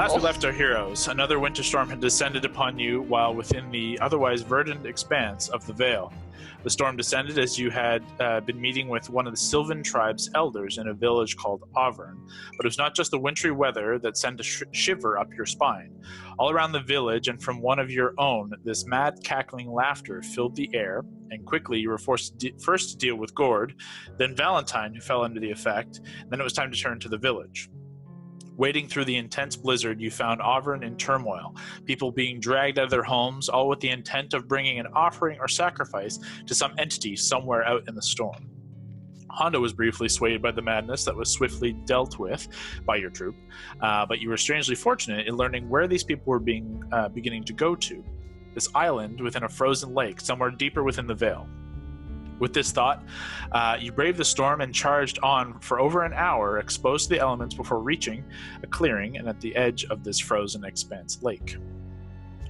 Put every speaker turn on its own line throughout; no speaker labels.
Last we left our heroes, another winter storm had descended upon you while within the otherwise verdant expanse of the Vale. The storm descended as you had been meeting with one of the Sylvan Tribes' elders in a village called Auvergne. But it was not just the wintry weather that sent a shiver up your spine. All around the village and from one of your own, this mad cackling laughter filled the air, and quickly you were forced first to deal with Gord, then Valentine, who fell under the effect, then it was time to turn to the village. Wading through the intense blizzard, you found Auvergne in turmoil, people being dragged out of their homes, all with the intent of bringing an offering or sacrifice to some entity somewhere out in the storm. Hondo was briefly swayed by the madness that was swiftly dealt with by your troop, but you were strangely fortunate in learning where these people were beginning to go to. This island within a frozen lake, somewhere deeper within the Vale. With this thought, you braved the storm and charged on for over an hour, exposed to the elements before reaching a clearing and at the edge of this frozen expanse lake.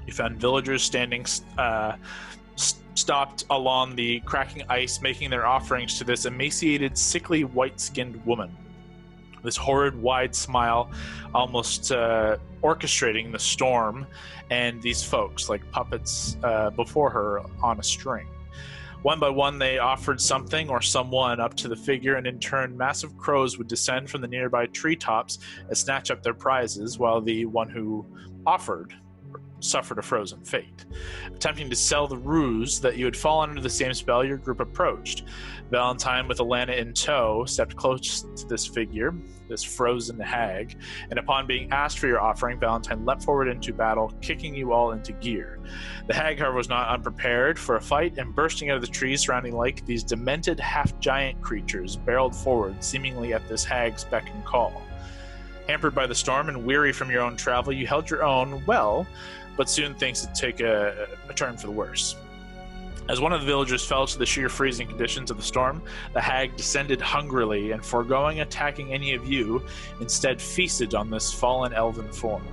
You found villagers standing stopped along the cracking ice, making their offerings to this emaciated, sickly, white-skinned woman. This horrid, wide smile, almost orchestrating the storm and these folks like puppets before her on a string. One by one, they offered something or someone up to the figure, and in turn, massive crows would descend from the nearby treetops and snatch up their prizes, while the one who offered suffered a frozen fate. Attempting to sell the ruse that you had fallen under the same spell, your group approached. Valentine, with Alana in tow, stepped close to this figure, this frozen hag, and upon being asked for your offering, Valentine leapt forward into battle, kicking you all into gear. The hag, however, was not unprepared for a fight, and bursting out of the trees surrounding the lake, these demented half-giant creatures barreled forward, seemingly at this hag's beck and call. Hampered by the storm and weary from your own travel, you held your own well, but soon things would take a turn for the worse. As one of the villagers fell to the sheer freezing conditions of the storm, the hag descended hungrily and, foregoing attacking any of you, instead feasted on this fallen elven form.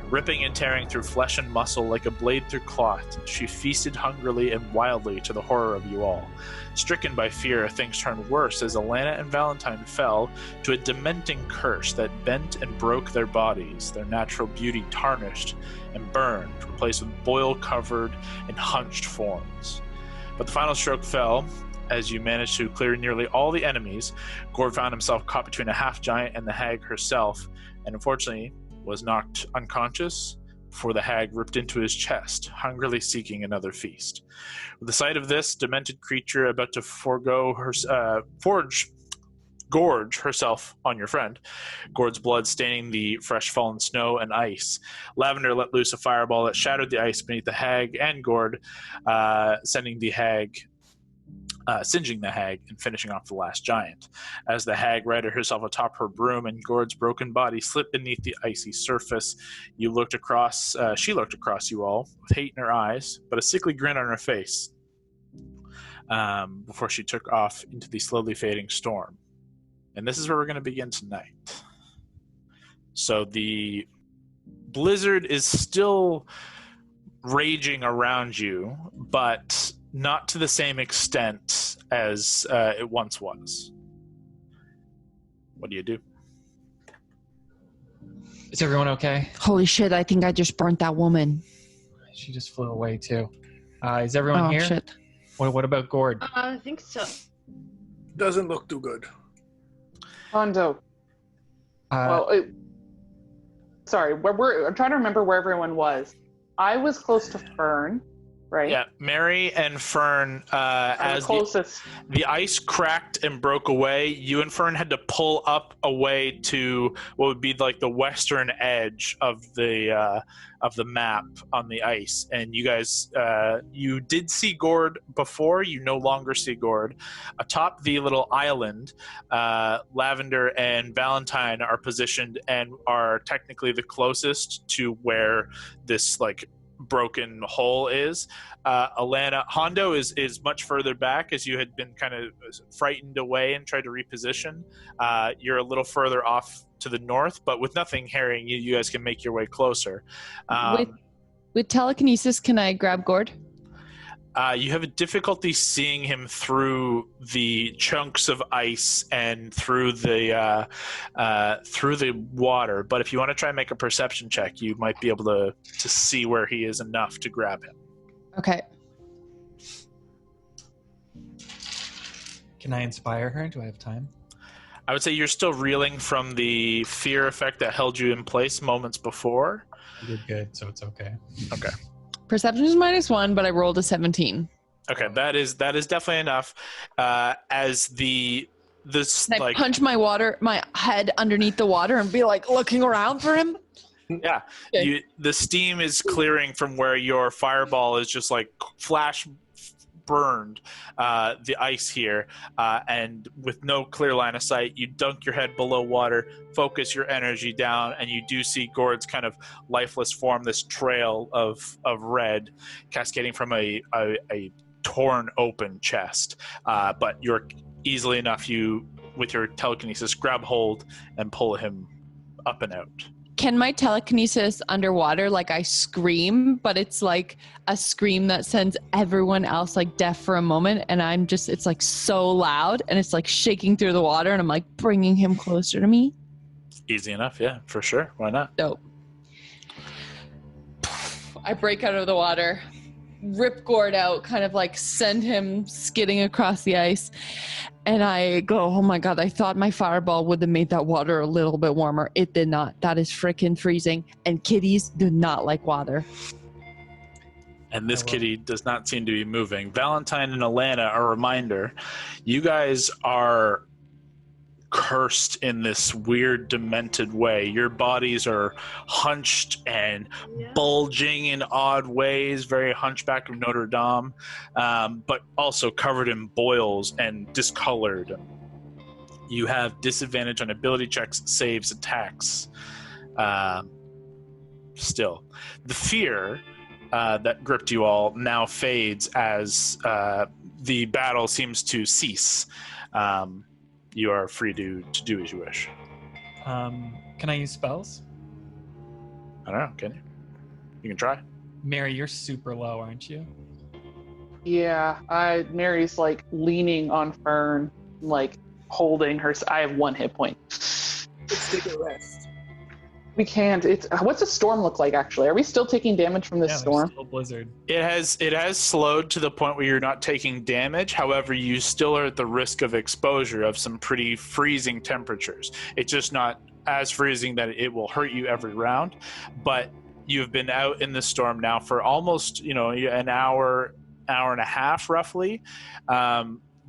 Ripping and tearing through flesh and muscle like a blade through cloth, she feasted hungrily and wildly to the horror of you all. Stricken by fear, things turned worse as Alana and Valentine fell to a dementing curse that bent and broke their bodies, their natural beauty tarnished and burned, replaced with boil-covered and hunched forms. But the final stroke fell. As you managed to clear nearly all the enemies, Gord found himself caught between a half-giant and the hag herself, and unfortunately was knocked unconscious before the hag ripped into his chest, hungrily seeking another feast. With the sight of this demented creature about to gorge herself on your friend, Gord's blood staining the fresh fallen snow and ice, Lavender let loose a fireball that shattered the ice beneath the hag and Gord, singeing the hag and finishing off the last giant. As the hag righted herself atop her broom and Gord's broken body slipped beneath the icy surface, she looked across you all with hate in her eyes, but a sickly grin on her face, before she took off into the slowly fading storm. And this is where we're going to begin tonight. So the blizzard is still raging around you, but not to the same extent as it once was. What do you do?
Is everyone okay?
Holy shit, I think I just burnt that woman.
She just flew away too. Is everyone here?
Shit.
What about Gord?
I think so.
Doesn't look too good.
Hondo. Sorry, I'm trying to remember where everyone was. I was close to Fern, right?
Yeah, Mary and Fern, as the ice cracked and broke away, you and Fern had to pull up away to what would be like the western edge of the map on the ice. And you guys, you did see Gord before, you no longer see Gord. Atop the little island, Lavender and Valentine are positioned and are technically the closest to where this like broken hole is. Alana, Hondo is much further back as you had been kind of frightened away and tried to reposition. You're a little further off to the north, but with nothing harrying you, you guys can make your way closer.
With telekinesis, can I grab Gord?
You have a difficulty seeing him through the chunks of ice and through the water. But if you want to try and make a perception check, you might be able to see where he is enough to grab him.
Okay.
Can I inspire her? Do I have time?
I would say you're still reeling from the fear effect that held you in place moments before.
You did good, so it's okay.
Okay.
Perception is -1, but I rolled a 17.
Okay, that is definitely enough. As
Can I punch my head underneath the water and be like looking around for him?
Yeah,
Okay.
the steam is clearing from where your fireball is just like flash burned the ice here, and with no clear line of sight, you dunk your head below water, focus your energy down, and you do see Gord's kind of lifeless form, this trail of red cascading from a torn open chest. But you're easily enough, you with your telekinesis grab hold and pull him up and out.
Can my telekinesis underwater, like I scream, but it's like a scream that sends everyone else like deaf for a moment, and it's like so loud, and it's like shaking through the water, and I'm like bringing him closer to me?
Easy enough, yeah, for sure. Why not?
Dope. I break out of the water, rip Gord out, kind of like send him skidding across the ice. And I go, oh my God, I thought my fireball would have made that water a little bit warmer. It did not. That is freaking freezing. And kitties do not like water.
And this kitty does not seem to be moving. Valentine and Alana, a reminder, you guys are cursed in this weird, demented way. Your bodies are hunched and bulging in odd ways, very Hunchback of Notre Dame, but also covered in boils and discolored. You have disadvantage on ability checks, saves, attacks. Still, the fear that gripped you all now fades as the battle seems to cease. You are free to do as you wish.
Can I use spells?
I don't know, can you? You can try.
Mary, you're super low, aren't you?
Yeah, Mary's like leaning on Fern, like holding her. I have 1 hit point.
Let's take a rest.
We can't. What's the storm look like? Actually, are we still taking damage from this storm?
Still blizzard.
It has slowed to the point where you're not taking damage. However, you still are at the risk of exposure of some pretty freezing temperatures. It's just not as freezing that it will hurt you every round. But you've been out in the storm now for almost, an hour and a half, roughly.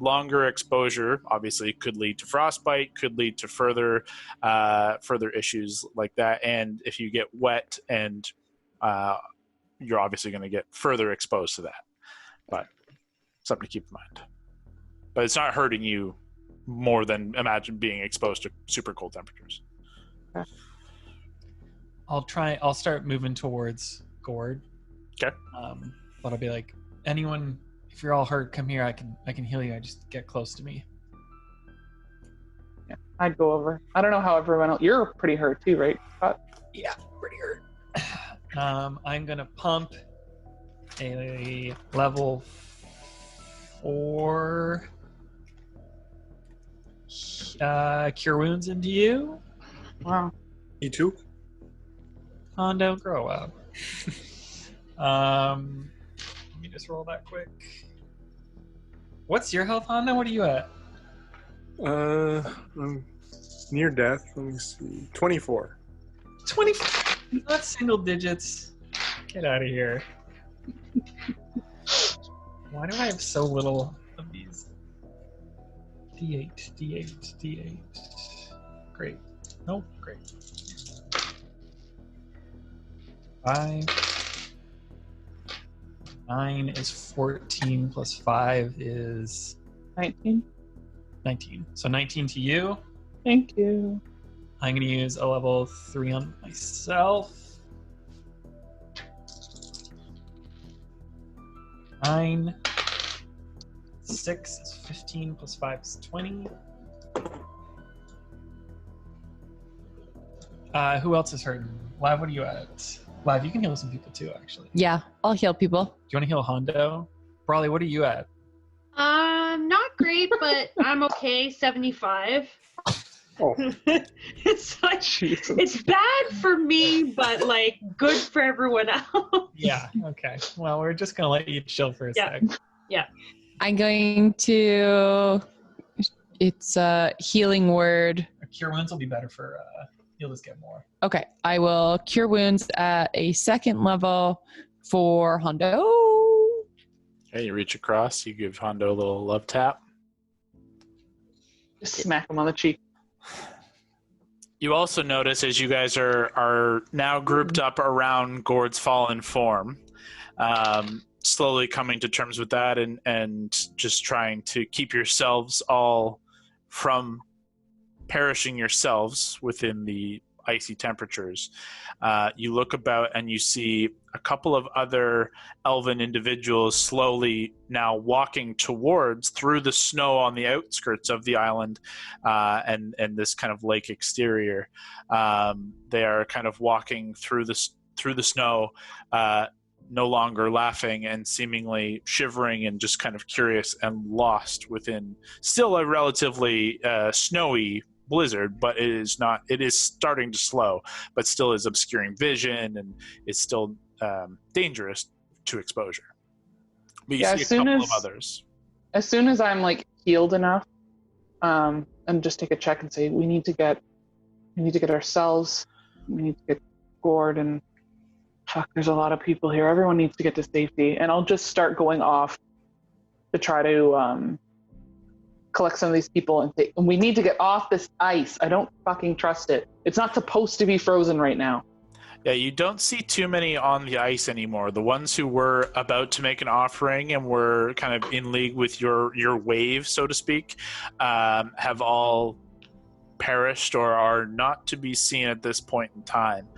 Longer exposure obviously could lead to frostbite, could lead to further issues like that. And if you get wet, and you're obviously going to get further exposed to that. But something to keep in mind. But it's not hurting you more than imagine being exposed to super cold temperatures.
I'll start moving towards Gord.
Okay.
But I'll be like, anyone, if you're all hurt, come here. I can heal you. Just get close to me.
Yeah, I'd go over. I don't know how everyone else. You're pretty hurt too, right, Scott?
Yeah, pretty hurt. I'm gonna pump a level 4 cure wounds into you.
Wow.
Me too.
Hondo, grow up. Let me just roll that quick. What's your health, Hondo? What are you at?
I'm near death. Let me see. 24.
24. Not single digits. Get out of here. Why do I have so little of these? D8. Great. Nope, great. 5. 9 is 14 plus 5 is
19.
19. So 19 to you.
Thank you.
I'm going to use a level 3 on myself. 9. 6 is 15 plus 5 is 20. Who else is hurting? Live, what are you at? Live, you can heal some people too, actually.
Yeah, I'll heal people.
Do you want to heal Hondo? Brawley, what are you at?
Not great, but I'm okay. 75.
Oh,
It's like
Jesus.
it's bad for me, but like good for everyone else.
Yeah. Okay. Well, we're just gonna let you chill for a
Yeah.
sec.
I'm going to. It's a healing word.
Cure wounds will be better for. You'll just get more.
Okay, I will cure wounds at a 2nd level for Hondo.
Okay, you reach across. You give Hondo a little love tap.
Just smack him on the cheek.
You also notice as you guys are now grouped up around Gord's fallen form, slowly coming to terms with that and just trying to keep yourselves all from perishing yourselves within the icy temperatures. You look about and you see a couple of other elven individuals slowly now walking towards through the snow on the outskirts of the island and this kind of lake exterior. They are kind of walking through the snow, no longer laughing and seemingly shivering and just kind of curious and lost within still a relatively snowy blizzard, but it is starting to slow, but still is obscuring vision and is still dangerous to exposure. But you see a couple of others.
As soon as I'm like healed enough, and just take a check and say, we need to get ourselves, we need to get Gord, and fuck, there's a lot of people here. Everyone needs to get to safety. And I'll just start going off to try to collect some of these people and we need to get off this ice. I don't fucking trust it. It's not supposed to be frozen right now.
Yeah, you don't see too many on the ice anymore. The ones who were about to make an offering and were kind of in league with your wave, so to speak, have all perished or are not to be seen at this point in time.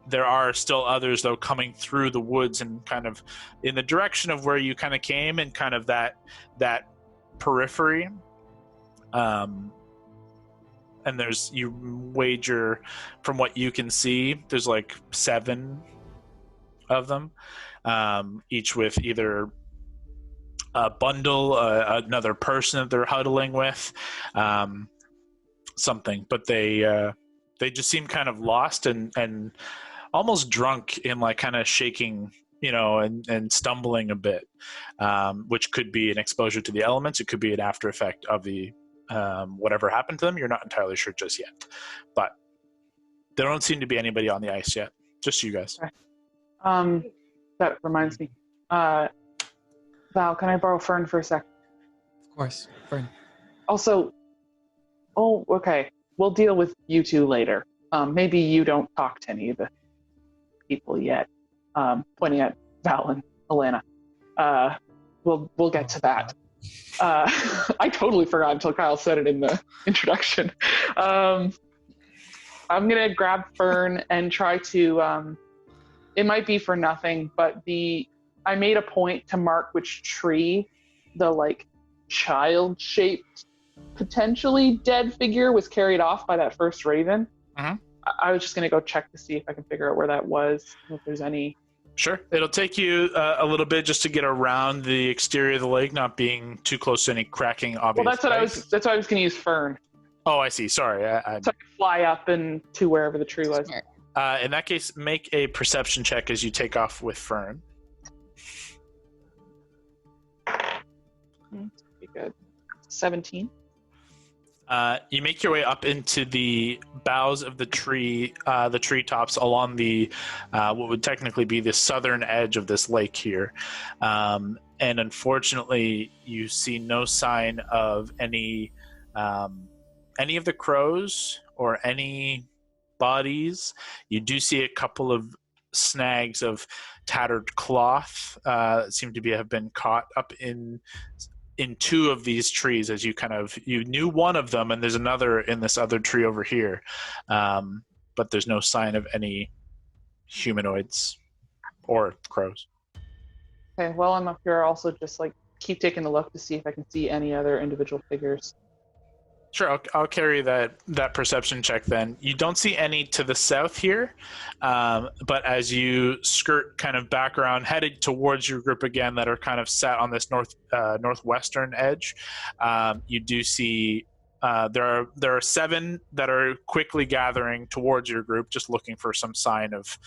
There are still others, though, coming through the woods and kind of in the direction of where you kind of came and kind of that periphery. And you wager from what you can see, there's like 7 of them, each with either a bundle, another person that they're huddling with, something. But they just seem kind of lost and almost drunk in like kind of shaking, and stumbling a bit, which could be an exposure to the elements. It could be an after effect of the whatever happened to them. You're not entirely sure just yet, but there don't seem to be anybody on the ice yet. Just you guys.
Okay. That reminds me. Val, can I borrow Fern for a sec?
Of course, Fern.
Also, okay. We'll deal with you two later. Maybe you don't talk to any of the people yet. Pointing at Val and Elena. We'll get to that. I totally forgot until Kyle said it in the introduction. I'm gonna grab Fern and try to. It might be for nothing, but I made a point to mark which tree the like child-shaped, potentially dead figure was carried off by that first raven.
Uh-huh.
I was just gonna go check to see if I can figure out where that was, if there's any.
Sure. It'll take you a little bit just to get around the exterior of the lake, not being too close to any cracking obvious.
Well, that's why I was going to use Fern.
Oh, I see. Sorry.
So I could fly up and to wherever the tree was.
In that case, make a perception check as you take off with Fern.
Be good. 17.
You make your way up into the boughs of the treetops along the what would technically be the southern edge of this lake here. And unfortunately, you see no sign of any of the crows or any bodies. You do see a couple of snags of tattered cloth that seem to have been caught up in 2 of these trees, as you knew one of them, and there's another in this other tree over here, but there's no sign of any humanoids or crows.
Okay, while I'm up here, I'll also just like keep taking a look to see if I can see any other individual figures.
Sure, I'll carry that perception check then. You don't see any to the south here, but as you skirt kind of back around, headed towards your group again that are kind of sat on this northwestern edge, you do see there are 7 that are quickly gathering towards your group, just looking for some sign of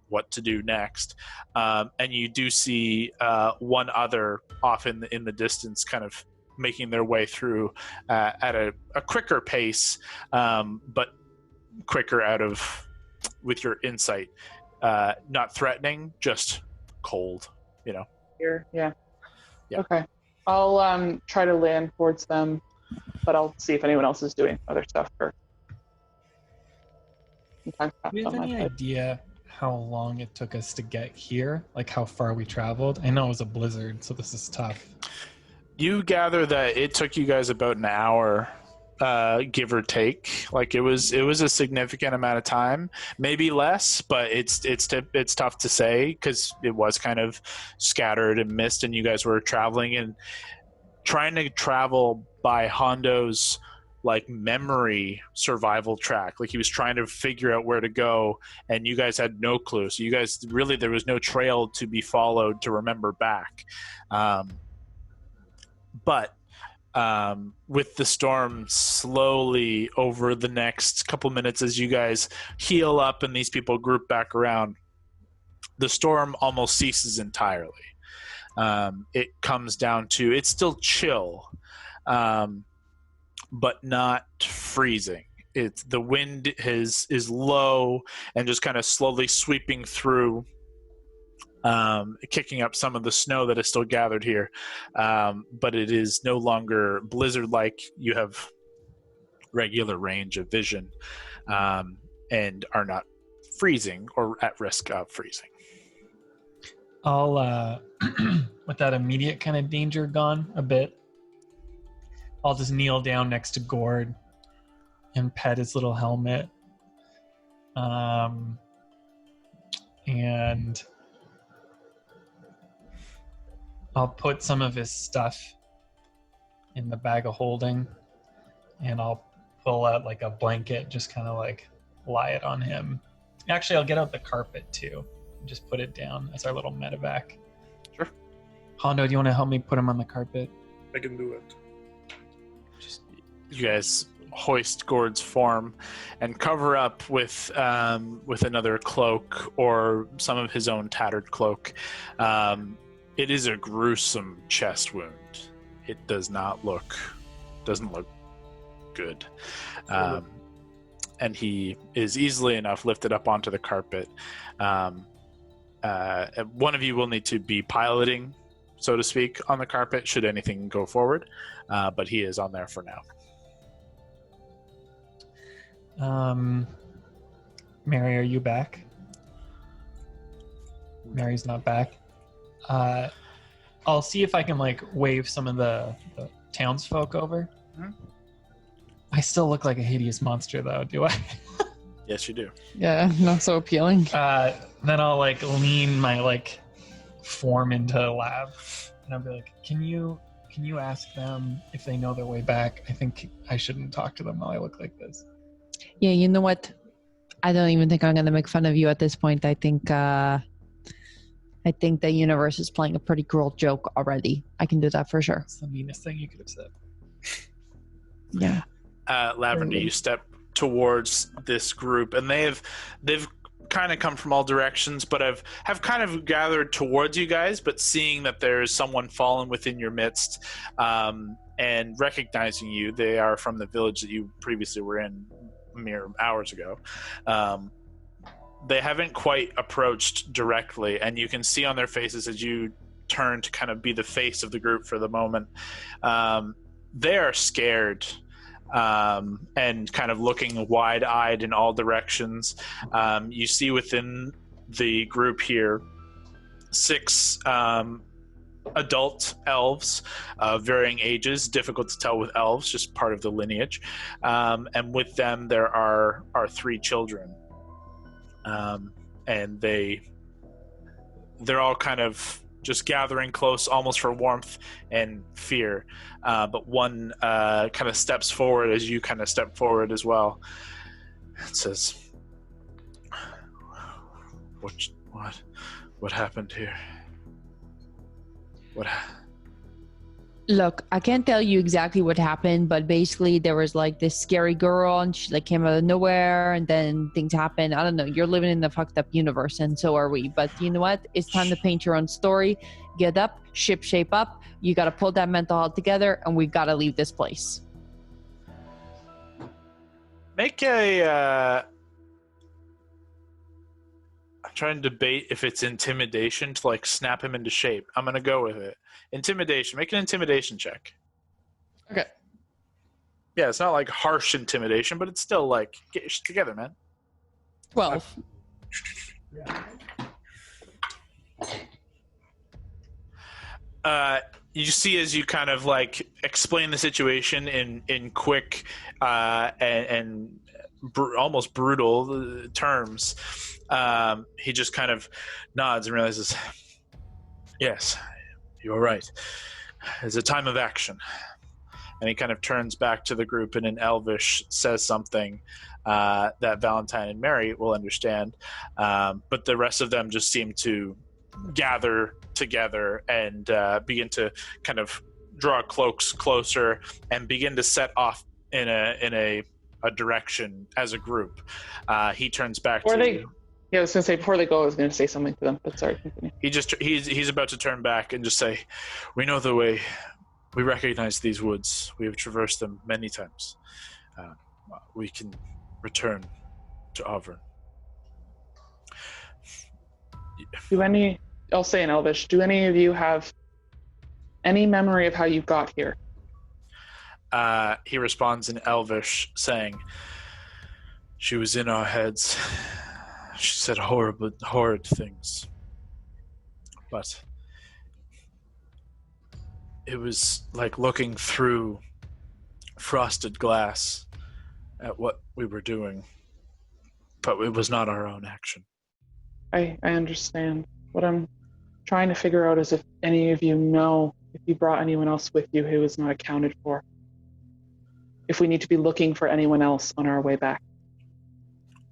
what to do next. And you do see 1 other off in the distance, kind of making their way through at a quicker pace, but quicker with your insight. Not threatening, just cold,
Here, yeah.
Yeah.
Okay. I'll try to land towards them, but I'll see if anyone else is doing other stuff first.
Do we have any idea how long it took us to get here? Like how far we traveled? I know it was a blizzard, so this is tough.
You gather that it took you guys about an hour, give or take. Like it was a significant amount of time, maybe less, but it's tough to say because it was kind of scattered and mist, and you guys were traveling and trying to travel by Hondo's like memory survival track. Like he was trying to figure out where to go, and you guys had no clue. So you guys really, there was no trail to be followed to remember back. But with the storm slowly over the next couple minutes as you guys heal up and these people group back around, the storm almost ceases entirely. It comes down to, it's still chill, but not freezing. The wind is low and just kind of slowly sweeping through, kicking up some of the snow that is still gathered here, but it is no longer blizzard-like. You have regular range of vision, and are not freezing or at risk of freezing.
I'll, with that immediate kind of danger gone a bit, I'll just kneel down next to Gord and pet his little helmet. And I'll put some of his stuff in the bag of holding, and I'll pull out like a blanket, just kind of like lie it on him. Actually, I'll get out the carpet too, and just put it down as our little medevac.
Sure.
Hondo, do you want to help me put him on the carpet?
I can do it.
You guys hoist Gord's form and cover up with another cloak or some of his own tattered cloak. It is a gruesome chest wound. It doesn't look good. And he is easily enough lifted up onto the carpet. One of you will need to be piloting, so to speak, on the carpet should anything go forward, but he is on there for now.
Mary, are you back? Mary's not back. I'll see if I can like wave some of the townsfolk over.
Mm-hmm.
I still look like a hideous monster though, do I?
Yes, you do.
Yeah, not so appealing.
Then I'll like lean my like form into a lab, and I'll be like, can you ask them if they know their way back? I think I shouldn't talk to them while I look like this.
Yeah, you know what? I don't even think I'm going to make fun of you at this point. I think the universe is playing a pretty cruel joke already. I can do that for sure.
It's the meanest thing you could have said.
Yeah.
Lavender, you step towards this group, and they've kind of come from all directions, but have kind of gathered towards you guys, but seeing that there's someone fallen within your midst, and recognizing you. They are from the village that you previously were in mere hours ago. They haven't quite approached directly, and you can see on their faces as you turn to kind of be the face of the group for the moment, they are scared, and kind of looking wide-eyed in all directions. You see within the group here 6 adult elves of varying ages, difficult to tell with elves, just part of the lineage, and with them there are 3 children, and they're all kind of just gathering close almost for warmth and fear. But one kind of steps forward as you kind of step forward as well. It says, what happened here?
Look, I can't tell you exactly what happened, but basically there was like this scary girl and she like came out of nowhere and then things happened. I don't know. You're living in the fucked up universe and so are we. But you know what? It's time to paint your own story. Get up, shape up. You got to pull that mental health together and we got to leave this place.
Make a... I'm trying to debate if it's intimidation to like snap him into shape. I'm going to go with it. Intimidation. Make an intimidation check.
Okay.
Yeah, it's not like harsh intimidation, but it's still like, get your shit together, man.
12.
You see as you kind of like explain the situation in quick and almost brutal terms, he just kind of nods and realizes, yes, you're right. It's a time of action. And he kind of turns back to the group and in Elvish says something that Valentine and Mary will understand. But the rest of them just seem to gather together and begin to kind of draw cloaks closer and begin to set off in a direction as a group. He turns back to you.
Yeah, I was going to say, before they go, I was going to say something to them, but sorry, continue.
He's about to turn back and just say, we know the way. We recognize these woods. We have traversed them many times. We can return to Auburn.
I'll say in Elvish, do any of you have any memory of how you got here?
He responds in Elvish saying, she was in our heads. She said horrid things. But it was like looking through frosted glass at what we were doing. But it was not our own action.
I understand. What I'm trying to figure out is if any of you know if you brought anyone else with you who was not accounted for. If we need to be looking for anyone else on our way back.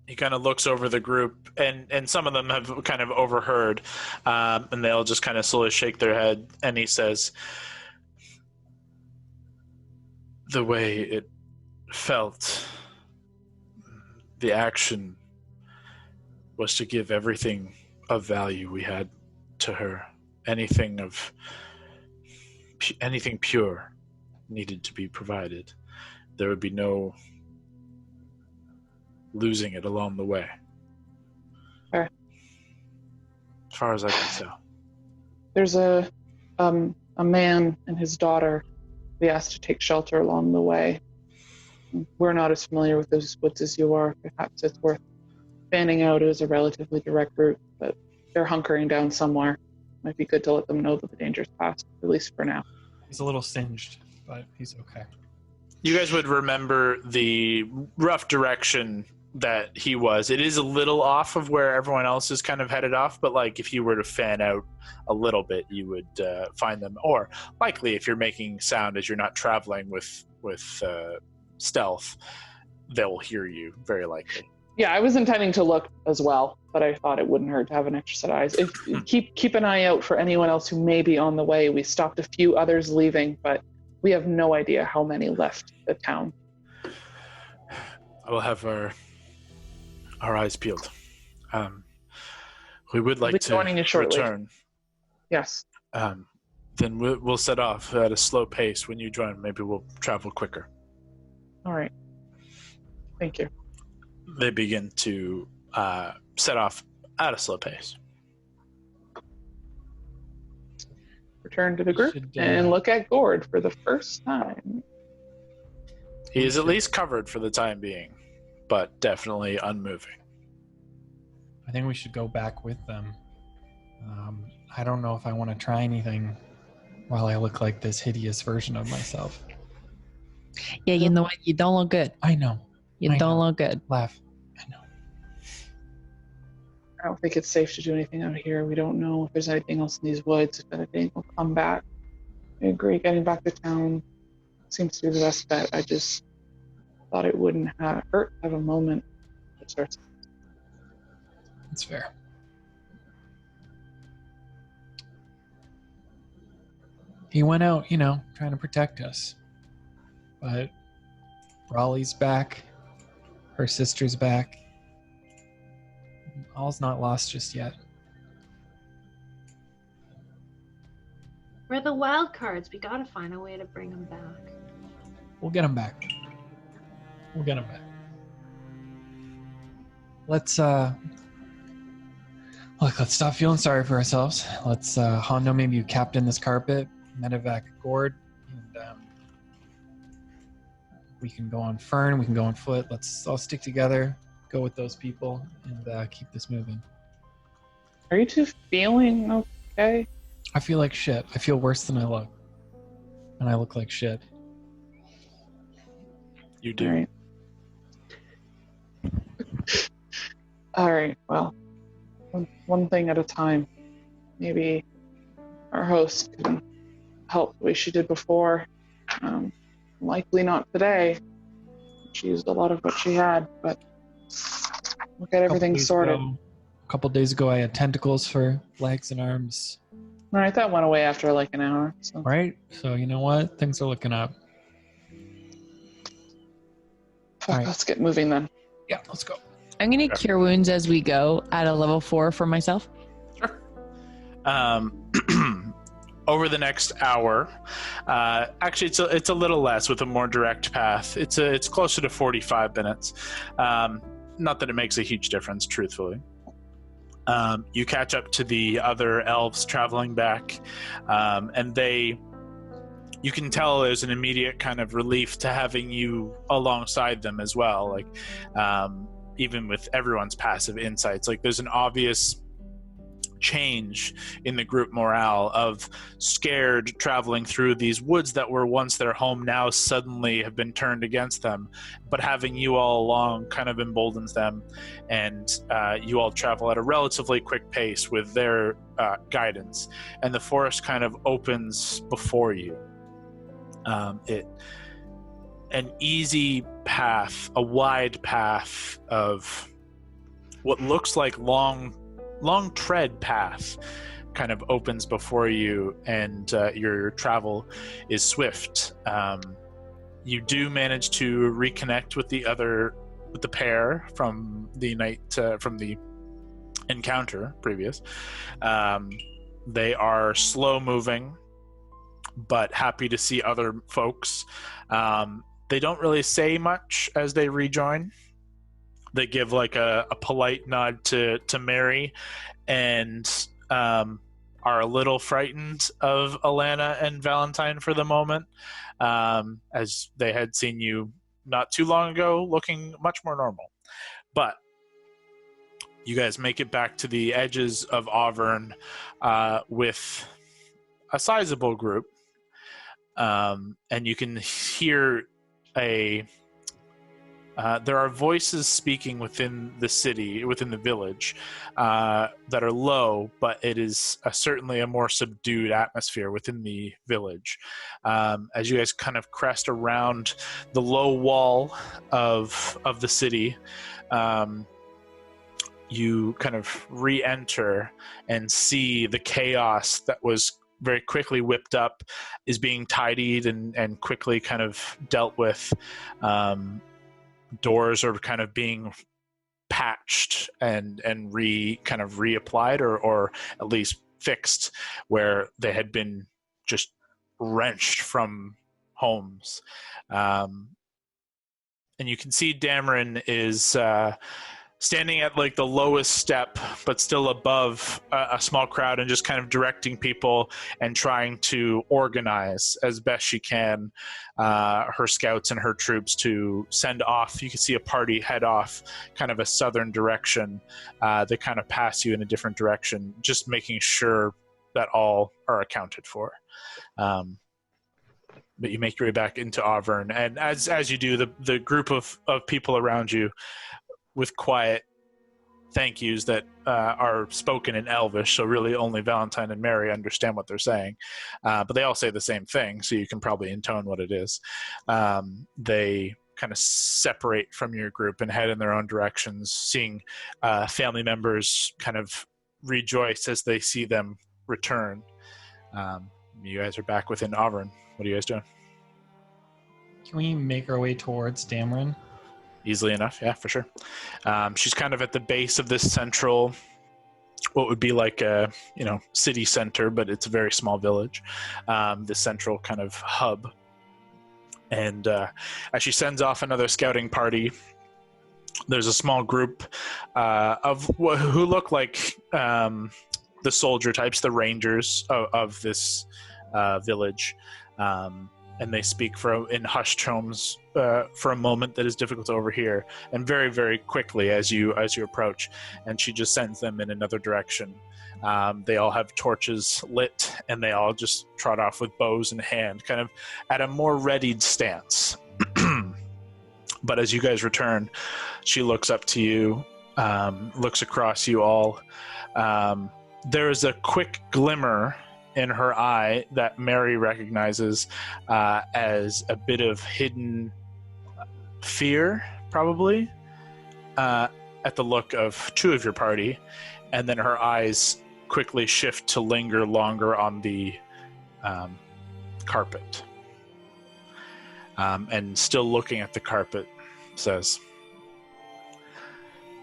He kind of looks over the group, and some of them have kind of overheard, and they'll just kind of slowly shake their head, and he says, the way it felt, the action was to give everything of value we had to her. Anything pure needed to be provided. There would be no losing it along the way.
Okay.
As far as I can tell.
There's a man and his daughter we asked to take shelter along the way. We're not as familiar with those woods as you are. Perhaps it's worth fanning out as a relatively direct route, but they're hunkering down somewhere. Might be good to let them know that the danger's past, at least for now.
He's a little singed, but he's okay.
You guys would remember the rough direction that he was. It is a little off of where everyone else is kind of headed off, but like if you were to fan out a little bit, you would find them. Or likely if you're making sound as you're not traveling with stealth, they'll hear you, very likely.
Yeah, I was intending to look as well, but I thought it wouldn't hurt to have an extra set of eyes. Keep an eye out for anyone else who may be on the way. We stopped a few others leaving, but we have no idea how many left the town.
I will have our eyes peeled. We would like to return.
Yes.
Then we'll set off at a slow pace. When you join, maybe we'll travel quicker.
All right. Thank you.
They begin to set off at a slow pace.
Return to the group and look at Gord for the first time.
He is at least covered for the time being, but definitely unmoving.
I think we should go back with them. I don't know if I want to try anything while I look like this hideous version of myself.
Yeah, you know what? You don't look good.
I know.
You don't look good.
Laugh. I know.
I don't think it's safe to do anything out here. We don't know if there's anything else in these woods, if anything will come back. I agree, getting back to town seems to be the best bet. I just thought it wouldn't hurt to have a moment to start.
That's fair. He went out, trying to protect us. But Raleigh's back. Her sister's back. All's not lost just yet.
We're the Wildcards. We gotta find a way to bring them back.
We'll get him back. Let's let's stop feeling sorry for ourselves. Let's Hondo, maybe you captain this carpet, medevac Gord, and we can go on Fern, we can go on foot. Let's all stick together, go with those people, and keep this moving.
Are you two feeling okay?
I feel like shit. I feel worse than I look. And I look like shit.
You do.
All right. All right, well, one thing at a time. Maybe our host can help the way she did before. Likely not today. She used a lot of what she had, but we'll get everything sorted.
A couple days ago, I had tentacles for legs and arms.
All right, that went away after like an hour. So.
Right? So you know what? Things are looking up.
Fuck,
right.
Let's get moving then.
Yeah, let's go.
I'm going to cure wounds as we go at a level 4 for myself.
Sure. Over the next hour, actually it's a little less with a more direct path. It's closer to 45 minutes. Not that it makes a huge difference, truthfully. You catch up to the other elves traveling back, and you can tell there's an immediate kind of relief to having you alongside them as well. Like, even with everyone's passive insights, like there's an obvious change in the group morale of scared traveling through these woods that were once their home now suddenly have been turned against them, but having you all along kind of emboldens them, and you all travel at a relatively quick pace with their guidance, and the forest kind of opens before you. An easy path, a wide path of what looks like long tread path kind of opens before you, and your travel is swift. You do manage to reconnect with the pair from the night, from the encounter previous. They are slow moving, but happy to see other folks. They don't really say much as they rejoin. They give like a polite nod to Mary, and are a little frightened of Alana and Valentine for the moment, as they had seen you not too long ago looking much more normal. But you guys make it back to the edges of Auvergne with a sizable group, and you can hear there are voices speaking within the city, within the village, that are low, but it is certainly a more subdued atmosphere within the village. As you guys kind of crest around the low wall of the city, you kind of re-enter and see the chaos that was very quickly whipped up is being tidied and quickly kind of dealt with. Doors are kind of being patched and reapplied or at least fixed where they had been just wrenched from homes. And you can see Dameron is standing at like the lowest step, but still above a small crowd, and just kind of directing people and trying to organize as best she can her scouts and her troops to send off. You can see a party head off kind of a southern direction. They kind of pass you in a different direction, just making sure that all are accounted for. But you make your way back into Auvergne, and as you do, the group of people around you with quiet thank yous that are spoken in Elvish, so really only Valentine and Mary understand what they're saying. But they all say the same thing, so you can probably intone what it is. They kind of separate from your group and head in their own directions, seeing family members kind of rejoice as they see them return. You guys are back within Auburn. What are you guys doing?
Can we make our way towards Dameron?
Easily enough, yeah, for sure. She's kind of at the base of this central, what would be like a city center, but it's a very small village. The central kind of hub. And as she sends off another scouting party, there's a small group of who look like the soldier types, the rangers of this village. And they speak in hushed tones for a moment that is difficult to overhear, and very, very quickly as you approach, and she just sends them in another direction. They all have torches lit, and they all just trot off with bows in hand, kind of at a more readied stance. But as you guys return, she looks up to you, looks across you all. There is a quick glimmer in her eye that Mary recognizes as a bit of hidden fear, probably, at the look of two of your party, and then her eyes quickly shift to linger longer on the carpet. And still looking at the carpet, says,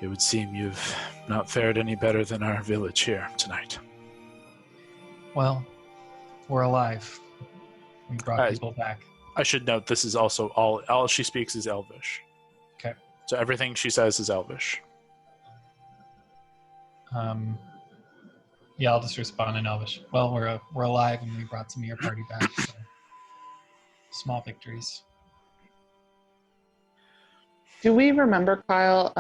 "It would seem you've not fared any better than our village here tonight."
Well, we're alive. We brought people back.
I should note this is also all she speaks is Elvish.
Okay.
So everything she says is Elvish.
Yeah, I'll just respond in Elvish. Well, we're alive and we brought some of your party back. So small victories.
Do we remember, Kyle,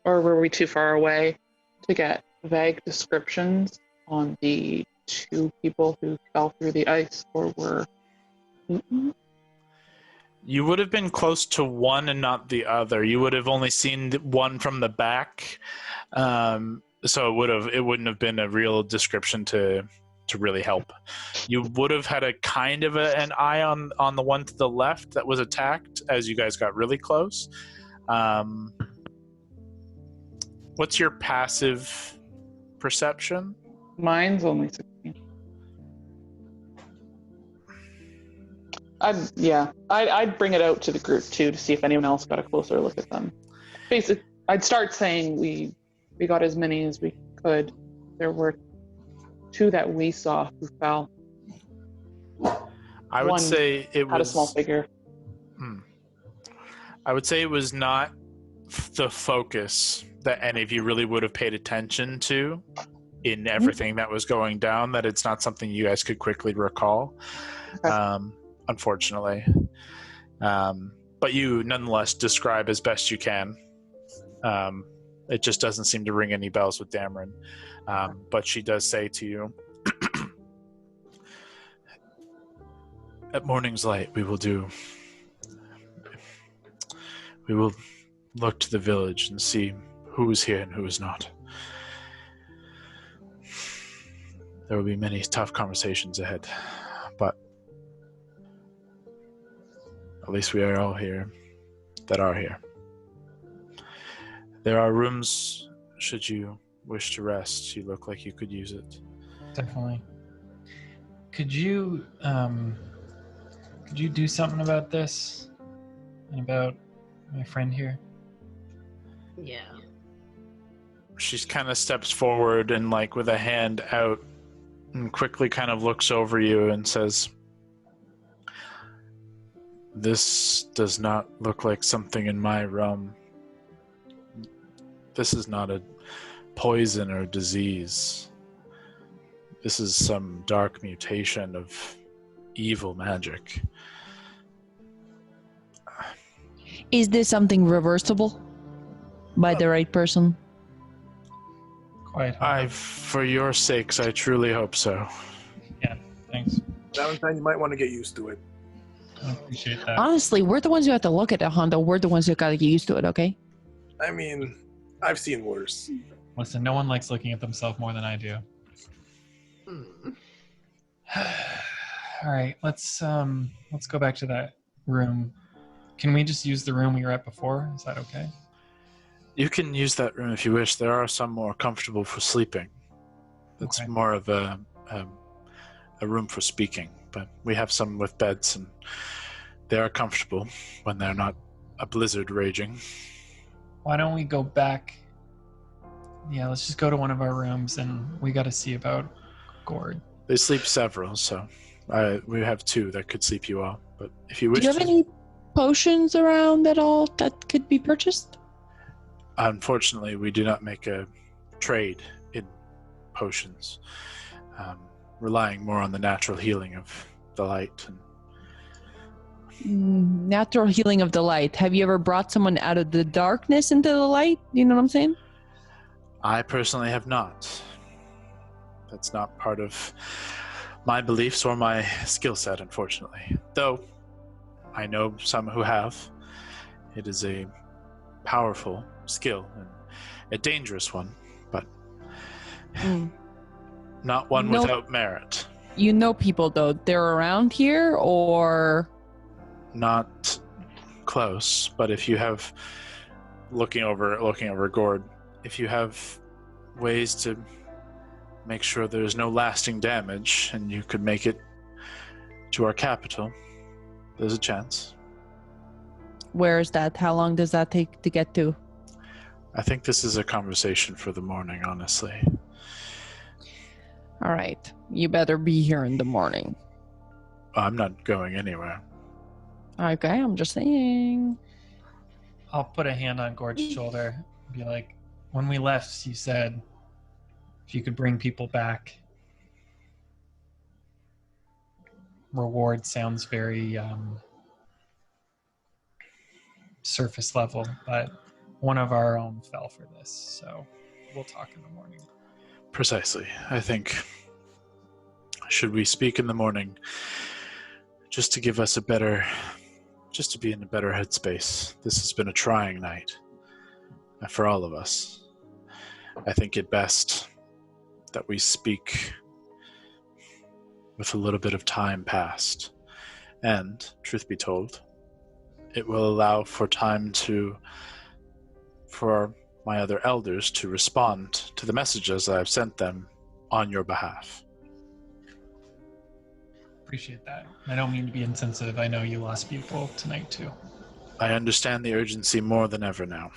or were we too far away to get vague descriptions on the two people who fell through the ice or were eaten?
You would have been close to one and not the other. You would have only seen one from the back, so it wouldn't have been a real description to really help. You would have had a kind of an eye on the one to the left that was attacked as you guys got really close. What's your passive perception?
Mine's only 16. I'd bring it out to the group too to see if anyone else got a closer look at them. Basically, I'd start saying we got as many as we could. There were two that we saw who fell.
I would say it
had a small figure.
I would say it was not the focus that any of you really would have paid attention to in everything that was going down, that it's not something you guys could quickly recall, unfortunately. But you nonetheless describe as best you can. It just doesn't seem to ring any bells with Dameron. But she does say to you, "At morning's light, we will look to the village and see who is here and who is not. There will be many tough conversations ahead, but at least we are all here that are here. There are rooms should you wish to rest. You look like you could use it."
Definitely. Could you do something about this and about my friend here?
Yeah.
She kind of steps forward and, like, with a hand out, and quickly kind of looks over you and says, "This does not look like something in my realm. This is not a poison or disease. This is some dark mutation of evil magic."
Is this something reversible by the right person?
Quite hard.
For your sakes, I truly hope so.
Yeah, thanks.
Valentine, you might want to get used to it.
I appreciate that.
Honestly, we're the ones who have to look at it, Hondo. We're the ones who got to get used to it, okay?
I mean, I've seen worse.
Listen, no one likes looking at themselves more than I do. All right, let's go back to that room. Can we just use the room we were at before? Is that okay?
You can use that room if you wish. There are some more comfortable for sleeping. It's
Okay.
more of a room for speaking, but we have some with beds, and they are comfortable when they're not a blizzard raging.
Why don't we go back? Yeah, let's just go to one of our rooms, and we got to see about Gord.
They sleep several, so we have 2 that could sleep you all. But if you wish
Do you have any potions around at all that could be purchased?
Unfortunately, we do not make a trade in potions, relying more on the natural healing of the light.
Natural healing of the light. Have you ever brought someone out of the darkness into the light? You know what I'm saying?
I personally have not. That's not part of my beliefs or my skill set, unfortunately. Though, I know some who have. It is a powerful skill and a dangerous one, but not one without merit.
You know people, though. They're around here, or...
Not close, but if you have... Looking over Gord, if you have ways to make sure there's no lasting damage and you could make it to our capital, there's a chance.
Where is that? How long does that take to get to?
I think this is a conversation for the morning, honestly.
All right. You better be here in the morning.
I'm not going anywhere.
Okay, I'm just saying.
I'll put a hand on Gord's shoulder and be like, when we left, you said if you could bring people back. Reward sounds very surface level, but one of our own fell for this, so we'll talk in the morning.
Precisely. I think, should we speak in the morning, just to give us just to be in a better headspace. This has been a trying night for all of us. I think it best that we speak with a little bit of time past. And, truth be told, it will allow for time for my other elders to respond to the messages that I've sent them on your behalf.
Appreciate that. I don't mean to be insensitive. I know you lost people tonight too.
I understand the urgency more than ever now.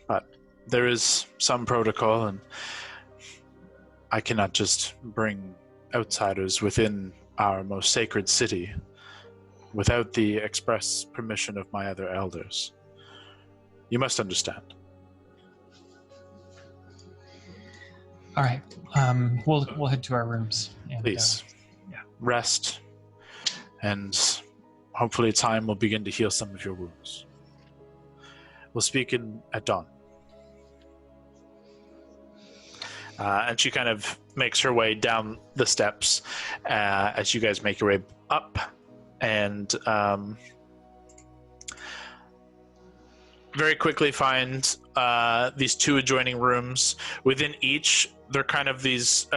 But there is some protocol, and I cannot just bring outsiders within our most sacred city without the express permission of my other elders. You must understand.
All right. We'll head to our rooms. And,
Please. Rest, and hopefully time will begin to heal some of your wounds. We'll speak at dawn. And she kind of makes her way down the steps as you guys make your way up, and very quickly find these 2 adjoining rooms. Within each, they're kind of these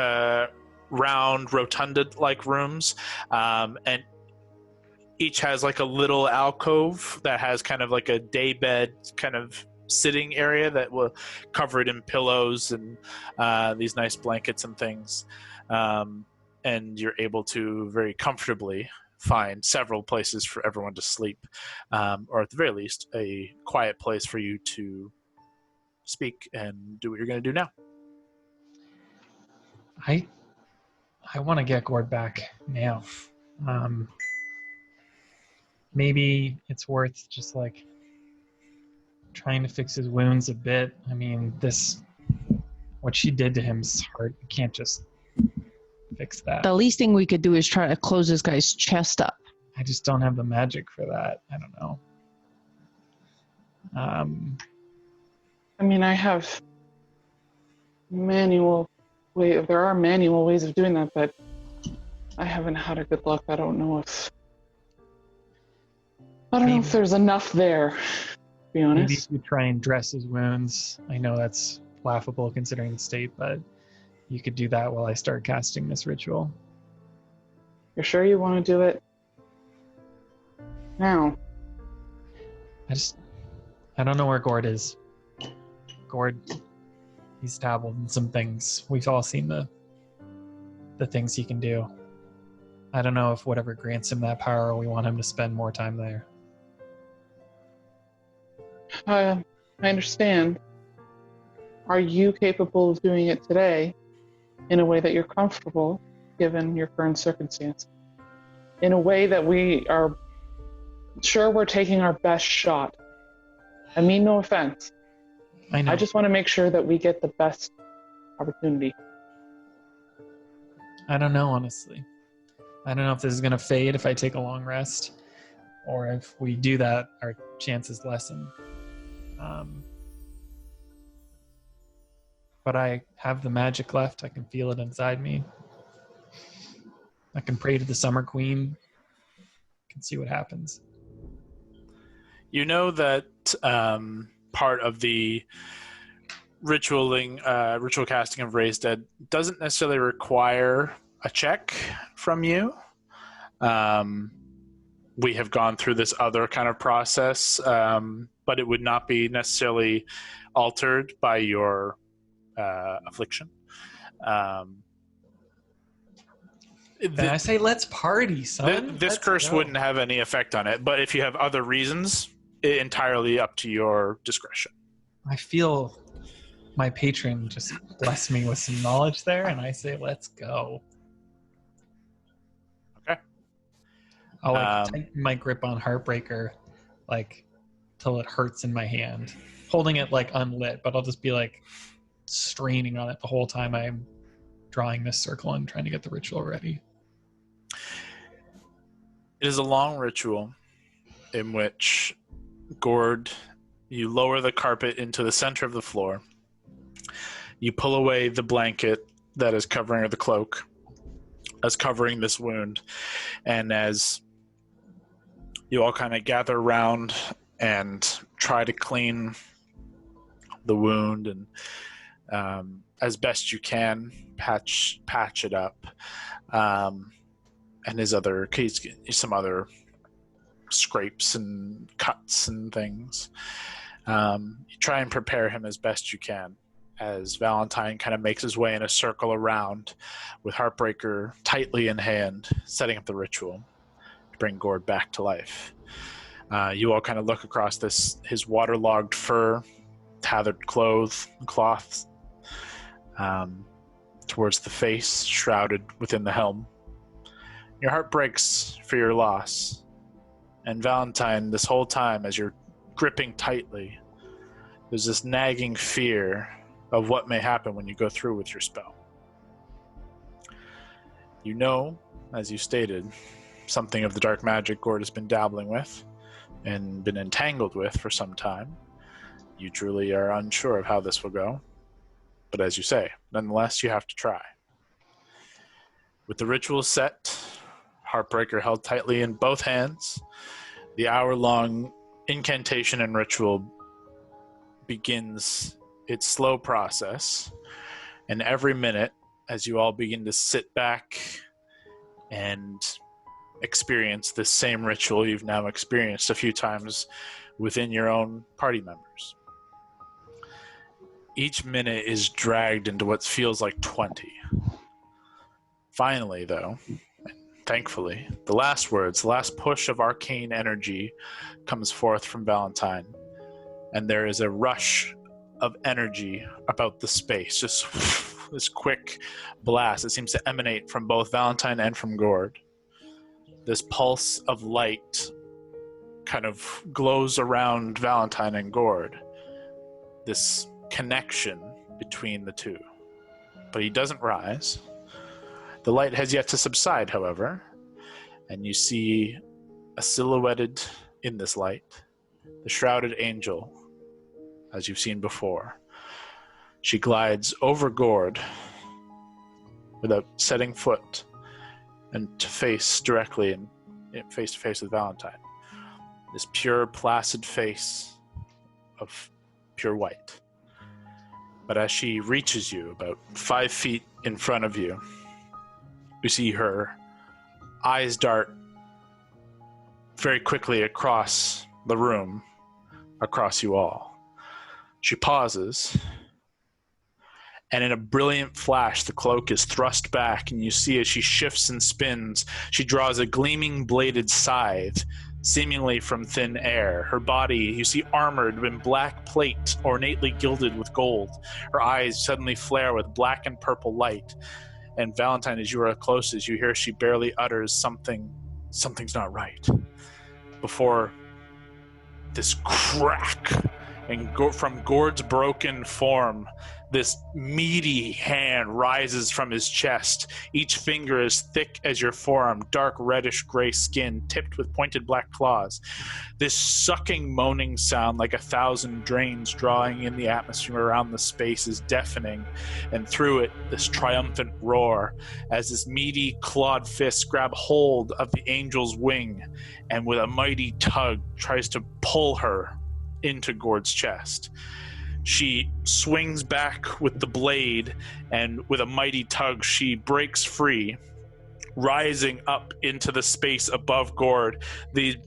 round, rotunda-like rooms, and each has like a little alcove that has kind of like a daybed kind of sitting area that will cover it in pillows and these nice blankets and things, and you're able to very comfortably find several places for everyone to sleep, or at the very least a quiet place for you to speak and do what you're going to do now.
I want to get Gord back now. Maybe it's worth just like trying to fix his wounds a bit. I mean, what she did to him is hard. You can't just fix that.
The least thing we could do is try to close this guy's chest up.
I just don't have the magic for that. I don't know.
I mean, I have there are manual ways of doing that, but I haven't had a good luck. I don't know if there's enough there. be
Maybe
honest.
you try and dress his wounds. I know that's laughable considering the state, but you could do that while I start casting this ritual.
You're sure you want to do it now?
I don't know where Gord is. Gord, he's dabbled in some things. We've all seen the things he can do. I don't know if whatever grants him that power, we want him to spend more time there.
I understand. Are you capable of doing it today in a way that you're comfortable, given your current circumstance? In a way that we are sure we're taking our best shot? I mean no offense.
I know.
I just want to make sure that we get the best opportunity.
I don't know, honestly. I don't know if this is going to fade if I take a long rest, or if we do that, our chances lessen. But I have the magic left. I can feel it inside me. I can pray to the Summer Queen. I can see what happens.
You know that part of the ritual casting of Raised Dead doesn't necessarily require a check from you. We have gone through this other kind of process, but it would not be necessarily altered by your affliction.
Then I say, let's party, son.
This
Let's
curse
go.
wouldn't have any effect on it, but if you have other reasons, entirely up to your discretion.
I feel my patron just bless me with some knowledge there, and I say, let's go.
Okay.
I'll tighten my grip on Heartbreaker, till it hurts in my hand, holding it unlit, but I'll just be straining on it the whole time I'm drawing this circle and trying to get the ritual ready.
It is a long ritual in which Gord, you lower the carpet into the center of the floor. You pull away the blanket that is covering, or the cloak as covering this wound. And as you all kind of gather around and try to clean the wound and as best you can patch it up, and some other scrapes and cuts and things. You try and prepare him as best you can as Valentine kind of makes his way in a circle around with Heartbreaker tightly in hand, setting up the ritual to bring Gord back to life. You all kind of look across his waterlogged fur, tattered cloth, towards the face shrouded within the helm. Your heart breaks for your loss. And Valentine, this whole time, as you're gripping tightly, there's this nagging fear of what may happen when you go through with your spell. You know, as you stated, something of the dark magic Gord has been dabbling with and been entangled with for some time. You truly are unsure of how this will go. But as you say, nonetheless, you have to try. With the ritual set, Heartbreaker held tightly in both hands, the hour-long incantation and ritual begins its slow process. And every minute, as you all begin to sit back and experience this same ritual you've now experienced a few times within your own party members, each minute is dragged into what feels like 20. Finally, though, thankfully, the last words, the last push of arcane energy comes forth from Valentine, and there is a rush of energy about the space, just this quick blast that seems to emanate from both Valentine and from Gord. This pulse of light kind of glows around Valentine and Gord. This connection between the two. But he doesn't rise. The light has yet to subside, however, and you see a silhouetted in this light, the shrouded angel, as you've seen before. She glides over Gord without setting foot and to face directly and face to face with Valentine. This pure, placid face of pure white. But as she reaches you about 5 feet in front of you, you see her eyes dart very quickly across the room, across you all. She pauses, and in a brilliant flash, the cloak is thrust back, and you see as she shifts and spins, she draws a gleaming bladed scythe, seemingly from thin air. Her body, you see, armored in black plate, ornately gilded with gold. Her eyes suddenly flare with black and purple light. And Valentine, as you are closest, you hear she barely utters something's not right, before this crack, and from Gord's broken form, this meaty hand rises from his chest. Each finger is thick as your forearm, dark reddish gray skin tipped with pointed black claws. This sucking, moaning sound like 1,000 drains drawing in the atmosphere around the space is deafening, and through it, this triumphant roar as this meaty, clawed fist grab hold of the angel's wing and with a mighty tug tries to pull her into Gord's chest. She swings back with the blade, and with a mighty tug, she breaks free, rising up into the space above Gord. The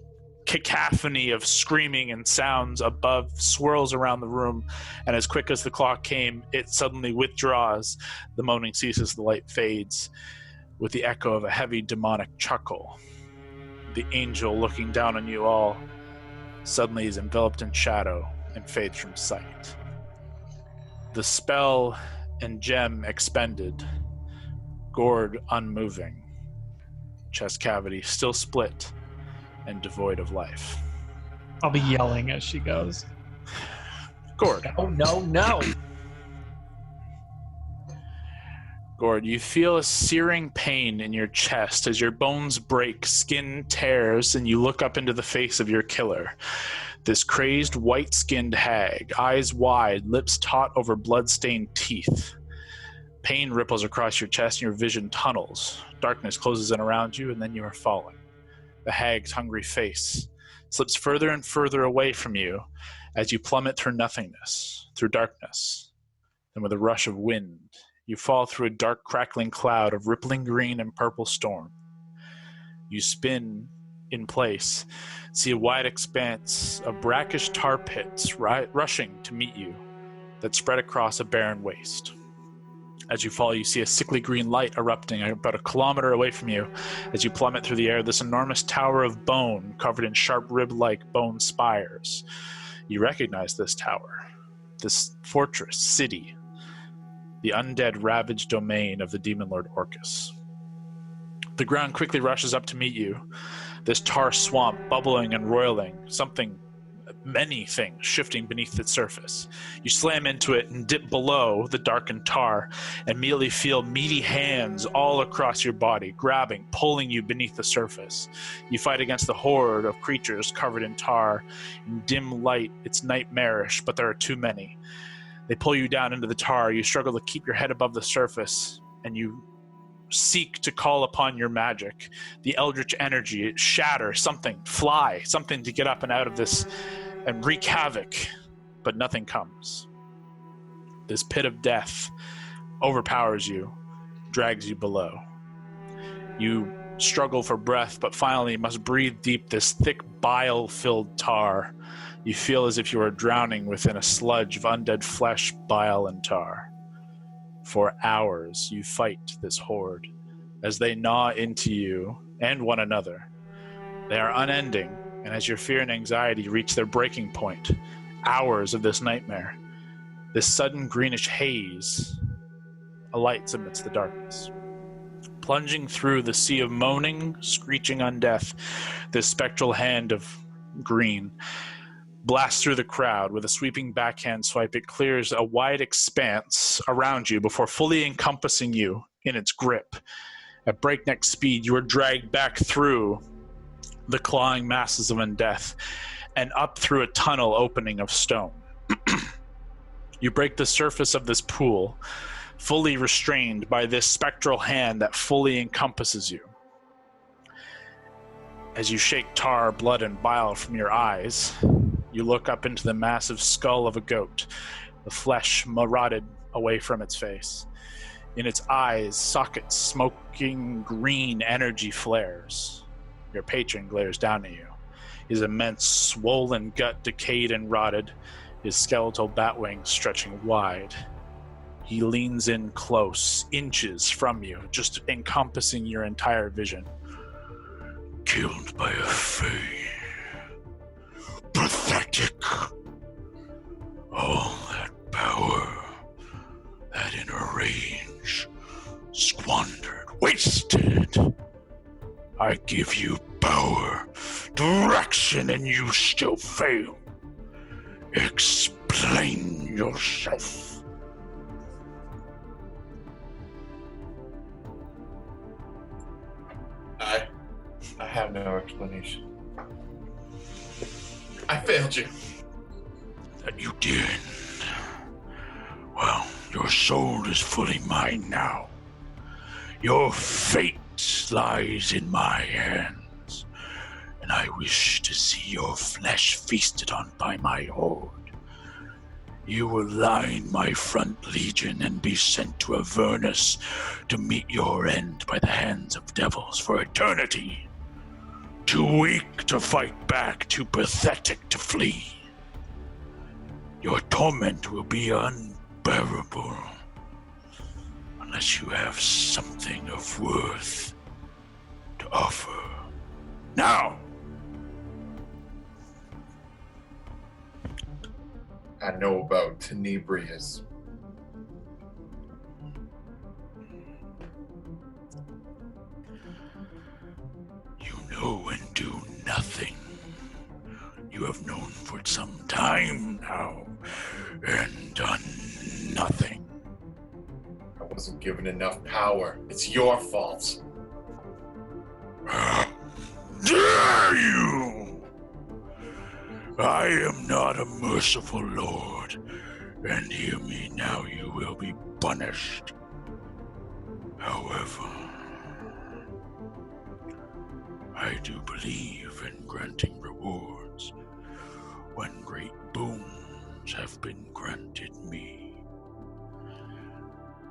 cacophony of screaming and sounds above swirls around the room, and as quick as the clock came, it suddenly withdraws. The moaning ceases, the light fades, with the echo of a heavy demonic chuckle. The angel, looking down on you all, suddenly is enveloped in shadow and fades from sight. The spell and gem expended, Gord unmoving, chest cavity still split and devoid of life.
I'll be yelling as she goes.
Gord.
No.
Gord, you feel a searing pain in your chest as your bones break, skin tears, and you look up into the face of your killer. This crazed, white-skinned hag, eyes wide, lips taut over blood-stained teeth. Pain ripples across your chest and your vision tunnels. Darkness closes in around you, and then you are falling. The hag's hungry face slips further and further away from you as you plummet through nothingness, through darkness. Then with a rush of wind, you fall through a dark, crackling cloud of rippling green and purple storm. You spin in place, see a wide expanse of brackish tar pits rushing to meet you that spread across a barren waste. As you fall, you see a sickly green light erupting about 1 kilometer away from you. As you plummet through the air, this enormous tower of bone covered in sharp rib-like bone spires. You recognize this tower, this fortress, city, the undead ravaged domain of the demon lord Orcus. The ground quickly rushes up to meet you, this tar swamp bubbling and roiling, many things shifting beneath its surface. You slam into it and dip below the darkened tar, and immediately feel meaty hands all across your body, grabbing, pulling you beneath the surface. You fight against the horde of creatures covered in tar. In dim light, it's nightmarish, but there are too many. They pull you down into the tar. You struggle to keep your head above the surface, and you seek to call upon your magic, the eldritch energy, shatter, fly, something to get up and out of this and wreak havoc, but nothing comes. This pit of death overpowers you, drags you below. You struggle for breath, but finally must breathe deep this thick bile-filled tar. You feel as if you are drowning within a sludge of undead flesh, bile, and tar. For hours, you fight this horde as they gnaw into you and one another. They are unending, and as your fear and anxiety reach their breaking point, hours of this nightmare, this sudden greenish haze alights amidst the darkness. Plunging through the sea of moaning, screeching undeath, this spectral hand of green blasts through the crowd. With a sweeping backhand swipe, it clears a wide expanse around you before fully encompassing you in its grip. At breakneck speed, you are dragged back through the clawing masses of undeath and up through a tunnel opening of stone. You break the surface of this pool, fully restrained by this spectral hand that fully encompasses you. As you shake tar, blood, and bile from your eyes, You look up into the massive skull of a goat, the flesh marauded away from its face. In its eyes, sockets smoking green energy flares. Your patron glares down at you. His immense, swollen gut decayed and rotted, his skeletal bat wings stretching wide. He leans in close, inches from you, just encompassing your entire vision. Killed by a fae. Pathetic. All that power, that inner rage, squandered, wasted. I give you power, direction, and you still fail. Explain yourself.
I have no explanation. I failed you.
That you did. Well, your soul is fully mine now. Your fate lies in my hands, and I wish to see your flesh feasted on by my horde. You will line my front legion and be sent to Avernus to meet your end by the hands of devils for eternity. Too weak to fight back, too pathetic to flee. Your torment will be unbearable unless you have something of worth to offer. Now!
I know about Tenebrius.
You know and do nothing. You have known for some time now, and done nothing.
I wasn't given enough power. It's your fault.
Dare you! I am not a merciful lord, and hear me now, you will be punished. However, I do believe in granting rewards when great boons have been granted me.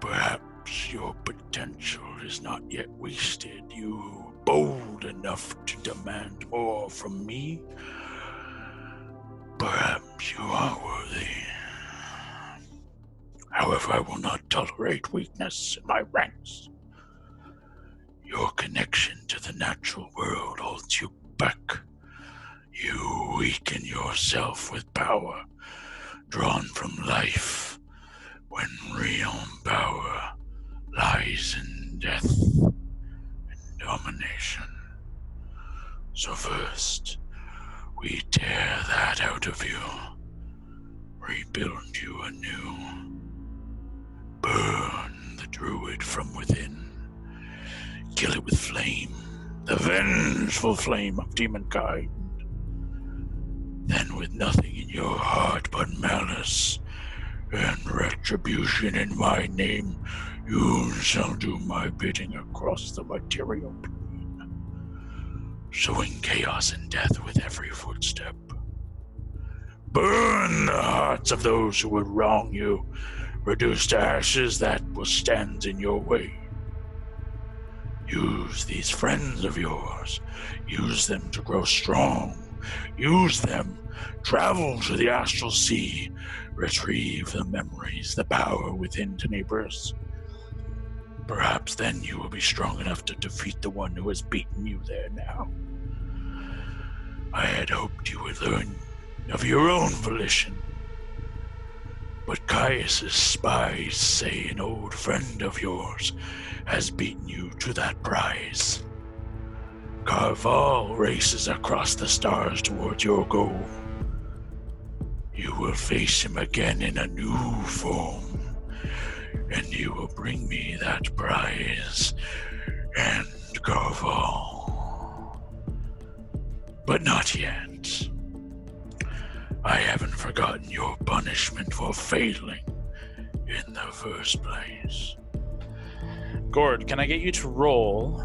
Perhaps your potential is not yet wasted. You bold enough to demand more from me? Perhaps you are worthy. However, I will not tolerate weakness in my ranks. Your connection to the natural world holds you back. You weaken yourself with power drawn from life, when real power lies in death and domination. So first, we tear that out of you, rebuild you anew, burn the druid from within, kill it with flame, the vengeful flame of demonkind. Then with nothing in your heart but malice and retribution in my name, you shall do my bidding across the material plane, sowing chaos and death with every footstep. Burn the hearts of those who would wrong you, reduce to ashes that will stand in your way. Use these friends of yours, use them to grow strong, use them, travel to the astral sea, retrieve the memories, the power within Tenebrius. Perhaps then you will be strong enough to defeat the one who has beaten you there now. I had hoped you would learn of your own volition, but Caius's spies say an old friend of yours has beaten you to that prize. Carval races across the stars towards your goal. You will face him again in a new form, and you will bring me that prize and Carval. But not yet. I haven't forgotten your punishment for failing in the first place. Gord, can I get you to roll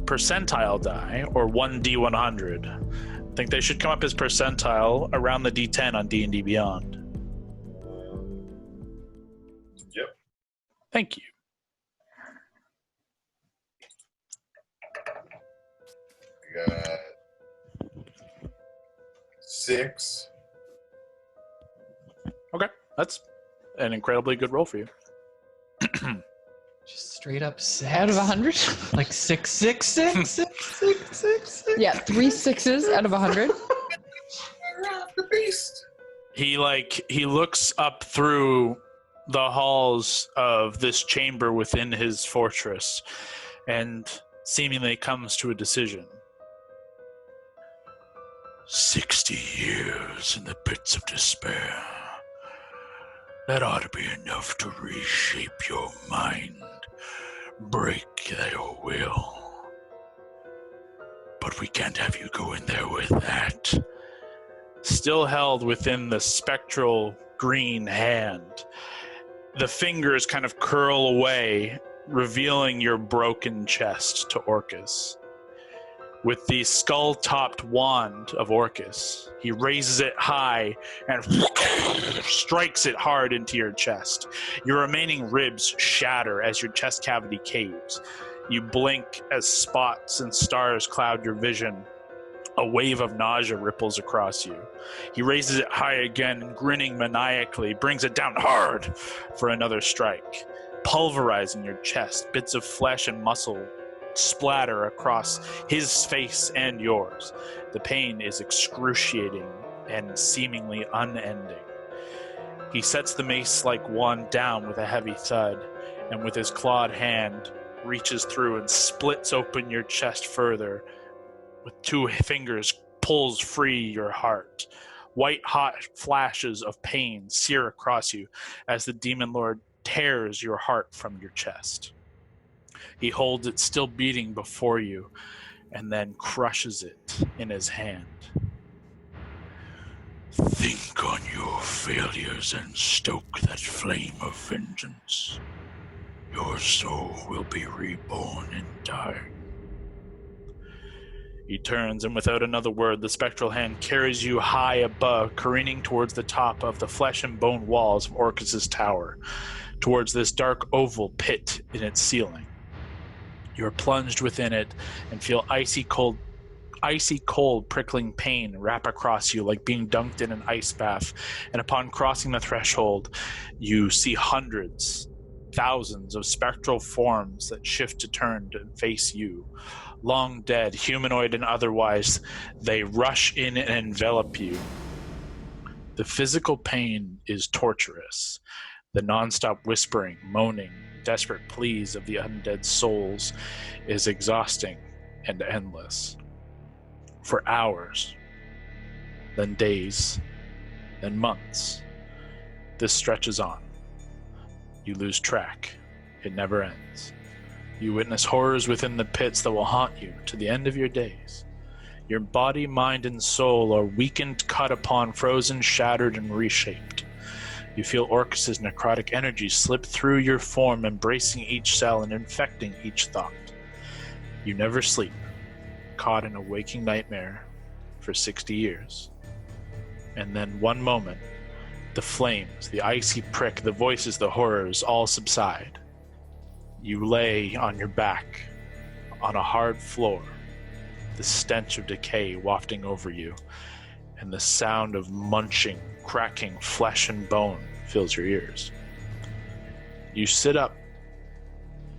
percentile die, or 1d100, think they should come up as percentile around the D10 on D&D Beyond.
Yep.
Thank you.
I got 6.
Okay, that's an incredibly good roll for you.
Just straight up 6.
Out of 100?
Like 6, 6, 6, 6, 6, 6.
Yeah, 3 6s out of 100.
The beast.
He looks up through the halls of this chamber within his fortress and seemingly comes to a decision. 60 years in the pits of despair. That ought to be enough to reshape your mind, break your will. But we can't have you go in there with that. Still held within the spectral green hand, the fingers kind of curl away, revealing your broken chest to Orcus. With the skull-topped wand of Orcus, he raises it high and strikes it hard into your chest. Your remaining ribs shatter as your chest cavity caves. You blink as spots and stars cloud your vision. A wave of nausea ripples across you. He raises it high again and, grinning maniacally, brings it down hard for another strike, pulverizing your chest. Bits of flesh and muscle splatter across his face and yours. The pain is excruciating and seemingly unending. He sets the mace-like wand down with a heavy thud, and with his clawed hand reaches through and splits open your chest further. With 2 fingers pulls free your heart. White-hot flashes of pain sear across you as the Demon Lord tears your heart from your chest. He holds it still beating before you and then crushes it in his hand. Think on your failures and stoke that flame of vengeance. Your soul will be reborn in time. He turns, and without another word, the spectral hand carries you high above, careening towards the top of the flesh and bone walls of Orcus's tower, towards this dark oval pit in its ceiling. You are plunged within it and feel icy cold prickling pain wrap across you like being dunked in an ice bath. And upon crossing the threshold, you see hundreds, thousands of spectral forms that shift to turn to face you. Long dead, humanoid and otherwise, they rush in and envelop you. The physical pain is torturous. The nonstop whispering, moaning, desperate pleas of the undead souls is exhausting and endless. For hours, then days, then months, this stretches on. You lose track. It never ends. You witness horrors within the pits that will haunt you to the end of your days. Your body, mind, and soul are weakened, cut upon, frozen, shattered, and reshaped. You feel Orcus's necrotic energy slip through your form, embracing each cell and infecting each thought. You never sleep, caught in a waking nightmare for 60 years. And then one moment, the flames, the icy prick, the voices, the horrors all subside. You lay on your back on a hard floor, the stench of decay wafting over you, and the sound of munching, cracking flesh and bone fills your ears. You sit up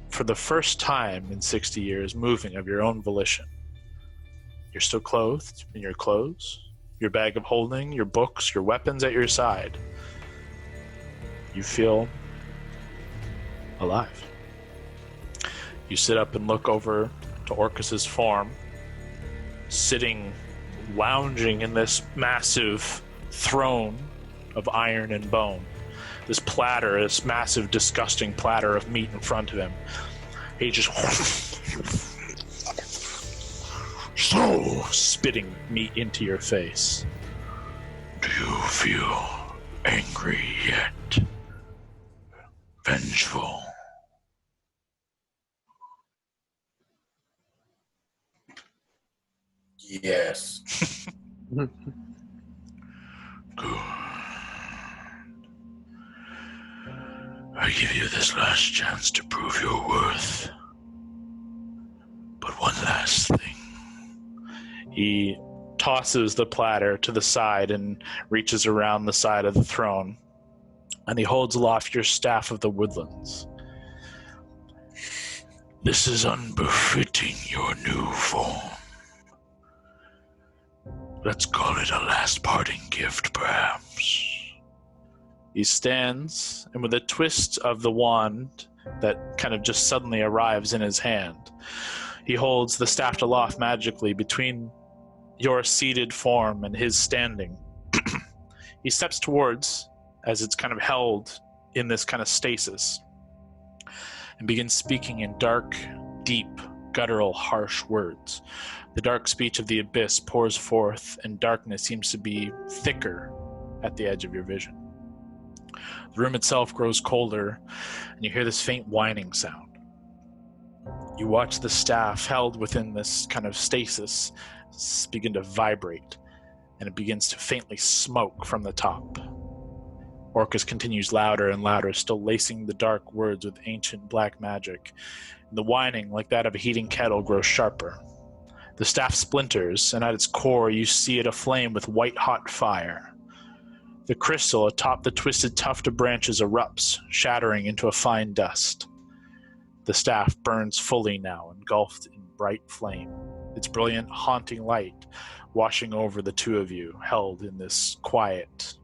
for the first time in 60 years, moving of your own volition. You're still clothed in your clothes, your bag of holding, your books, your weapons at your side. You feel alive. You sit up and look over to Orcus's form, sitting, lounging in this massive throne of iron and bone. This platter, this massive, disgusting platter of meat in front of him. He just spitting meat into your face. Do you feel angry yet? Vengeful?
Yes.
Good. I give you this last chance to prove your worth. But one last thing. He tosses the platter to the side and reaches around the side of the throne. And he holds aloft your staff of the woodlands. This is unbefitting your new form. Let's call it a last parting gift, perhaps. He stands, and with a twist of the wand that kind of just suddenly arrives in his hand, he holds the staff aloft magically between your seated form and his standing. He steps towards, as it's kind of held in this kind of stasis, and begins speaking in dark, deep, guttural, harsh words. The dark speech of the abyss pours forth, and darkness seems to be thicker at the edge of your vision. The room itself grows colder, and you hear this faint whining sound. You watch the staff held within this kind of stasis begin to vibrate, and it begins to faintly smoke from the top. Orcus continues louder and louder, still lacing the dark words with ancient black magic. The whining, like that of a heating kettle, grows sharper. The staff splinters, and at its core you see it aflame with white-hot fire. The crystal atop the twisted tuft of branches erupts, shattering into a fine dust. The staff burns fully now, engulfed in bright flame, its brilliant, haunting light washing over the two of you, held in this quiet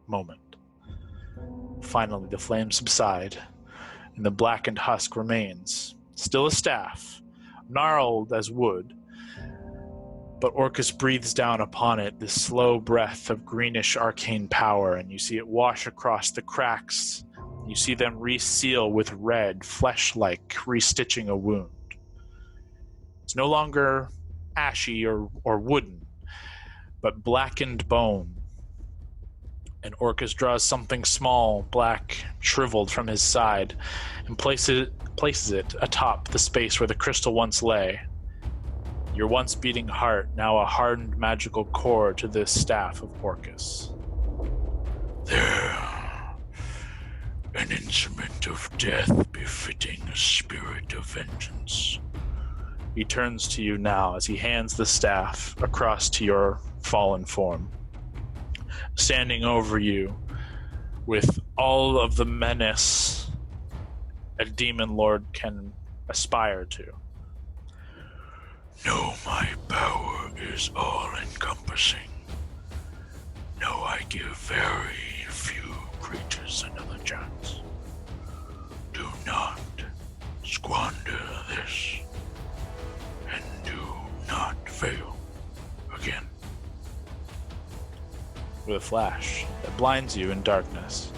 moment. Finally, the flames subside, and the blackened husk remains, still a staff, gnarled as wood, but Orcus breathes down upon it this slow breath of greenish arcane power, and you see it wash across the cracks. You see them reseal with red, flesh-like, restitching a wound. It's no longer ashy or wooden, but blackened bone. And Orcus draws something small, black, shriveled from his side, and places it atop the space where the crystal once lay. Your once beating heart, now a hardened magical core to this staff of Orcus. There, an instrument of death befitting a spirit of vengeance. He turns to you now as he hands the staff across to your fallen form. Standing over you with all of the menace a demon lord can aspire to. No, my power is all-encompassing. No, I give very few creatures another chance. Do not squander this, and do not fail again. With a flash that blinds you in darkness,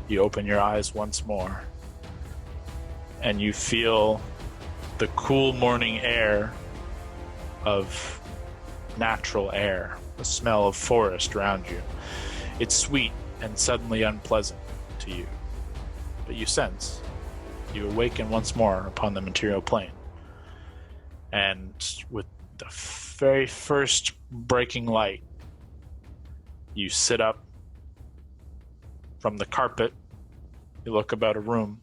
you open your eyes once more, and you feel the cool morning air of natural air, the smell of forest around you. It's sweet and suddenly unpleasant to you, but you sense you awaken once more upon the material plane. And with the very first breaking light, you sit up from the carpet, you look about a room,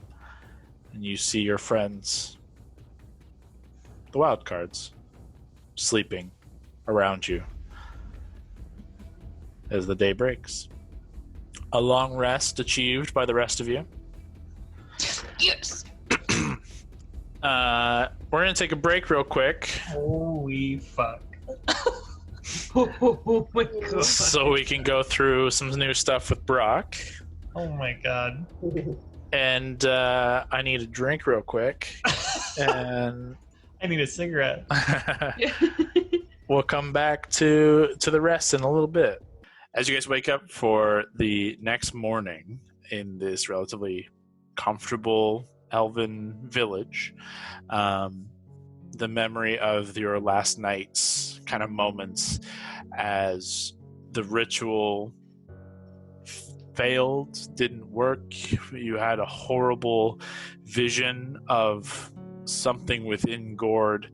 and you see your friends, the Wildcards, sleeping around you as the day breaks. A long rest achieved by the rest of you.
Yes.
We're going to take a break real quick.
Holy fuck.
Oh my god.
So we can go through some new stuff with Brock.
Oh my god.
And I need a drink real quick. And
I need a cigarette.
we'll come back to the rest in a little bit. As you guys wake up for the next morning in this relatively comfortable elven village, the memory of your last night's kind of moments as the ritual failed, didn't work. You had a horrible vision of something within Gord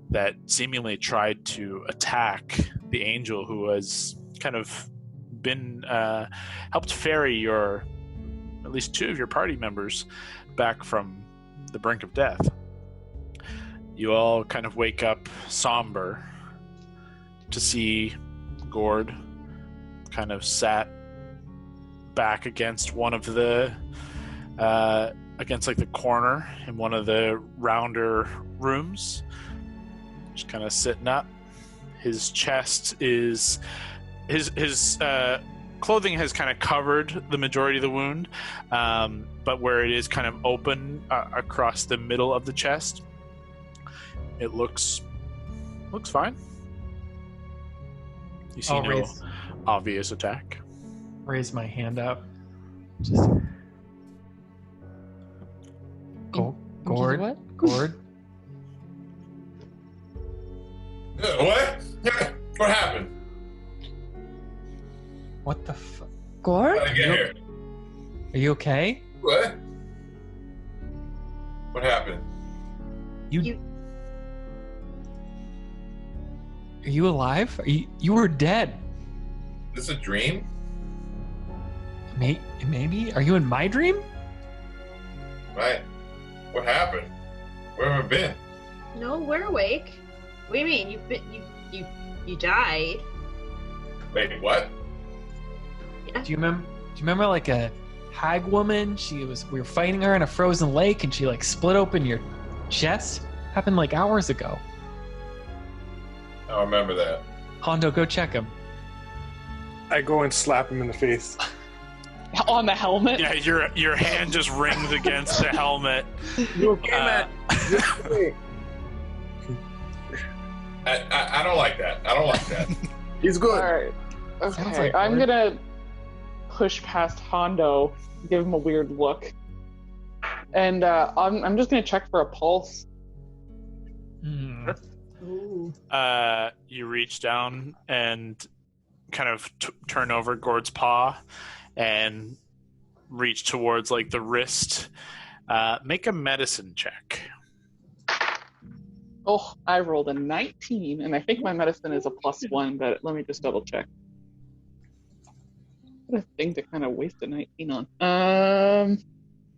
that seemingly tried to attack the angel who has kind of been helped ferry at least 2 of your party members back from the brink of death. You all kind of wake up somber to see Gord kind of sat back against one of the against like the corner in one of the rounder rooms, just kind of sitting up. His chest is his clothing has kind of covered the majority of the wound, but where it is kind of open across the middle of the chest, it looks fine. You see no obvious attack.
Raise my hand up. Just Gord.
What?
Gord.
What? What happened?
What the fuck?
Gord?
How'd I get here?
Are you okay?
What? What happened?
Are you alive? You were dead.
Is this a dream?
Maybe? Are you in my dream?
Right. What happened? Where have I been?
No, we're awake. What do you mean? You died.
Wait, what?
Do you remember like a hag woman? We were fighting her in a frozen lake and she like split open your chest? Happened like hours ago.
I don't remember that.
Hondo, go check him.
I go and slap him in the face.
On the helmet?
Yeah, your hand just rings against the helmet.
You okay, man?
I don't like that. I don't like that.
He's good.
All right. Okay,
Sounds like
I'm
Gord.
gonna push past Hondo, give him a weird look, and I'm just gonna check for a pulse.
Hmm.
Ooh.
You reach down and kind of turn over Gord's paw and reach towards like the wrist. Make a medicine check.
Oh, I rolled a 19, and I think my medicine is a +1, but let me just double check. What a thing to kind of waste a 19 on. Yeah,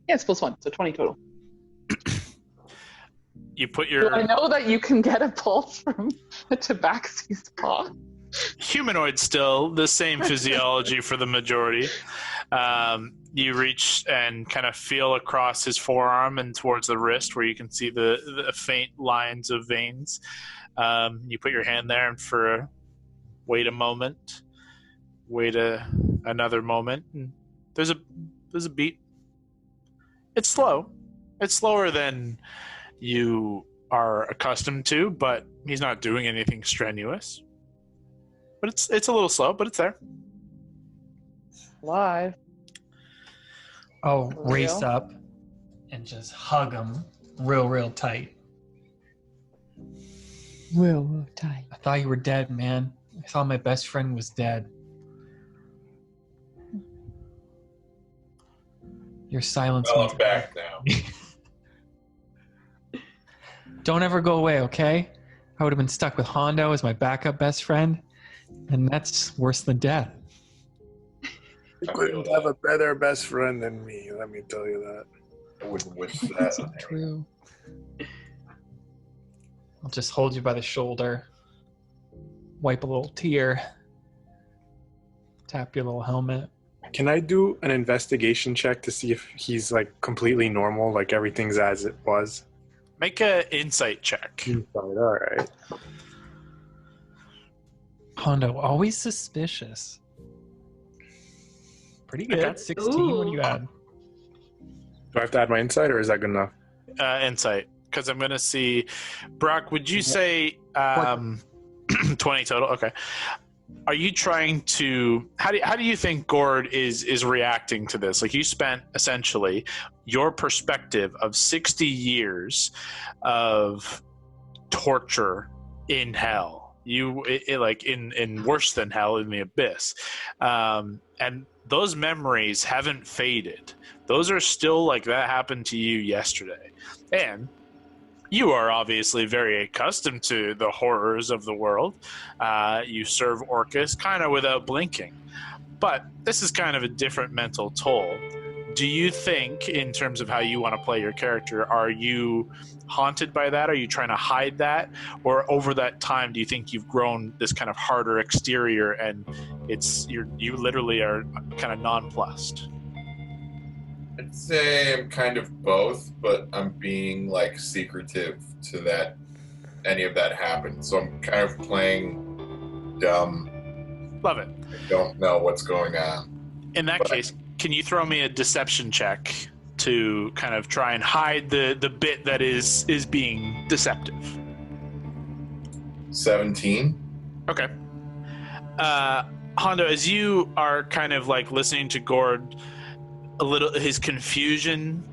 it's +1, so 20 total.
You put
Do
your
I know that you can get a pulse from a tabaxi's paw?
humanoid still, the same physiology for the majority. You reach and kind of feel across his forearm and towards the wrist where you can see the faint lines of veins. You put your hand there and wait a moment, another moment. And there's a beat. It's slow. It's slower than you are accustomed to, but he's not doing anything strenuous. But it's a little slow, but it's there.
Live.
Oh,
For
race
real?
up and just hug him real tight.
Real tight.
I thought you were dead, man. I thought my best friend was dead. Your silence
Well,
means
I'm back now.
Don't ever go away, okay? I would have been stuck with Hondo as my backup best friend, and that's worse than death.
You couldn't have a better best friend than me, let me tell you that.
I wouldn't wish that.
That's
on
not
anyone.
true.
I'll just hold you by the shoulder, wipe a little tear, tap your little helmet.
Can I do an investigation check to see if he's like completely normal, like everything's as it was?
Make an insight check.
All right.
Hondo, always suspicious. Pretty good.
Okay.
16, what do you add?
Do I have to add my insight, or is that good enough?
Insight, because I'm going to see. Brock, would you say 20 total? Okay. Are you trying to? How do you think Gord is reacting to this? Like, you spent essentially your perspective of 60 years of torture in hell. Like in worse than hell, in the abyss, and those memories haven't faded. Those are still like that happened to you yesterday, and You are obviously very accustomed to the horrors of the world. You serve Orcus kind of without blinking. But this is kind of a different mental toll. Do you think, in terms of how you want to play your character, are you haunted by that? Are you trying to hide that? Or over that time, do you think you've grown this kind of harder exterior and you literally are kind of nonplussed?
I'd say I'm kind of both, but I'm being like secretive to that any of that happened. So I'm kind of playing dumb.
Love it.
I don't know what's going on.
In that case, can you throw me a deception check to kind of try and hide the bit that is being deceptive?
17.
Okay. Hondo, as you are kind of like listening to Gord, a little his confusion,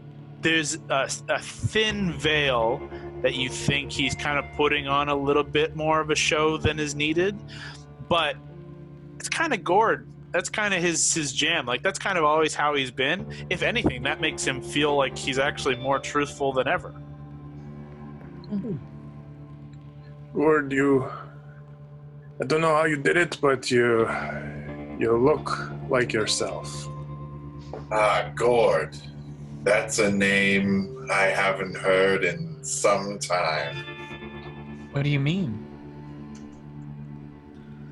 there's a thin veil that you think he's kind of putting on a little bit more of a show than is needed, but it's kind of Gord. That's kind of his jam. Like, that's kind of always how he's been. If anything, that makes him feel like he's actually more truthful than ever.
Gord, I don't know how you did it, but you look like yourself.
Gord. That's a name I haven't heard in some time.
What do you mean?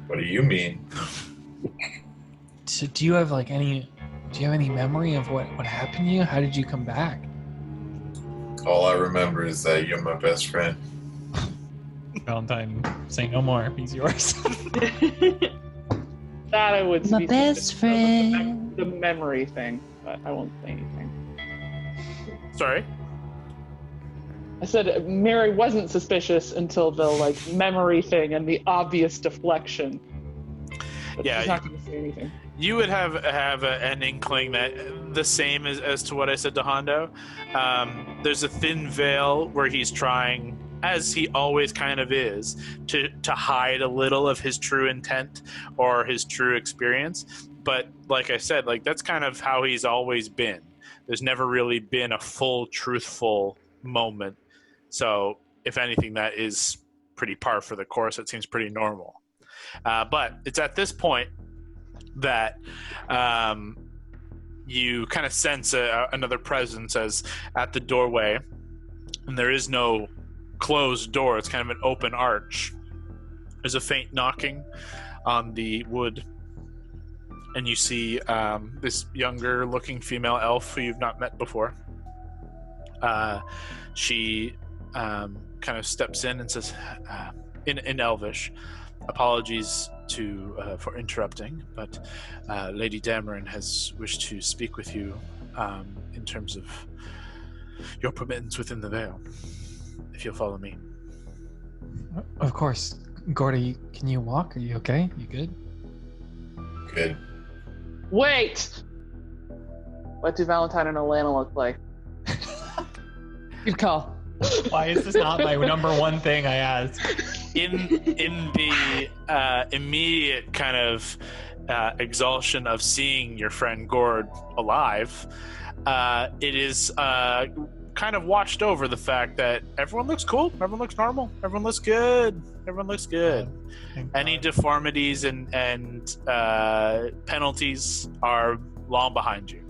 What do you mean?
So do you have any memory of what happened to you? How did you come back?
All I remember is that you're my best friend.
Valentine, say no more. He's yours.
That I would
My
be
best
suspicious of,
friend.
the memory thing, but I won't say anything.
Sorry?
I said Mary wasn't suspicious until the memory thing and the obvious deflection. But
Yeah,
she's not going to say anything.
You would have an inkling that the same as to what I said to Hondo. There's a thin veil where he's trying, as he always kind of is, to hide a little of his true intent or his true experience. But like I said, that's kind of how he's always been. There's never really been a full, truthful moment. So if anything, that is pretty par for the course. It seems pretty normal. But it's at this point that you kind of sense another presence as at the doorway, and there is no closed door. It's kind of an open arch. There's a faint knocking on the wood, and you see this younger looking female elf who you've not met before. She kind of steps in and says in Elvish, apologies for interrupting, but Lady Dameron has wished to speak with you in terms of your permittance within the veil, if you'll follow me.
Of course. Gordy, can you walk? Are you okay? You good?
Good.
Wait! What do Valentine and Alana look like?
Good call.
Why is this not my number one thing I ask?
In the immediate kind of exhaustion of seeing your friend Gord alive, it is kind of watched over the fact that everyone looks cool, everyone looks normal, everyone looks good, everyone looks good. Any deformities and penalties are long behind you.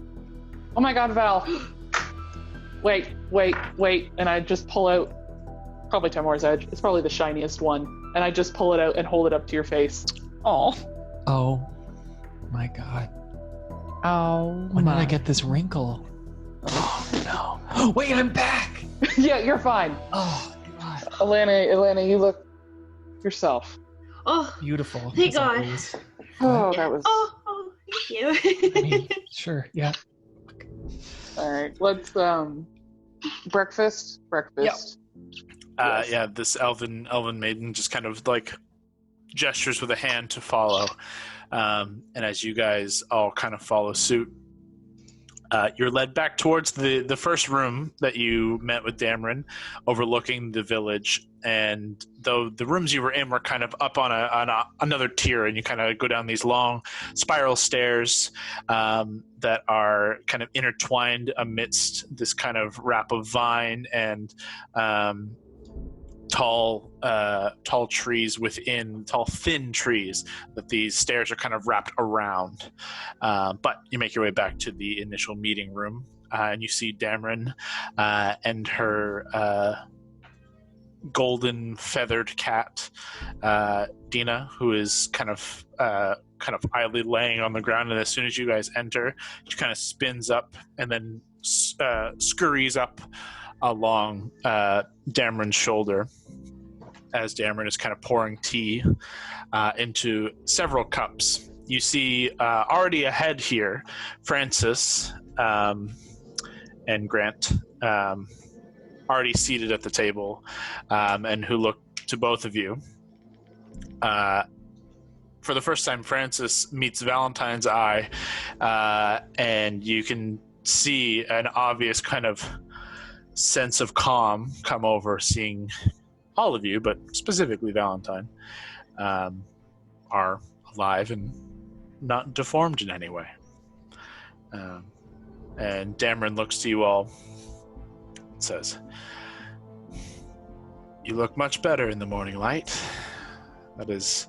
Oh my god, Val! Wait, and I just pull out probably Timor's Edge. It's probably the shiniest one. And I just pull it out and hold it up to your face.
Oh.
Oh my god.
Oh.
When did I get this wrinkle? Oh no. Wait, I'm back!
Yeah, you're fine.
Oh god.
Alana, you look yourself.
Oh,
Beautiful.
Thank
as
God.
always.
Oh, that was...
oh, thank you.
I mean, sure, yeah.
Alright, let's, breakfast? Yes.
Yeah, this elven maiden just kind of gestures with a hand to follow. And as you guys all kind of follow suit, you're led back towards the first room that you met with Dameron, overlooking the village. And though the rooms you were in were kind of up on another tier, and you kind of go down these long spiral stairs that are kind of intertwined amidst this kind of wrap of vine and tall trees within, tall thin trees that these stairs are kind of wrapped around. But you make your way back to the initial meeting room, and you see Dameron and her golden feathered cat, Dina, who is kind of idly laying on the ground. And as soon as you guys enter, she kind of spins up and then scurries up along Dameron's shoulder as Dameron is kind of pouring tea into several cups. You see already ahead here, Francis and Grant, already seated at the table, and who look to both of you. For the first time, Francis meets Valentine's eye, and you can see an obvious kind of sense of calm come over, seeing all of you, but specifically Valentine, are alive and not deformed in any way. And Dameron looks to you all and says, "You look much better in the morning light. That is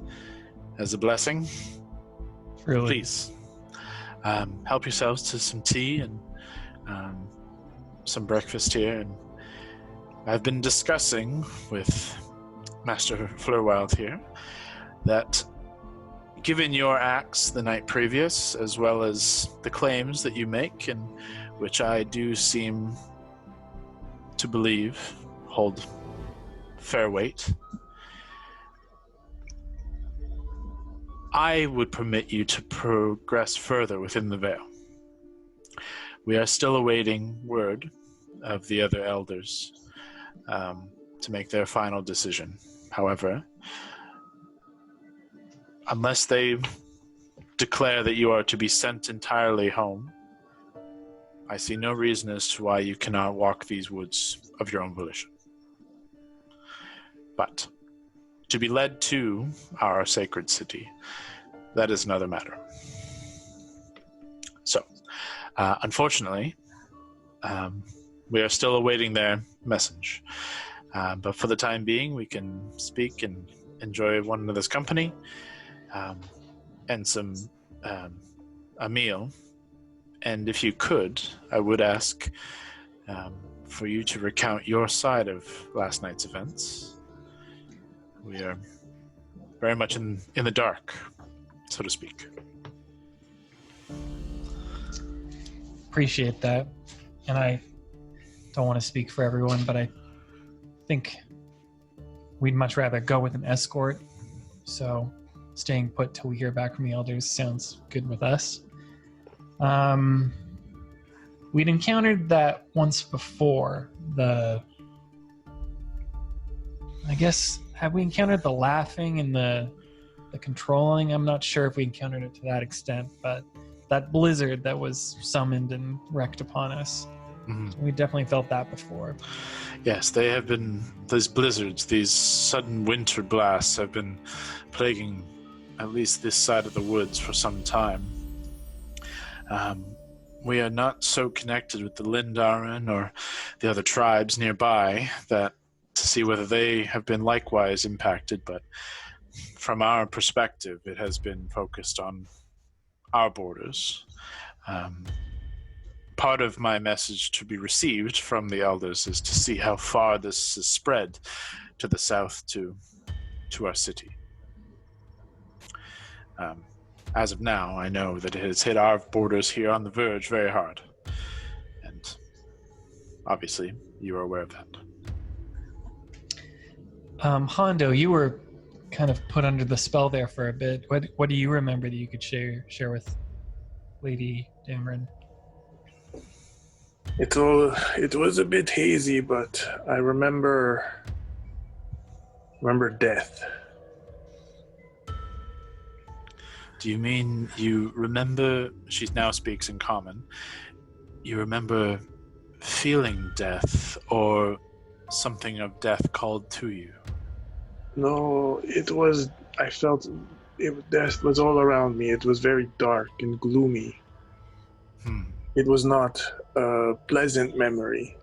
as a blessing.
Really?
Please, help yourselves to some tea and some breakfast here. And I've been discussing with Master Flurwild here that given your acts the night previous, as well as the claims that you make, and which I do seem to believe hold fair weight, I would permit you to progress further within the Veil. We are still awaiting word of the other elders to make their final decision. However, unless they declare that you are to be sent entirely home, I see no reason as to why you cannot walk these woods of your own volition. But to be led to our sacred city, that is another matter. So, unfortunately, we are still awaiting their message. But for the time being, we can speak and enjoy one another's company, and some a meal. And if you could, I would ask for you to recount your side of last night's events. We are very much in the dark, so to speak.
Appreciate that. And I don't want to speak for everyone, but I think we'd much rather go with an escort. So staying put till we hear back from the elders sounds good with us. We'd encountered that once before. Have we encountered the laughing and the controlling? I'm not sure if we encountered it to that extent, but that blizzard that was summoned and wreaked upon us. Mm-hmm. We definitely felt that before.
Yes, they have been, these blizzards, these sudden winter blasts have been plaguing at least this side of the woods for some time. We are not so connected with the Lindaren or the other tribes nearby that to see whether they have been likewise impacted, but from our perspective, it has been focused on our borders. Part of my message to be received from the elders is to see how far this is spread to the south to our city. As of now, I know that it has hit our borders here on the verge very hard. And obviously, you are aware of that.
Hondo, you were kind of put under the spell there for a bit. What do you remember that you could share with Lady Dameron?
It was a bit hazy, but I remember death.
Do you mean you remember, she now speaks in common, you remember feeling death or something of death called to you?
No, I felt death was all around me. It was very dark and gloomy. It was not a pleasant memory.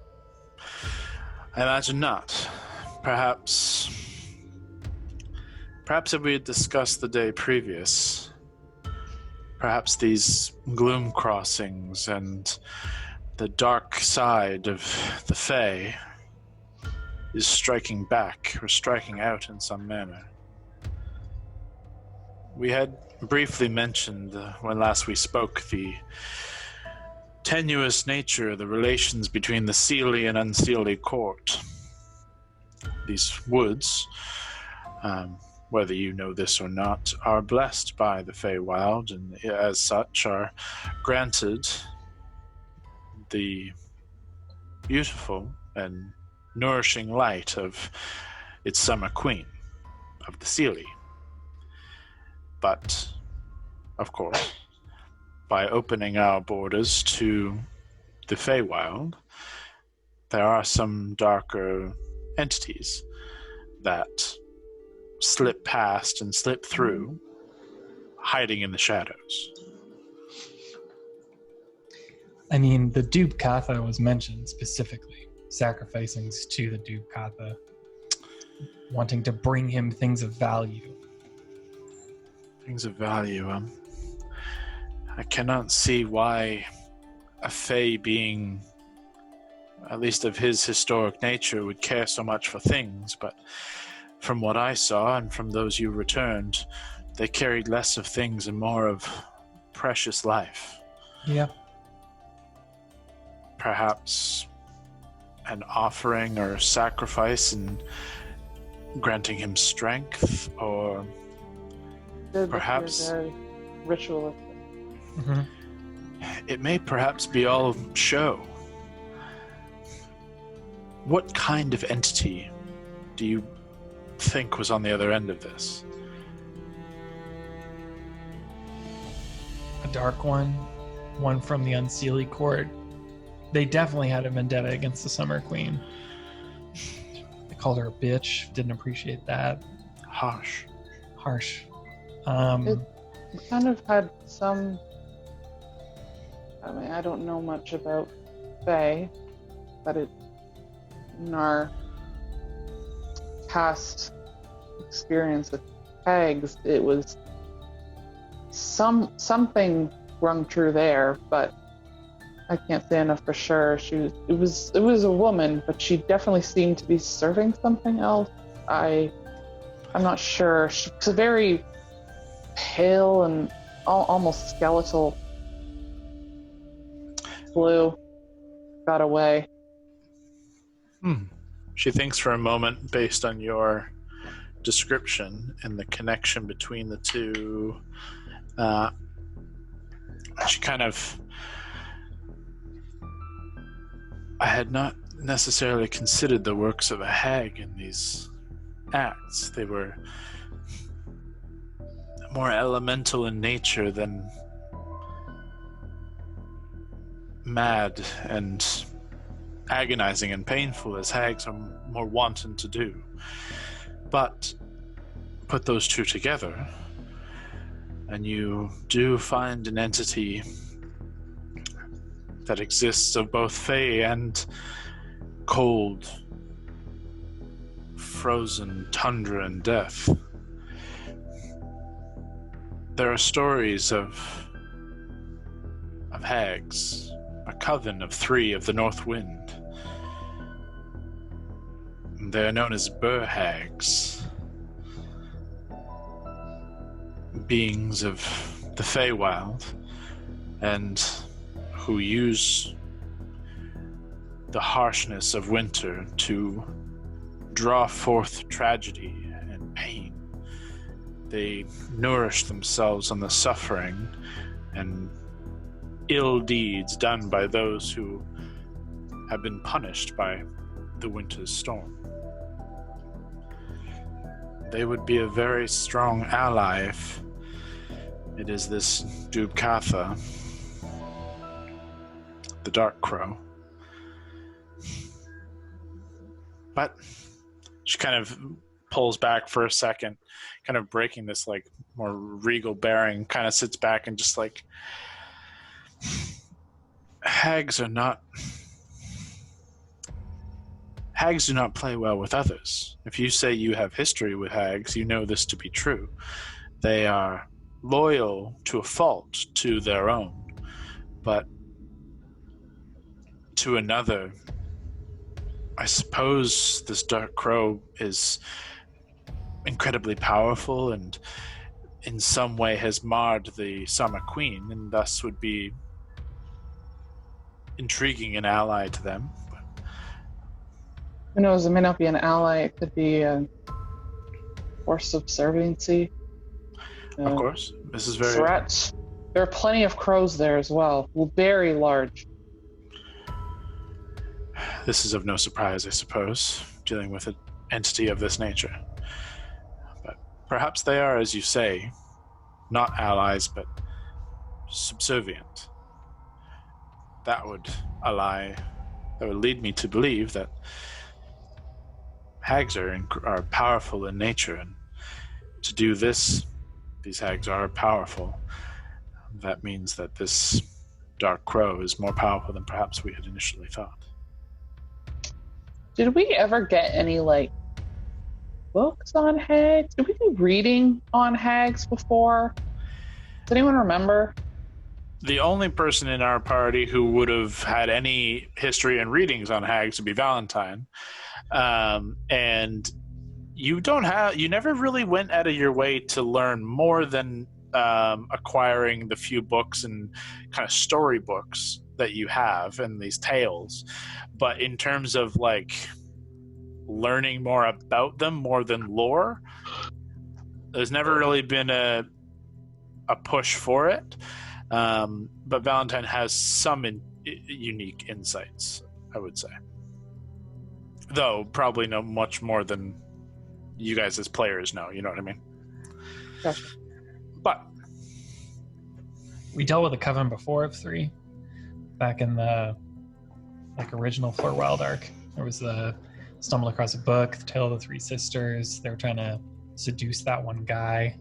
I imagine not. Perhaps if we had discussed the day previous, perhaps these gloom crossings and the dark side of the Fae is striking back or striking out in some manner. We had briefly mentioned when last we spoke the tenuous nature of the relations between the seelie and unseelie court. These woods, whether you know this or not, are blessed by the Feywild, and as such are granted the beautiful and nourishing light of its summer queen, of the Seelie. But, of course, by opening our borders to the Feywild, there are some darker entities that slip past and slip through, hiding in the shadows.
I mean, the Doob Katha was mentioned specifically, sacrificing to the Doob Katha, wanting to bring him things of value.
Things of value, I cannot see why a Fae being, at least of his historic nature, would care so much for things, but from what I saw and from those you returned, they carried less of things and more of precious life.
Yeah.
Perhaps an offering or sacrifice and granting him strength, or perhaps
very ritualistic.
Mm-hmm.
It may perhaps be all show. What kind of entity do you think was on the other end of this?
A dark one from the Unseelie court. They definitely had a vendetta against the Summer Queen. They called her a bitch. Didn't appreciate that.
Harsh.
It kind of had some... I mean, I don't know much about Fae, but in our past experience with hags, it was something rung true there, but I can't say enough for sure. It was a woman, but she definitely seemed to be serving something else. I'm not sure. She's a very pale and almost skeletal. Flew, got away.
She thinks for a moment, based on your description and the connection between the two. She kind of... I had not necessarily considered the works of a hag in these acts. They were more elemental in nature than mad and agonizing and painful as hags are more wanton to do. But put those two together, and you do find an entity that exists of both Fae and cold, frozen tundra and death. There are stories of hags, a coven of 3 of the North Wind. They are known as Burr hags, beings of the Feywild, and who use the harshness of winter to draw forth tragedy and pain. They nourish themselves on the suffering and ill deeds done by those who have been punished by the winter's storm. They would be a very strong ally if it is this Doob Katha, the Dark Crow. But she kind of pulls back for a second, kind of breaking this like more regal bearing, kind of sits back and just like, hags hags do not play well with others. If you say you have history with hags, you know this to be true. They are loyal to a fault to their own, but to another, I suppose this dark crow is incredibly powerful and in some way has marred the Summer Queen and thus would be intriguing an ally to them.
Who knows, it may not be an ally, it could be a force of subserviency.
Of course, this is very...
Threats. There are plenty of crows there as well, very large.
This is of no surprise, I suppose, dealing with an entity of this nature. But perhaps they are, as you say, not allies, but subservient. That would lead me to believe that hags are powerful in nature, and to do this, these hags are powerful. That means that this dark crow is more powerful than perhaps we had initially thought.
Did we ever get any, books on hags? Did we do reading on hags before? Does anyone remember?
The only person in our party who would have had any history and readings on hags would be Valentine. And you never really went out of your way to learn more than acquiring the few books and kind of storybooks that you have and these tales. But in terms of learning more about them more than lore, there's never really been a push for it. But Valentine has some unique insights, I would say. Though probably know much more than you guys as players know, you know what I mean?
Gotcha.
But
we dealt with a coven before of 3 back in the original Floor Wild arc. There was the stumble across a book, the Tale of the Three Sisters. They were trying to seduce that one guy.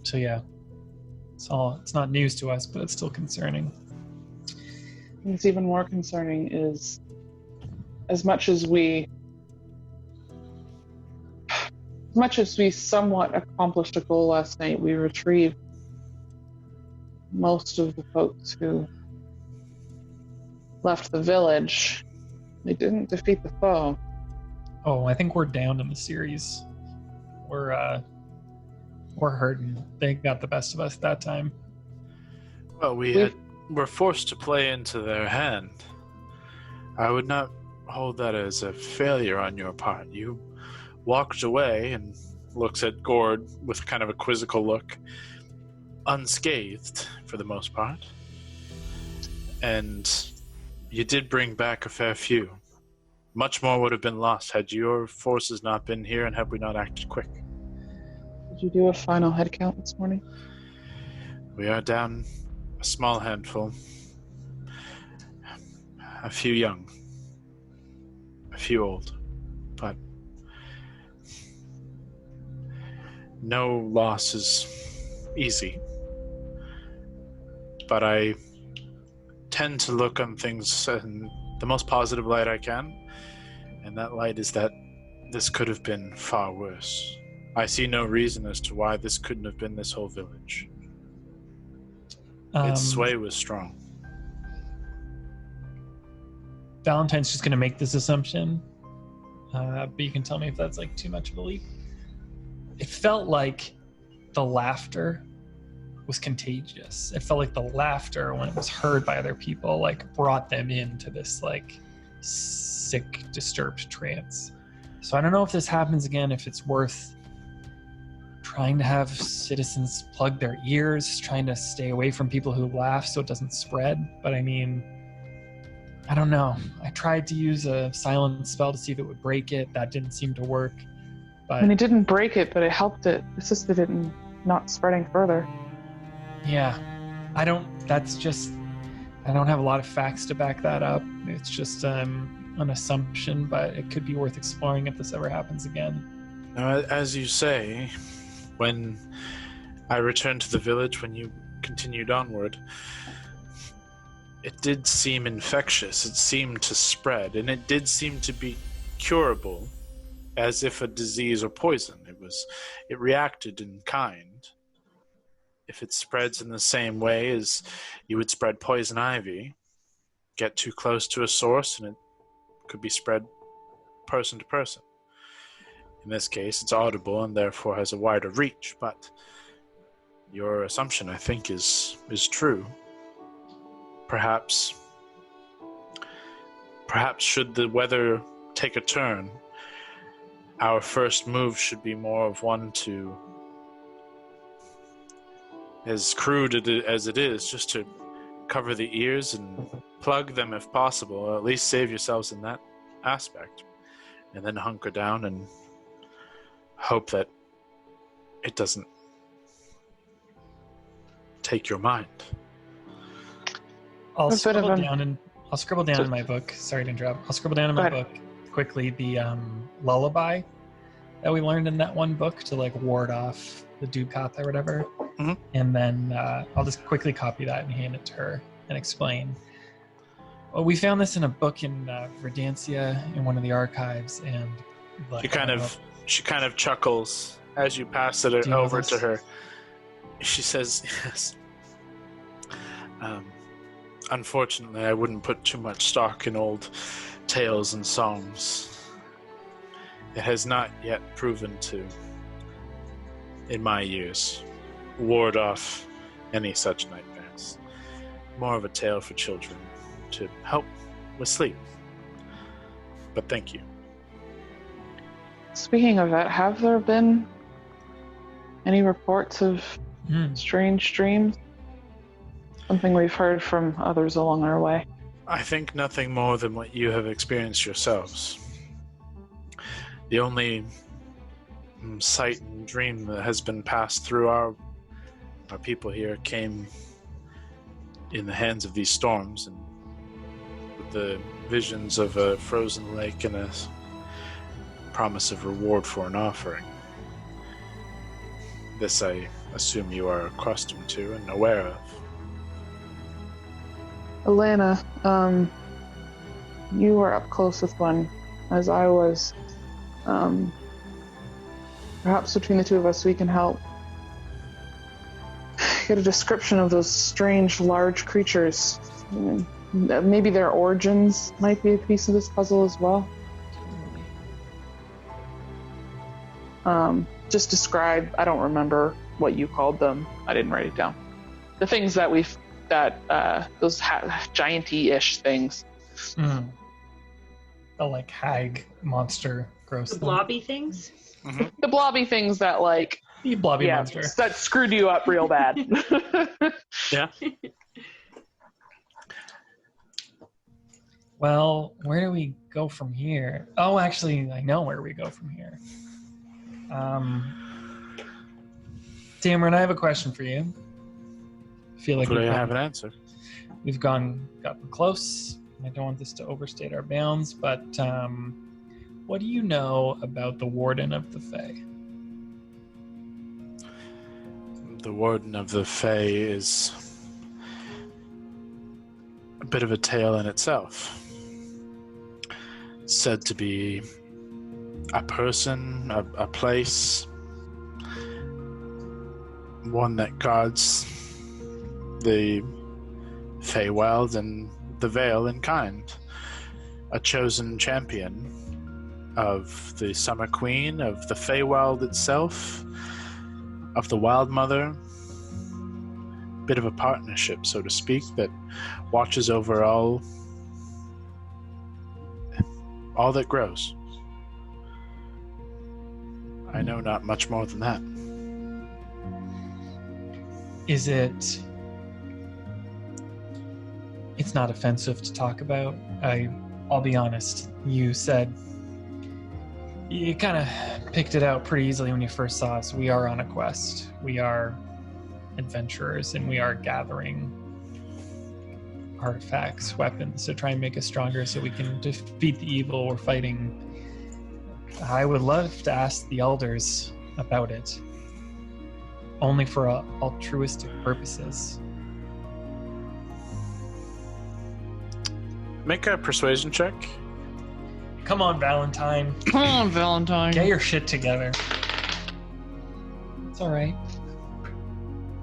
So yeah, it's not news to us, but it's still concerning.
What's even more concerning is, as much as we somewhat accomplished a goal last night, we retrieved most of the folks who left the village. They didn't defeat the foe.
Oh, I think we're down in the series. We're hurting. They got the best of us that time.
Well, we're forced to play into their hand. I would not hold that as a failure on your part. You walked away and looks at Gord with kind of a quizzical look, unscathed for the most part. And you did bring back a fair few. Much more would have been lost had your forces not been here and had we not acted quick.
Did you do a final head count this morning?
We are down a small handful. A few young. A few old. But no loss is easy. But I tend to look on things in the most positive light I can. And that light is that this could have been far worse. I see no reason as to why this couldn't have been this whole village. Its sway was strong.
Valentine's just going to make this assumption, but you can tell me if that's too much of a leap. It felt like the laughter was contagious. It felt like the laughter, when it was heard by other people, brought them into this sick, disturbed trance. So I don't know if this happens again, if it's worth trying to have citizens plug their ears, trying to stay away from people who laugh so it doesn't spread. But I mean, I don't know. I tried to use a silence spell to see if it would break it. That didn't seem to work. But
it didn't break it, but it helped it. Assisted it in not spreading further.
Yeah. I don't have a lot of facts to back that up. It's just an assumption, but it could be worth exploring if this ever happens again.
Now, as you say, when I returned to the village, when you continued onward, it did seem infectious. It seemed to spread, and it did seem to be curable, as if a disease or poison. It reacted in kind. If it spreads in the same way as you would spread poison ivy, get too close to a source and it could be spread person to person. In this case, it's audible and therefore has a wider reach, but your assumption, I think, is true. Perhaps should the weather take a turn, our first move should be more of one to, as crude as it is, just to cover the ears and plug them if possible, or at least save yourselves in that aspect, and then hunker down and hope that it doesn't take your mind.
I'll scribble down in my book. Sorry to interrupt. I'll scribble down in my book quickly the lullaby that we learned in that one book to like ward off the Dukatha or whatever.
Mm-hmm.
And then I'll just quickly copy that and hand it to her and explain. Well, we found this in a book in Verdancia in one of the archives, and like,
she kind of chuckles as you pass it over to her. She says, "Yes. Unfortunately, I wouldn't put too much stock in old tales and songs. It has not yet proven to, in my years, ward off any such nightmares. More of a tale for children to help with sleep. But thank you."
Speaking of that, have there been any reports of strange dreams? Something we've heard from others along our way.
I think nothing more than what you have experienced yourselves. The only sight and dream that has been passed through our people here came in the hands of these storms, and with the visions of a frozen lake and a promise of reward for an offering. This I assume you are accustomed to and aware of.
Elena, you were up close with one, as I was. Perhaps between the two of us we can help get a description of those strange, large creatures. Maybe their origins might be a piece of this puzzle as well. Just describe, I don't remember what you called them. I didn't write it down. The things that those giant-y-ish things.
The like hag monster gross.
The blobby things?
Mm-hmm.
The blobby things that like...
The blobby monster.
That screwed you up real bad.
Yeah.
Well, where do we go from here? Oh, actually, I know where we go from here. Dameron, I have a question for you. I feel like
I have an answer.
We've gotten close. I don't want this to overstate our bounds, but what do you know about the Warden of the Fae?
The Warden of the Fae is a bit of a tale in itself. Said to be a person, a place, one that guards the Feywild and the Vale in kind. A chosen champion of the Summer Queen, of the Feywild itself, of the Wild Mother. Bit of a partnership, so to speak, that watches over all that grows. I know not much more than that.
Is it... It's not offensive to talk about. I'll be honest. You said... You kind of picked it out pretty easily when you first saw us. We are on a quest. We are adventurers, and we are gathering artifacts, weapons to try and make us stronger so we can defeat the evil we're fighting. I would love to ask the elders about it, only for altruistic purposes.
Make a persuasion check.
Come on, Valentine.
Come on, Valentine.
Get your shit together. It's all right.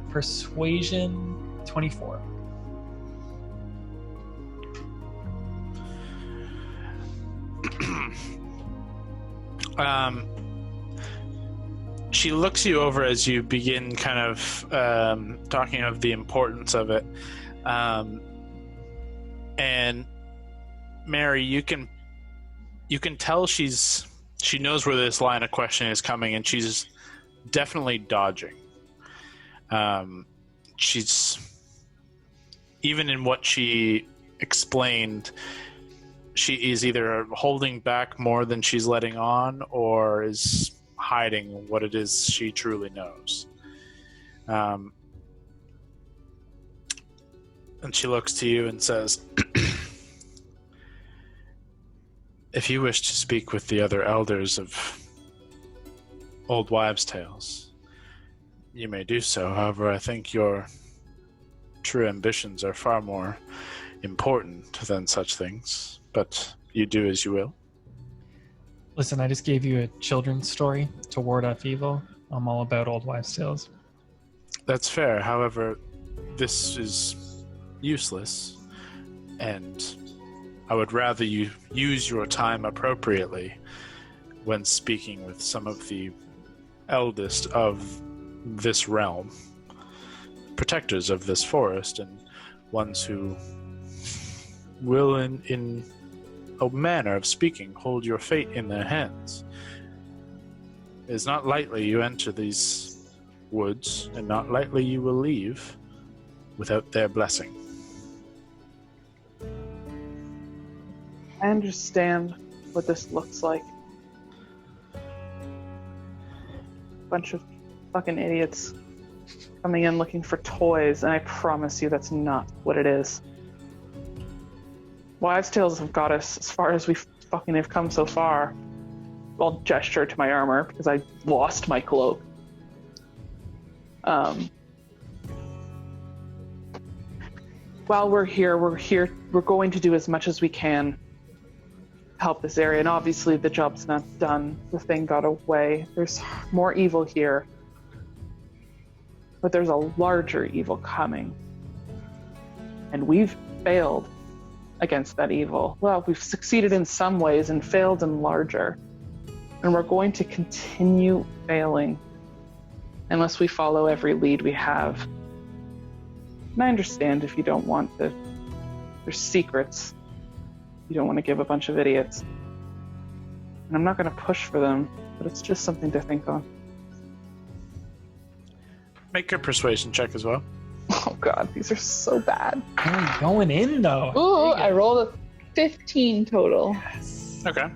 Persuasion 24.
She looks you over as you begin kind of talking of the importance of it. And Mary, you can tell she knows where this line of questioning is coming, and she's definitely dodging. She's, even in what she explained, she is either holding back more than she's letting on, or is hiding what it is she truly knows. And she looks to you and says, if you wish to speak with the other elders of Old Wives' Tales, you may do so. However, I think your true ambitions are far more important than such things. But you do as you will.
Listen, I just gave you a children's story to ward off evil. I'm all about Old Wives' Tales.
That's fair. However, this is useless, and I would rather you use your time appropriately when speaking with some of the eldest of this realm, protectors of this forest, and ones who will, in a manner of speaking, hold your fate in their hands. It is not lightly you enter these woods, and not lightly you will leave without their blessing.
I understand what this looks like. Bunch of fucking idiots coming in looking for toys, and I promise you that's not what it is. Wives' Tales have got us as far as we fucking have come so far. I'll gesture to my armor because I lost my cloak. While we're here, we're going to do as much as we can to help this area, and obviously the job's not done. The thing got away. There's more evil here, but there's a larger evil coming, and we've failed against that evil. Well, we've succeeded in some ways and failed in larger. And we're going to continue failing unless we follow every lead we have. And I understand if you don't want to, there's secrets you don't want to give a bunch of idiots. And I'm not going to push for them, but it's just something to think on.
Make a persuasion check as well.
Oh god, these are so bad.
I'm going in, though.
Ooh, I rolled a 15 total.
Yes.
Okay.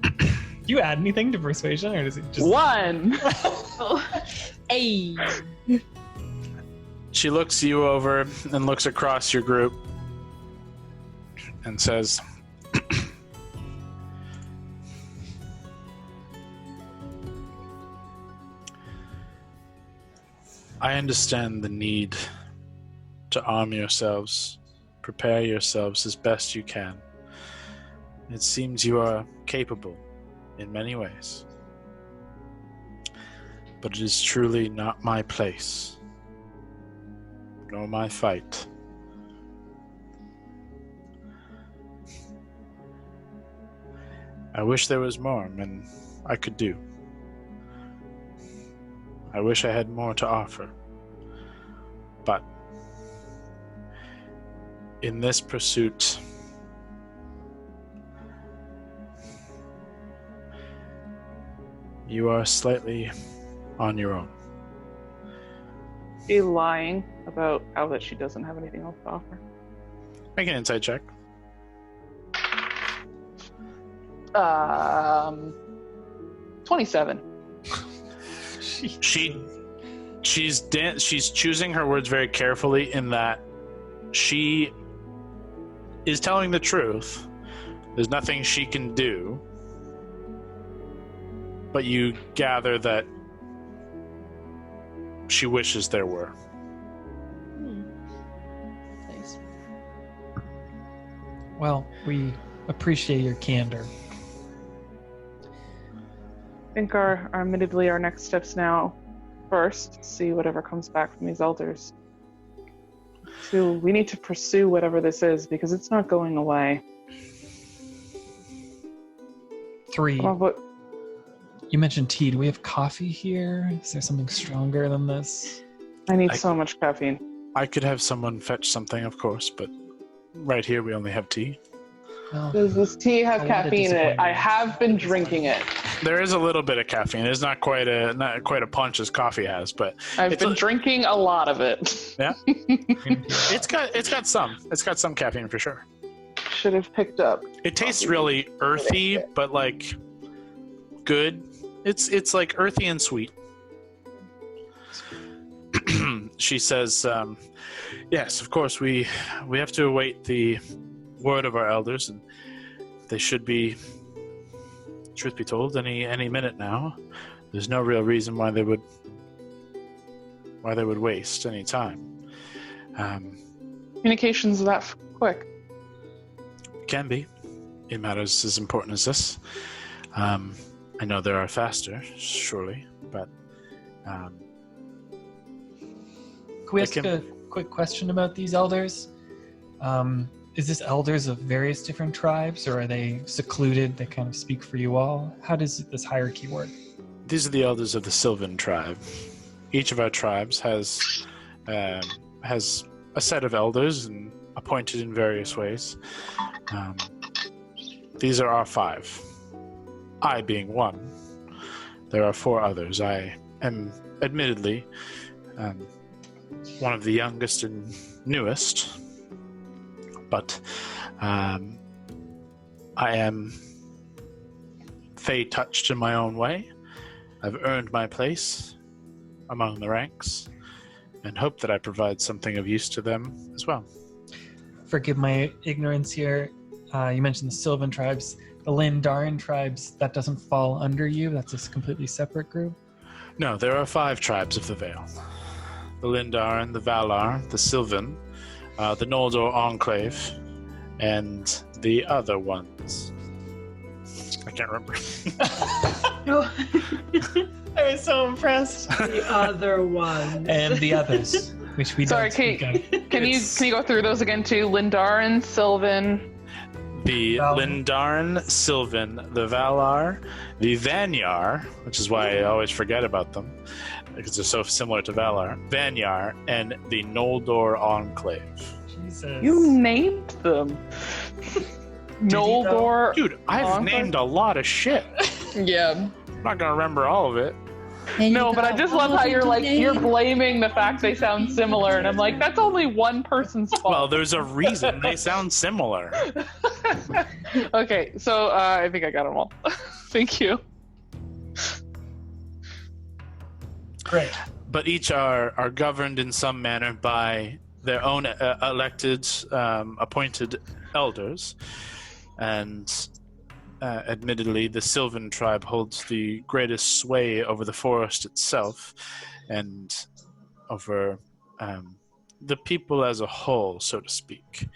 Do you add anything to persuasion, or does it just...
1!
Hey.
She looks you over and looks across your group and says, I understand the need to arm yourselves, prepare yourselves as best you can. It seems you are capable in many ways. But it is truly not my place, nor my fight. I wish there was more, and I could do. I wish I had more to offer. But in this pursuit, you are slightly on your own.
She's lying about how that she doesn't have anything else to offer.
Make an insight check.
27.
She's choosing her words very carefully in that she is telling the truth. There's nothing she can do, but you gather that she wishes there were.
Nice.
Well, we appreciate your candor.
I think admittedly our next steps now, first, see whatever comes back from these elders. Two, we need to pursue whatever this is because it's not going away.
3,
Come on, but
you mentioned tea. Do we have coffee here? Is there something stronger than this?
I need so much caffeine.
I could have someone fetch something, of course, but right here we only have tea.
Well,
Does this tea have
A lot of
caffeine in it? I
disappointment.
have been drinking it.
There is a little bit of caffeine. It's not quite a punch as coffee has, but
I've
It's
been
a-
drinking a lot of it.
yeah, it's got some caffeine for sure.
Should have picked up.
It tastes really earthy, but like good. It's like earthy and sweet. She says, "Yes, of course we have to await the word of our elders, and they should be, truth be told, any minute now. There's no real reason why they would waste any time.
Communications that quick.
Can be in matters as important as this. I know there are faster, surely, but."
Can we
I
ask
can-
a quick question about these elders? Is this elders of various different tribes, or are they secluded that kind of speak for you all? How does this hierarchy work?
These are the elders of the Sylvan tribe. Each of our tribes has a set of elders and appointed in various ways. These are our 5. I being one. There are 4 others. I am admittedly one of the youngest and newest, but I am Fey-touched in my own way. I've earned my place among the ranks and hope that I provide something of use to them as well.
Forgive my ignorance here. You mentioned the Sylvan Tribes. The Lindaran Tribes, that doesn't fall under you? That's a completely separate group?
No, there are 5 tribes of the Vale. The Lindaran, the Valar, the Sylvan, the Noldor Enclave, and the other ones. I can't remember.
I was so impressed.
The other one.
And the others, which we
Sorry,
don't speak of.
Can you go through those again too? Lindaran, Sylvan.
The
Valar.
Lindaran, Sylvan, the Valar, the Vanyar, which is why I always forget about them, because they're so similar to Valar, Vanyar, and the Noldor Enclave.
Jesus.
You named them. Noldor.
Dude, I've
Enclave?
named a lot of shit.
Yeah.
I'm not gonna remember all of it.
No, but I just love how you're blaming the fact they sound similar, and I'm like, that's only one person's fault.
Well, there's a reason they sound similar.
Okay, so I think I got them all. Thank you.
Great.
But each are governed in some manner by their own elected, appointed elders, and admittedly, the Sylvan tribe holds the greatest sway over the forest itself, and over the people as a whole, so to speak.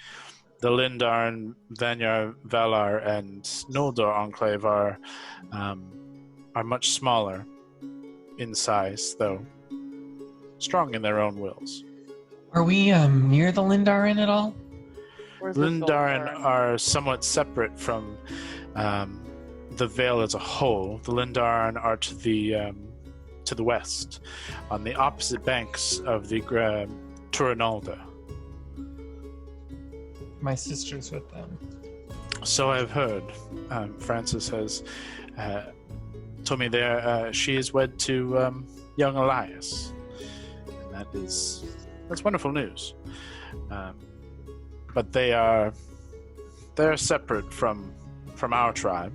The Lindaran, Vanyar, Valar, and Noldor Enclave are much smaller in size, though strong in their own wills.
Are we near the Lindaran at all?
Where's the
Lindaran
Sylvan?
are somewhat separate from the Vale as a whole. The Lindaran are to the west, on the opposite banks of the Turinalda.
My sister's with them.
So I've heard. Francis has told me she is wed to young Elias, and that's wonderful news. But they're separate from our tribe.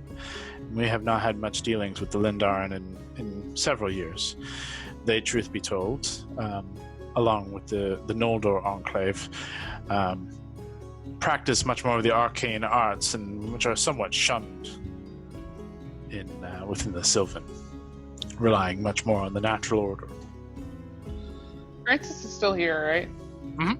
We have not had much dealings with the Lindaran in several years. They, truth be told, along with the Noldor Enclave, practice much more of the arcane arts, and which are somewhat shunned within the Sylvan, relying much more on the natural order.
Francis is still here, right?
Mhm.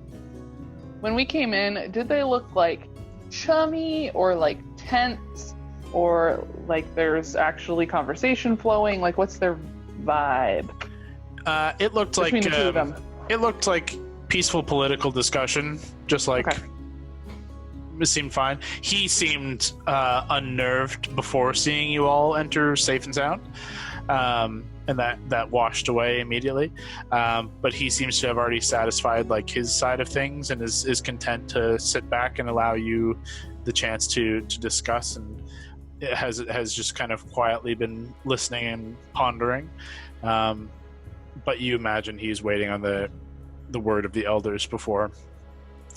When we came in, did they look like chummy or like tense or like there's actually conversation flowing? Like what's their vibe?
It looked
Between
like
the two of them.
it looked like peaceful political discussion, just like
Okay.
it seemed fine. He seemed unnerved before seeing you all enter safe and sound, and that washed away immediately. But he seems to have already satisfied like his side of things and is content to sit back and allow you the chance to discuss, and it has just kind of quietly been listening and pondering. But you imagine he's waiting on the word of the elders before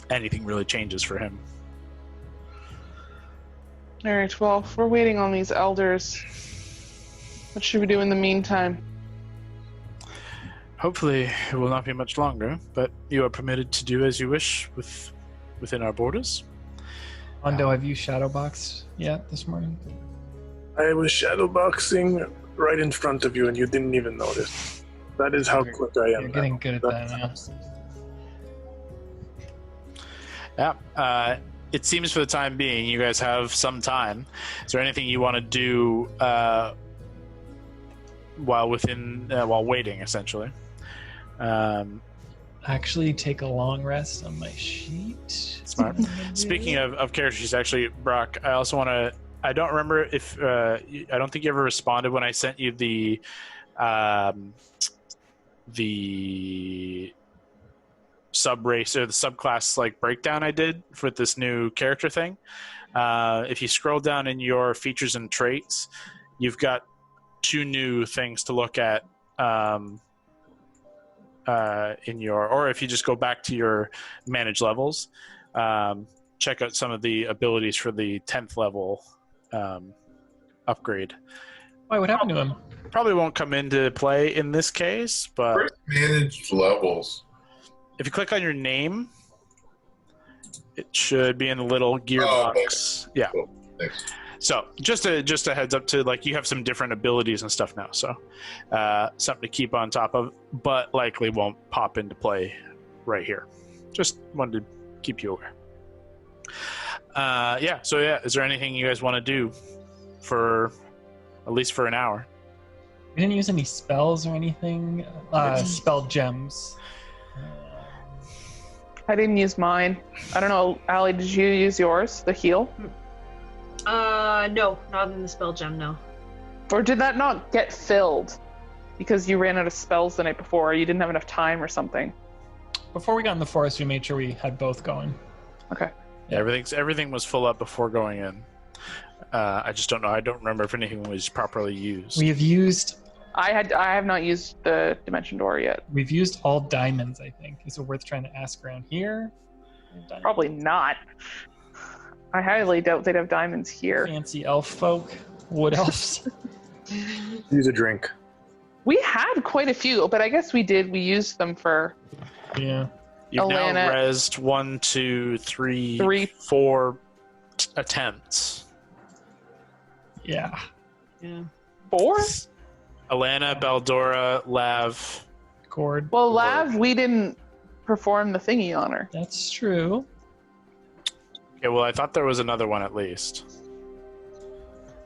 anything really changes for him.
All right, well, if we're waiting on these elders, what should we do in the meantime?
Hopefully it will not be much longer, but you are permitted to do as you wish within our borders.
Mondo, have you shadowboxed yet this morning?
I was shadowboxing right in front of you, and you didn't even notice. That is how quick I am.
You're getting good at that now.
Yeah. It seems for the time being you guys have some time. Is there anything you want to do while waiting, essentially?
Actually, take a long rest on my sheet.
Smart. Speaking of characters, actually, Brock, I also want to. I don't remember if I don't think you ever responded when I sent you the sub race or the subclass like breakdown I did for this new character thing. If you scroll down in your features and traits, you've got 2 new things to look at in your, or if you just go back to your manage levels, check out some of the abilities for the 10th level upgrade.
Why? What happened to him?
Probably won't come into play in this case, but
First managed levels.
if you click on your name, it should be in the little gearbox.
Okay.
Yeah.
Cool. Thanks.
So just a heads up to like you have some different abilities and stuff now. So something to keep on top of, but likely won't pop into play right here. Just wanted to keep you aware. So is there anything you guys want to do for at least for an hour?
We didn't use any spells or anything. Spell gems.
I didn't use mine. I don't know, Allie, did you use yours, the heal?
No, not in the spell gem, no.
Or did that not get filled because you ran out of spells the night before, or you didn't have enough time or something?
Before we got in the forest, we made sure we had both going.
Okay.
Yeah, everything was full up before going in. I just don't know. I don't remember if anything was properly used.
We have used.
I have not used the dimension door yet.
We've used all diamonds, I think. Is it worth trying to ask around here?
Probably not. I highly doubt they'd have diamonds here.
Fancy elf folk, wood elves.
Use a drink.
We had quite a few, but I guess we used them for...
Yeah.
You've
Alana.
now rezzed 1, 2, 3, 4 attempts.
Yeah.
Yeah.
4?
Alana, Baldora, Lav.
Cord.
Well, Lav, we didn't perform the thingy on her.
That's true.
Okay, well, I thought there was another one at least.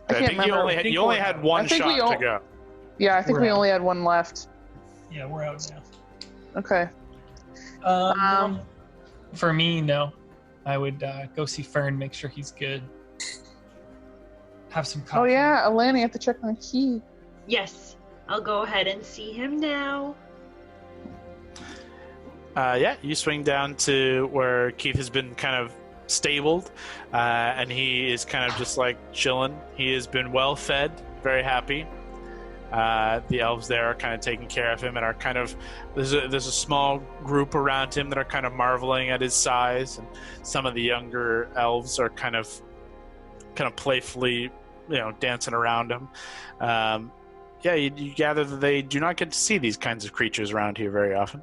I can't
think you
remember.
only had one
I think
shot to go.
Yeah, I think
We're
we
out.
only had one left.
Yeah, we're out now.
Okay.
For me, no. I would go see Fern, make sure he's good. Have some coffee.
Oh yeah, Alana, you have to check on the key.
Yes, I'll go ahead and see him now.
You swing down to where Keith has been kind of stabled, and he is kind of just like chilling. He has been well fed, very happy. The elves there are kind of taking care of him and are kind of there's a small group around him that are kind of marveling at his size, and some of the younger elves are kind of playfully, dancing around him. You gather that they do not get to see these kinds of creatures around here very often.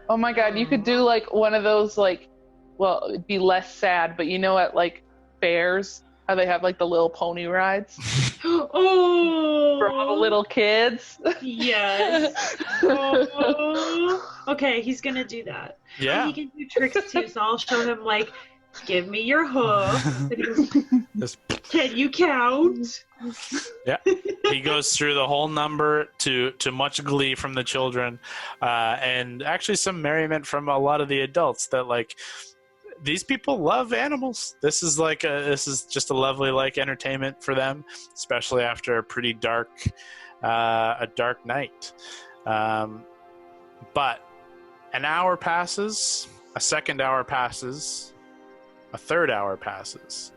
Oh my god, you could do like one of those it'd be less sad, but at like fairs, how they have like the little pony rides
Oh,
for all the little kids.
yes. Oh. Okay, he's gonna do that.
Yeah.
And he can do tricks too, so I'll show him like Give me your hoof. And he goes,
Just-
can you count?
he goes through the whole number to much glee from the children, and actually some merriment from a lot of the adults. That like these people love animals. This is just a lovely entertainment for them, especially after a pretty dark night. But an hour passes, a second hour passes, a third hour passes,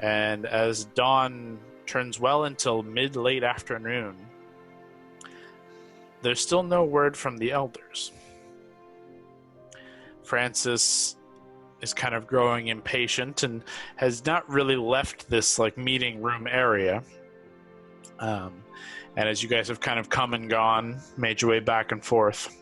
and as dawn turns well until mid-late afternoon, there's still no word from the elders. Francis is kind of growing impatient and has not really left this meeting room area. And as you guys have kind of come and gone, made your way back and forth,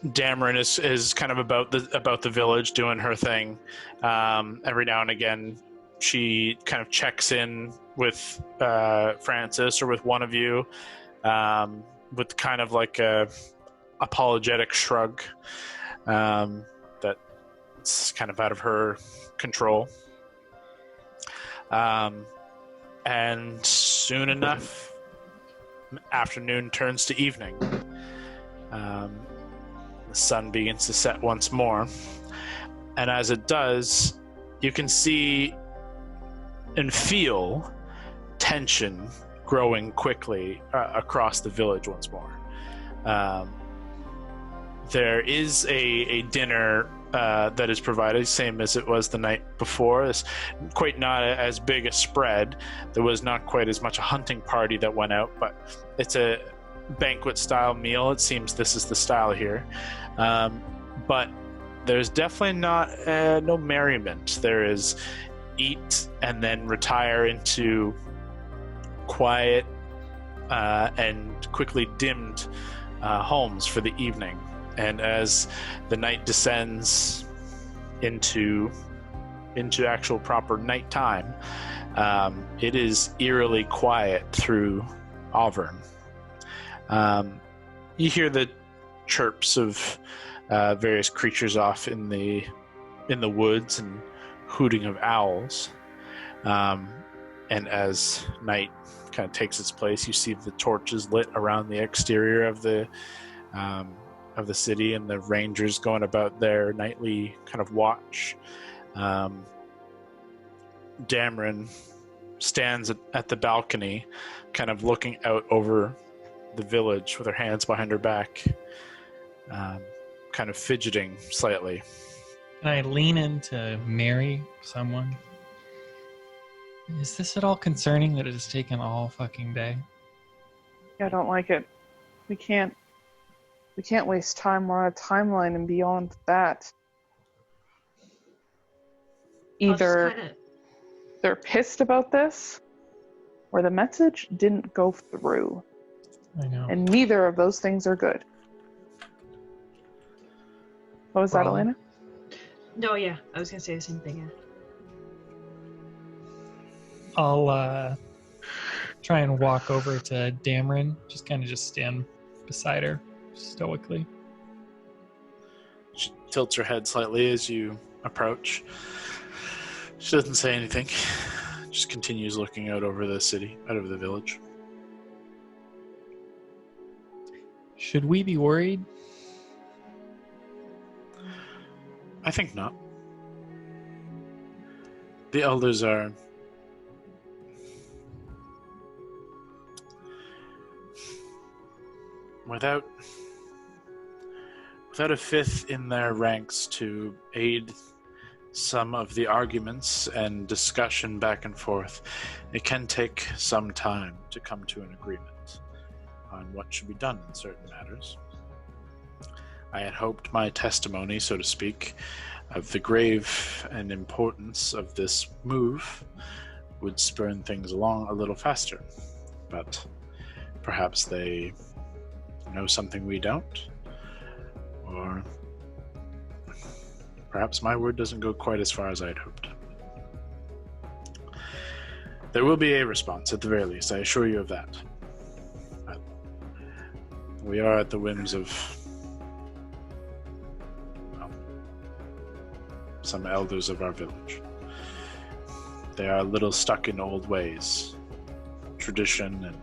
Dameron is kind of about the village doing her thing. Every now and again, she kind of checks in with Francis or with one of you, with kind of like a apologetic shrug that's kind of out of her control. And soon enough, afternoon turns to evening. The sun begins to set once more, and as it does, you can see and feel tension growing quickly across the village once more. There is a dinner that is provided, same as it was the night before. It's quite not as big a spread. There was not quite as much a hunting party that went out, but it's a banquet style meal. It seems this is the style here. But there's definitely no merriment. There is eat and then retire into quiet and quickly dimmed homes for the evening. And as the night descends into actual proper nighttime, it is eerily quiet through Auvergne. You hear the chirps of various creatures off in the woods and hooting of owls. And as night kind of takes its place, you see the torches lit around the exterior of the city, and the rangers going about their nightly kind of watch. Dameron stands at the balcony, kind of looking out over the village with her hands behind her back, kind of fidgeting slightly.
Can I lean in to marry someone? Is this at all concerning that it has taken all fucking day?
I don't like it. We can't waste time. We're on a timeline and beyond that. Either they're pissed about this, or the message didn't go through.
I know.
And neither of those things are good. What was that, Elena?
No, yeah. I was going to say the same thing, yeah.
I'll try and walk over to Dameron, just stand beside her stoically.
She tilts her head slightly as you approach. She doesn't say anything. Just continues looking out over the city, out over the village.
Should we be worried?
I think not. The elders are without a fifth in their ranks to aid some of the arguments and discussion back and forth. It can take some time to come to an agreement on what should be done in certain matters. I had hoped my testimony, so to speak, of the grave and importance of this move would spurn things along a little faster. But perhaps they know something we don't, or perhaps my word doesn't go quite as far as I had hoped. There will be a response, at the very least, I assure you of that. But we are at the whims of some elders of our village. They are a little stuck in old ways, tradition, and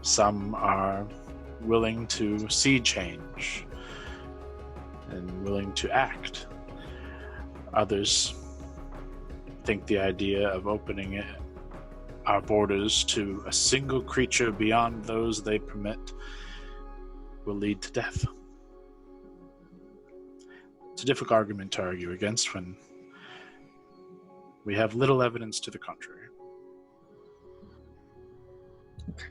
some are willing to see change and willing to act. Others think the idea of opening our borders to a single creature beyond those they permit will lead to death. It's a difficult argument to argue against when we have little evidence to the contrary.
Okay.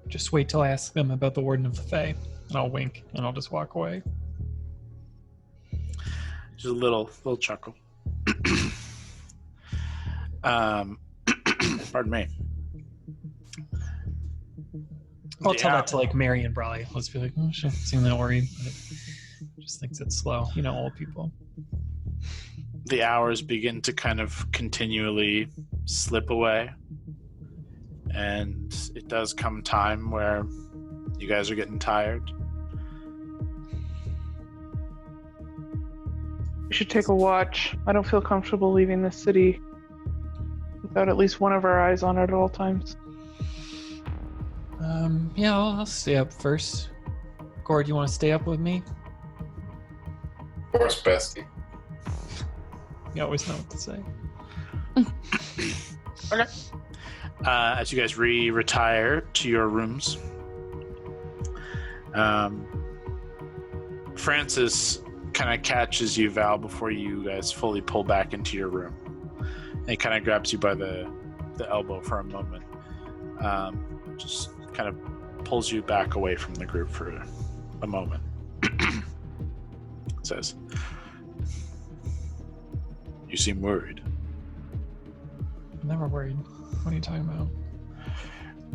Just wait till I ask them about the Warden of the Fae, and I'll wink, and I'll just walk away.
Just a little chuckle. Pardon me.
I'll tell that to like Mary and Brawley. Let's be like, oh, she doesn't seem that worried. But just thinks it's slow. You know, old people.
The hours begin to kind of continually slip away. And it does come time where you guys are getting tired.
We should take a watch. I don't feel comfortable leaving this city without at least one of our eyes on it at all times.
Yeah, I'll stay up first. Gord, you want to stay up with me?
Of course, bestie.
You always know what to say.
Okay. As you guys retire to your rooms, Francis kind of catches you, Val, before you guys fully pull back into your room. And he kind of grabs you by the elbow for a moment. Just kind of pulls you back away from the group for a moment. Says, "You seem worried."
I'm never worried. What are you talking about?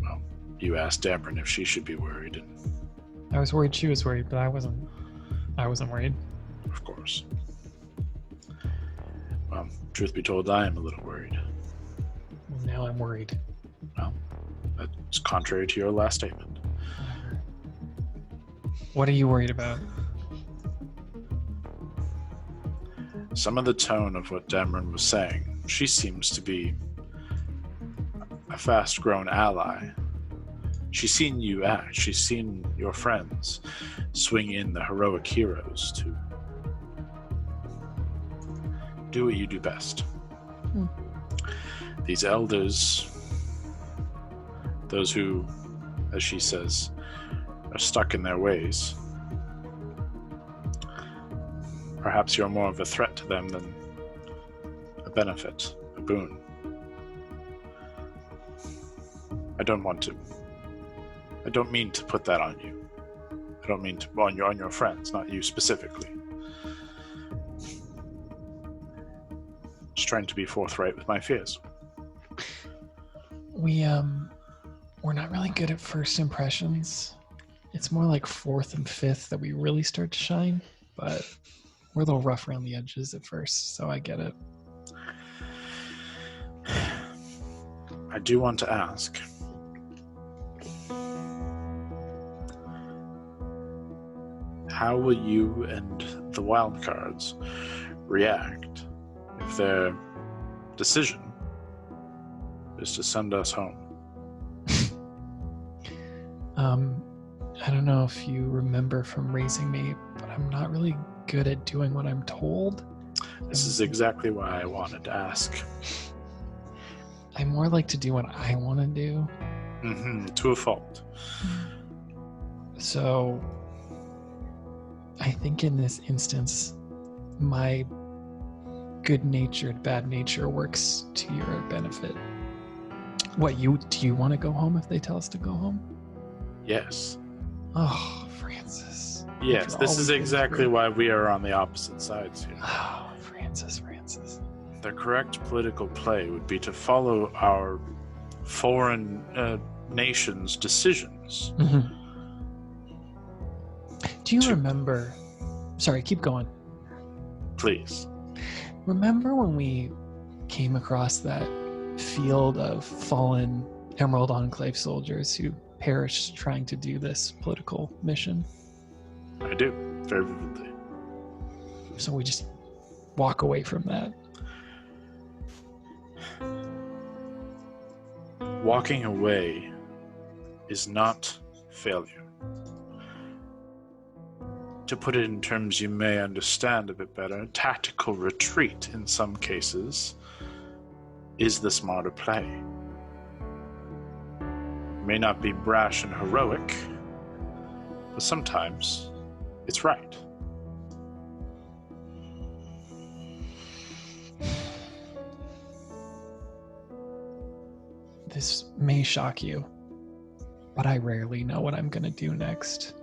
Well, you asked Dameron if she should be worried, and
I was worried she was worried, but I wasn't worried.
of course. Well, truth be told, I am a little worried.
Well, now I'm worried.
Well, that's contrary to your last statement.
What are you worried about?
Some of the tone of what Dameron was saying, she seems to be a fast-grown ally. She's seen you act. She's seen your friends swing in the heroic heroes to do what you do best. These elders, those who, as she says, are stuck in their ways, perhaps you're more of a threat to them than a benefit, a boon. I don't mean to put that on you. I don't mean to on your friends, not you specifically. Just trying to be forthright with my fears.
We're not really good at first impressions. It's more like fourth and fifth that we really start to shine, but we're a little rough around the edges at first, so I get it.
I do want to ask, how will you and the Wildcards react if their decision is to send us home?
I don't know if you remember from raising me, but I'm not really good at doing what I'm told.
This is exactly why I wanted to ask.
I more like to do what I want to do.
To a fault.
So, I think in this instance, my good-natured bad nature works to your benefit. Do you want to go home if they tell us to go home?
Yes.
Oh, Francis.
Yes, this is exactly why we are on the opposite sides here.
Oh, Francis.
The correct political play would be to follow our foreign nations' decisions.
Mm-hmm. Do you remember... Sorry, keep going.
Please.
Remember when we came across that field of fallen Emerald Enclave soldiers who perished trying to do this political mission?
I do, very vividly.
So we just walk away from that.
Walking away is not failure. To put it in terms you may understand a bit better, tactical retreat in some cases is the smarter play. It may not be brash and heroic, but sometimes it's right.
This may shock you, but I rarely know what I'm going to do next.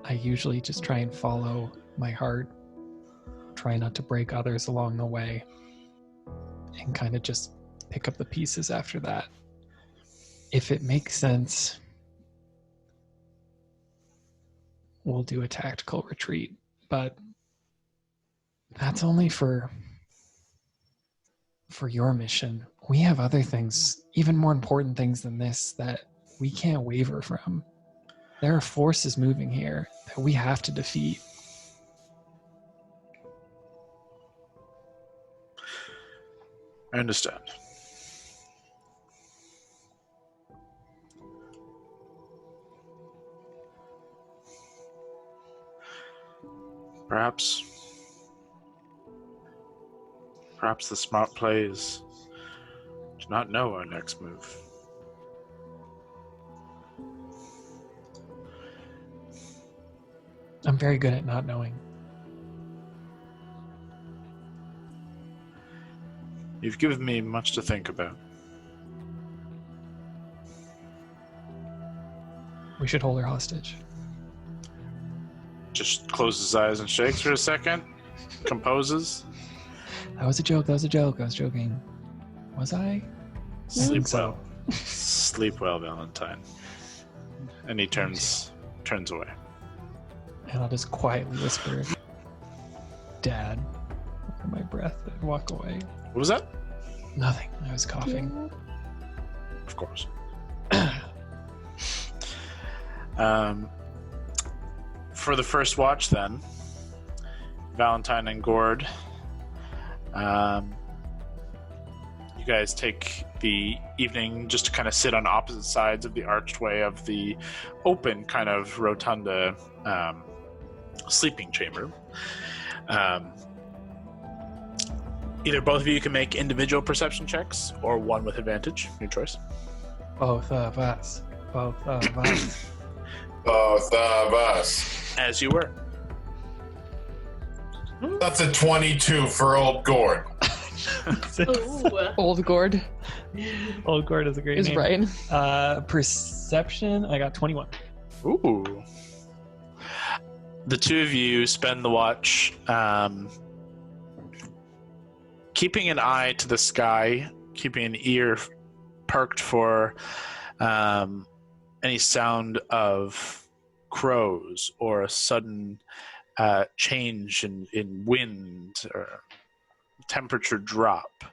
I usually just try and follow my heart, try not to break others along the way, and kind of just pick up the pieces after that. If it makes sense, we'll do a tactical retreat, but that's only for your mission. We have other things, even more important things than this, that we can't waver from. There are forces moving here that we have to defeat.
I understand. Perhaps the smart play is to not know our next move.
I'm very good at not knowing.
You've given me much to think about.
We should hold her hostage.
Just closes his eyes and shakes for a second, composes.
That was a joke. I was joking. Was I?
Sleep
so.
well. Sleep well, Valentine. And he turns away.
And I'll just quietly whisper, Dad, under my breath, and walk away.
What was that?
Nothing. I was coughing.
Of course. For the first watch, then, Valentine and Gord, you guys take the evening just to kind of sit on opposite sides of the archway of the open kind of rotunda sleeping chamber. Either both of you can make individual perception checks or one with advantage. Your choice.
Both of us.
Both of us.
As you were.
That's a 22 for old Gord.
Ooh.
Old Gord
Old Gord is a great
is
name.
right.
Perception, I got 21.
Ooh. The two of you spend the watch keeping an eye to the sky, keeping an ear perked for any sound of crows or a sudden change in wind or temperature drop.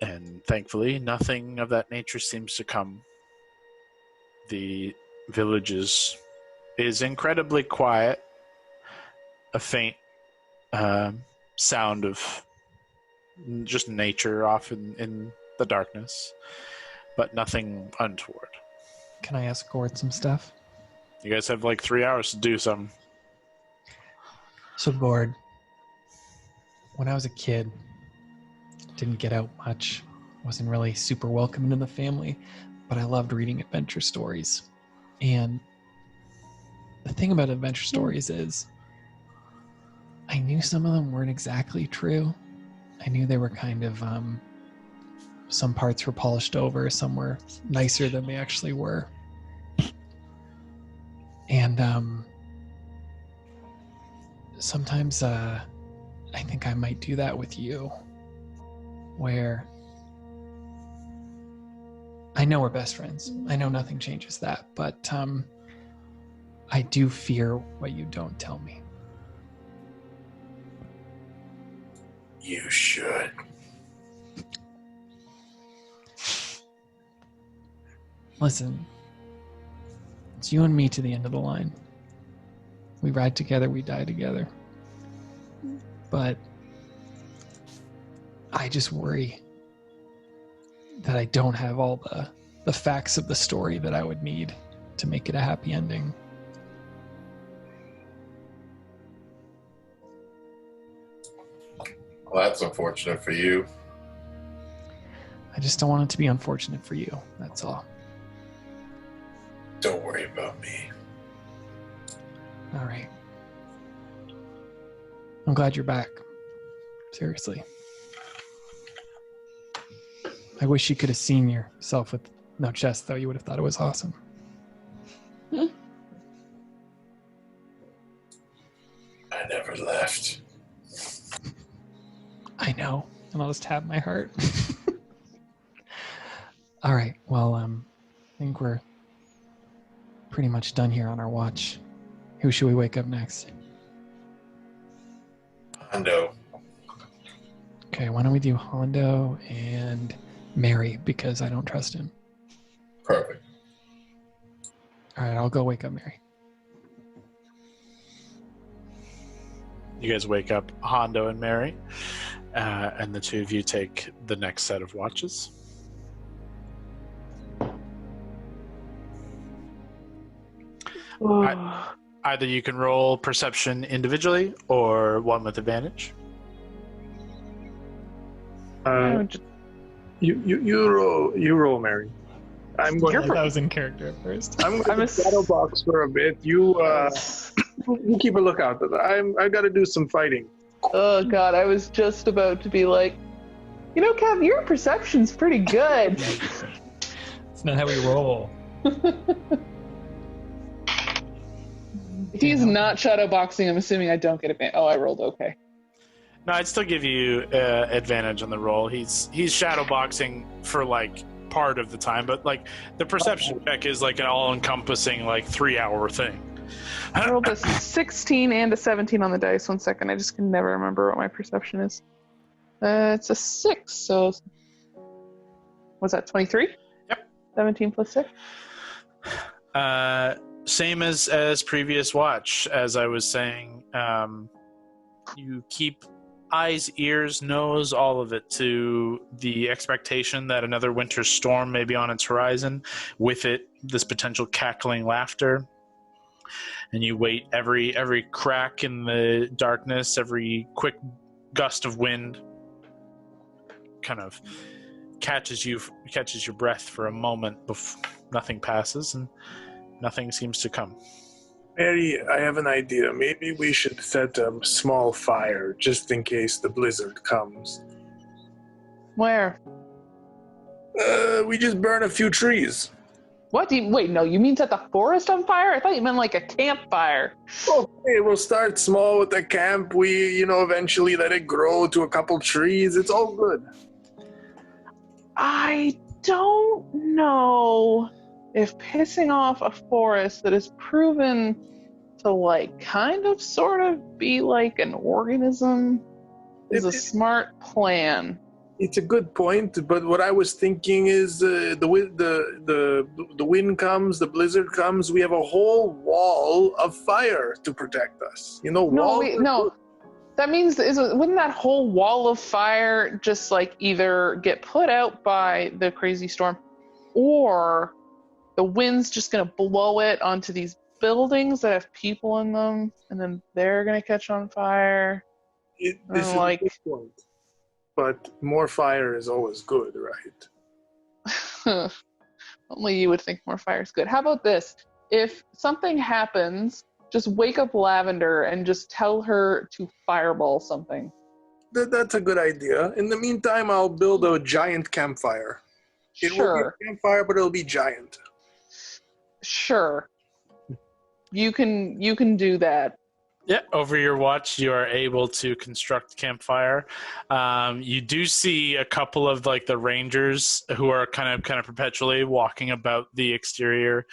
And thankfully, nothing of that nature seems to come. The village is incredibly quiet. A faint sound of just nature off in the darkness, but nothing untoward.
Can I ask Gord some stuff?
You guys have like 3 hours to do something.
So Gord, when I was a kid, didn't get out much, wasn't really super welcome into the family, but I loved reading adventure stories. And the thing about adventure stories is I knew some of them weren't exactly true. I knew they were kind of, some parts were polished over, some were nicer than they actually were. And sometimes I think I might do that with you, where I know we're best friends. I know nothing changes that, but I do fear what you don't tell me.
You should.
Listen, it's you and me to the end of the line. We ride together, we die together. But I just worry that I don't have all the facts of the story that I would need to make it a happy ending.
Well, that's unfortunate for you.
I just don't want it to be unfortunate for you. That's all.
Don't worry about me.
All right. I'm glad you're back. Seriously. I wish you could have seen yourself with no chest, though. You would have thought it was awesome.
I never left.
I know. And I'll just tap my heart. All right. Well, I think we're pretty much done here on our watch. Who should we wake up next?
Hondo.
Okay, why don't we do Hondo and Mary, because I don't trust him.
Perfect.
All right, I'll go wake up Mary.
You guys wake up Hondo and Mary, and the two of you take the next set of watches. Either you can roll perception individually or one with advantage.
You roll, Mary. I'm going.
I was in character at first.
I'm going to shadow box for a bit. You keep a lookout. I got to do some fighting.
Oh God, I was just about to be like, Kev, your perception's pretty good.
It's not how we roll.
If he's not shadow boxing, I'm assuming I don't get advantage. Oh, I rolled okay.
No, I'd still give you advantage on the roll. He's shadow boxing for like part of the time, but like the perception check is like an all-encompassing like 3-hour thing.
I rolled a 16 and a 17 on the dice. 1 second, I just can never remember what my perception is. It's a 6, so what's that? 23?
Yep.
17 plus 6.
Same as previous watch. As I was saying, you keep eyes, ears, nose, all of it to the expectation that another winter storm may be on its horizon. With it, this potential cackling laughter. And you wait every crack in the darkness, every quick gust of wind kind of catches your breath for a moment before nothing passes and nothing seems to come.
Mary, I have an idea. Maybe we should set a small fire just in case the blizzard comes.
Where?
We just burn a few trees.
What do you, wait, no, you mean set the forest on fire? I thought you meant like a campfire.
Okay, we'll start small with the camp. We, eventually let it grow to a couple trees. It's all good.
I don't know if pissing off a forest that is proven to like kind of sort of be like an organism is a smart plan.
It's a good point, but what I was thinking is the wind comes, the blizzard comes, we have a whole wall of fire to protect us.
No. That means, wouldn't that whole wall of fire just like either get put out by the crazy storm, or the wind's just going to blow it onto these buildings that have people in them, and then they're going to catch on fire?
This is a good point. But more fire is always good, right?
Only you would think more fire is good. How about this? If something happens, just wake up Lavender and just tell her to fireball something.
That's a good idea. In the meantime, I'll build a giant campfire. It will be a campfire, but it'll be giant.
Sure. You can do that.
Yeah, over your watch, you are able to construct a campfire. You do see a couple of like the rangers who are kind of perpetually walking about the exterior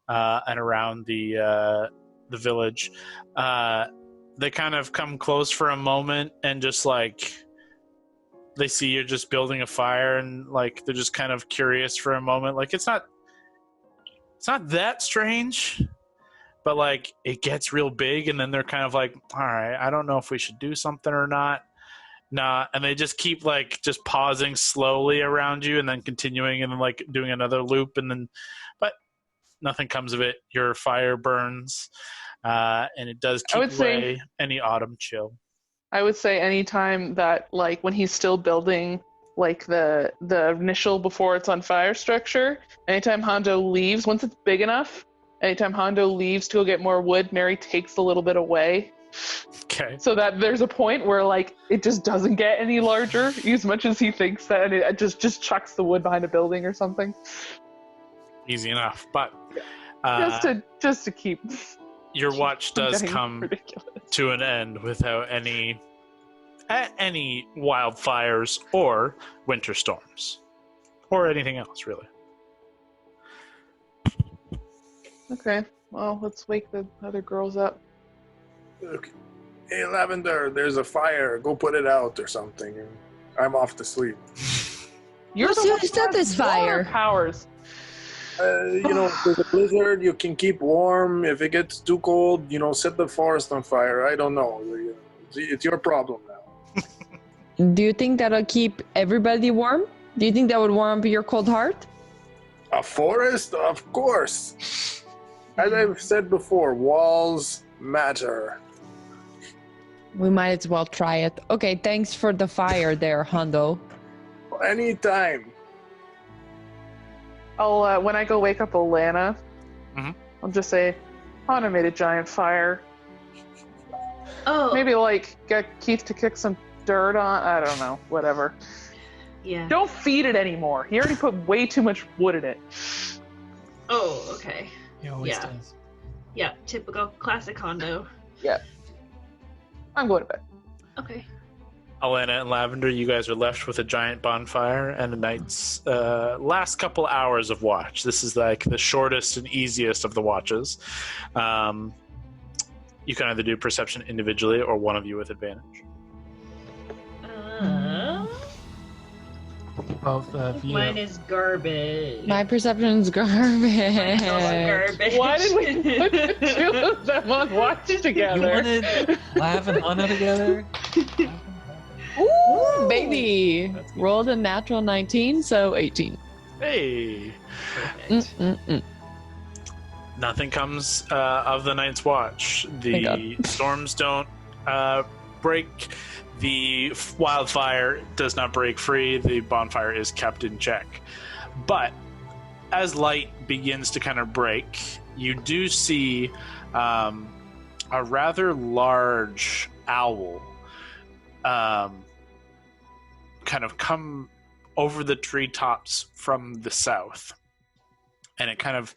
and around the village. They kind of come close for a moment and just like they see you're just building a fire, and like they're just kind of curious for a moment. Like it's not that strange. but like it gets real big, and then they're kind of like, all right, I don't know if we should do something or not. Nah, and they just keep like just pausing slowly around you, and then continuing, and then like doing another loop, and then, but nothing comes of it. Your fire burns, and it does keep away any autumn chill.
I would say anytime that, like, when he's still building, like, the initial before it's on fire structure, anytime Hondo leaves, once it's big enough, anytime Hondo leaves to go get more wood, Mary takes a little bit away.
Okay.
So that there's a point where, like, it just doesn't get any larger as much as he thinks that, and it just chucks the wood behind a building or something.
Easy enough, but
just to keep
your watch does come
ridiculous
to an end without any wildfires or winter storms or anything else, really.
Okay, well, let's wake the other girls up.
Okay. Hey, Lavender, there's a fire. Go put it out or something. I'm off to sleep.
You're the one who
set this
has water
fire.
powers.
There's a blizzard. You can keep warm. If it gets too cold, set the forest on fire. I don't know. It's your problem now.
Do you think that'll keep everybody warm? Do you think that would warm up your cold heart?
A forest? Of course. As I've said before, walls matter.
We might as well try it. Okay, thanks for the fire there, Hondo.
Anytime.
I'll when I go wake up Alana, I'll just say, Hana made a giant fire.
Oh.
Maybe like get Keith to kick some dirt on. I don't know. Whatever.
Yeah.
Don't feed it anymore. He already put way too much wood in it.
Oh, okay.
He always
Yeah.
does.
Yeah, typical classic Hondo.
Yeah. I'm going to bed.
Okay.
Alana and Lavender, you guys are left with a giant bonfire and a night's last couple hours of watch. This is like the shortest and easiest of the watches. You can either do perception individually or one of you with advantage.
Both of you.
Mine is garbage.
My perception's garbage.
Mine's also garbage.
Why did we put the two of them on watch
You
together?
wanted Lav and Hana together?
Ooh, baby.
That's good.
Rolled a natural 19, so 18.
Hey!
Mm-mm-mm.
Nothing comes of the night's watch. The
Thank
storms don't break. The wildfire does not break free. The bonfire is kept in check. But as light begins to kind of break, you do see a rather large owl kind of come over the treetops from the south. And it kind of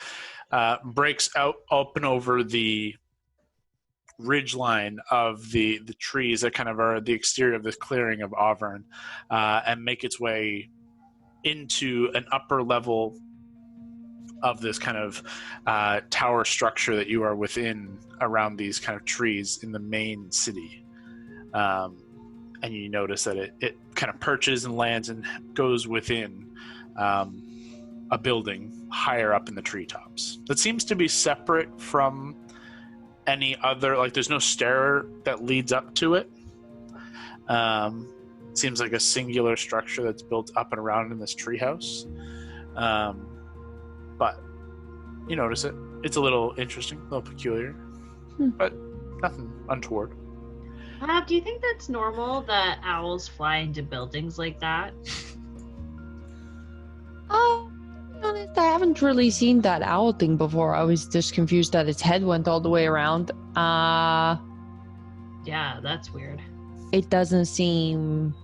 breaks out up and over the ridge line of the trees that kind of are the exterior of the clearing of Auvergne, and make its way into an upper level of this kind of tower structure that you are within around these kind of trees in the main city. And you notice that it kind of perches and lands and goes within a building higher up in the treetops. That seems to be separate from any other, like there's no stair that leads up to it. Seems like a singular structure that's built up and around in this treehouse. But you notice it. It's a little interesting, a little peculiar, but nothing untoward.
Do you think that's normal that owls fly into buildings like that?
Oh, to be honest, I haven't really seen that owl thing before. I was just confused that its head went all the way around.
Yeah, that's weird.
It doesn't seem...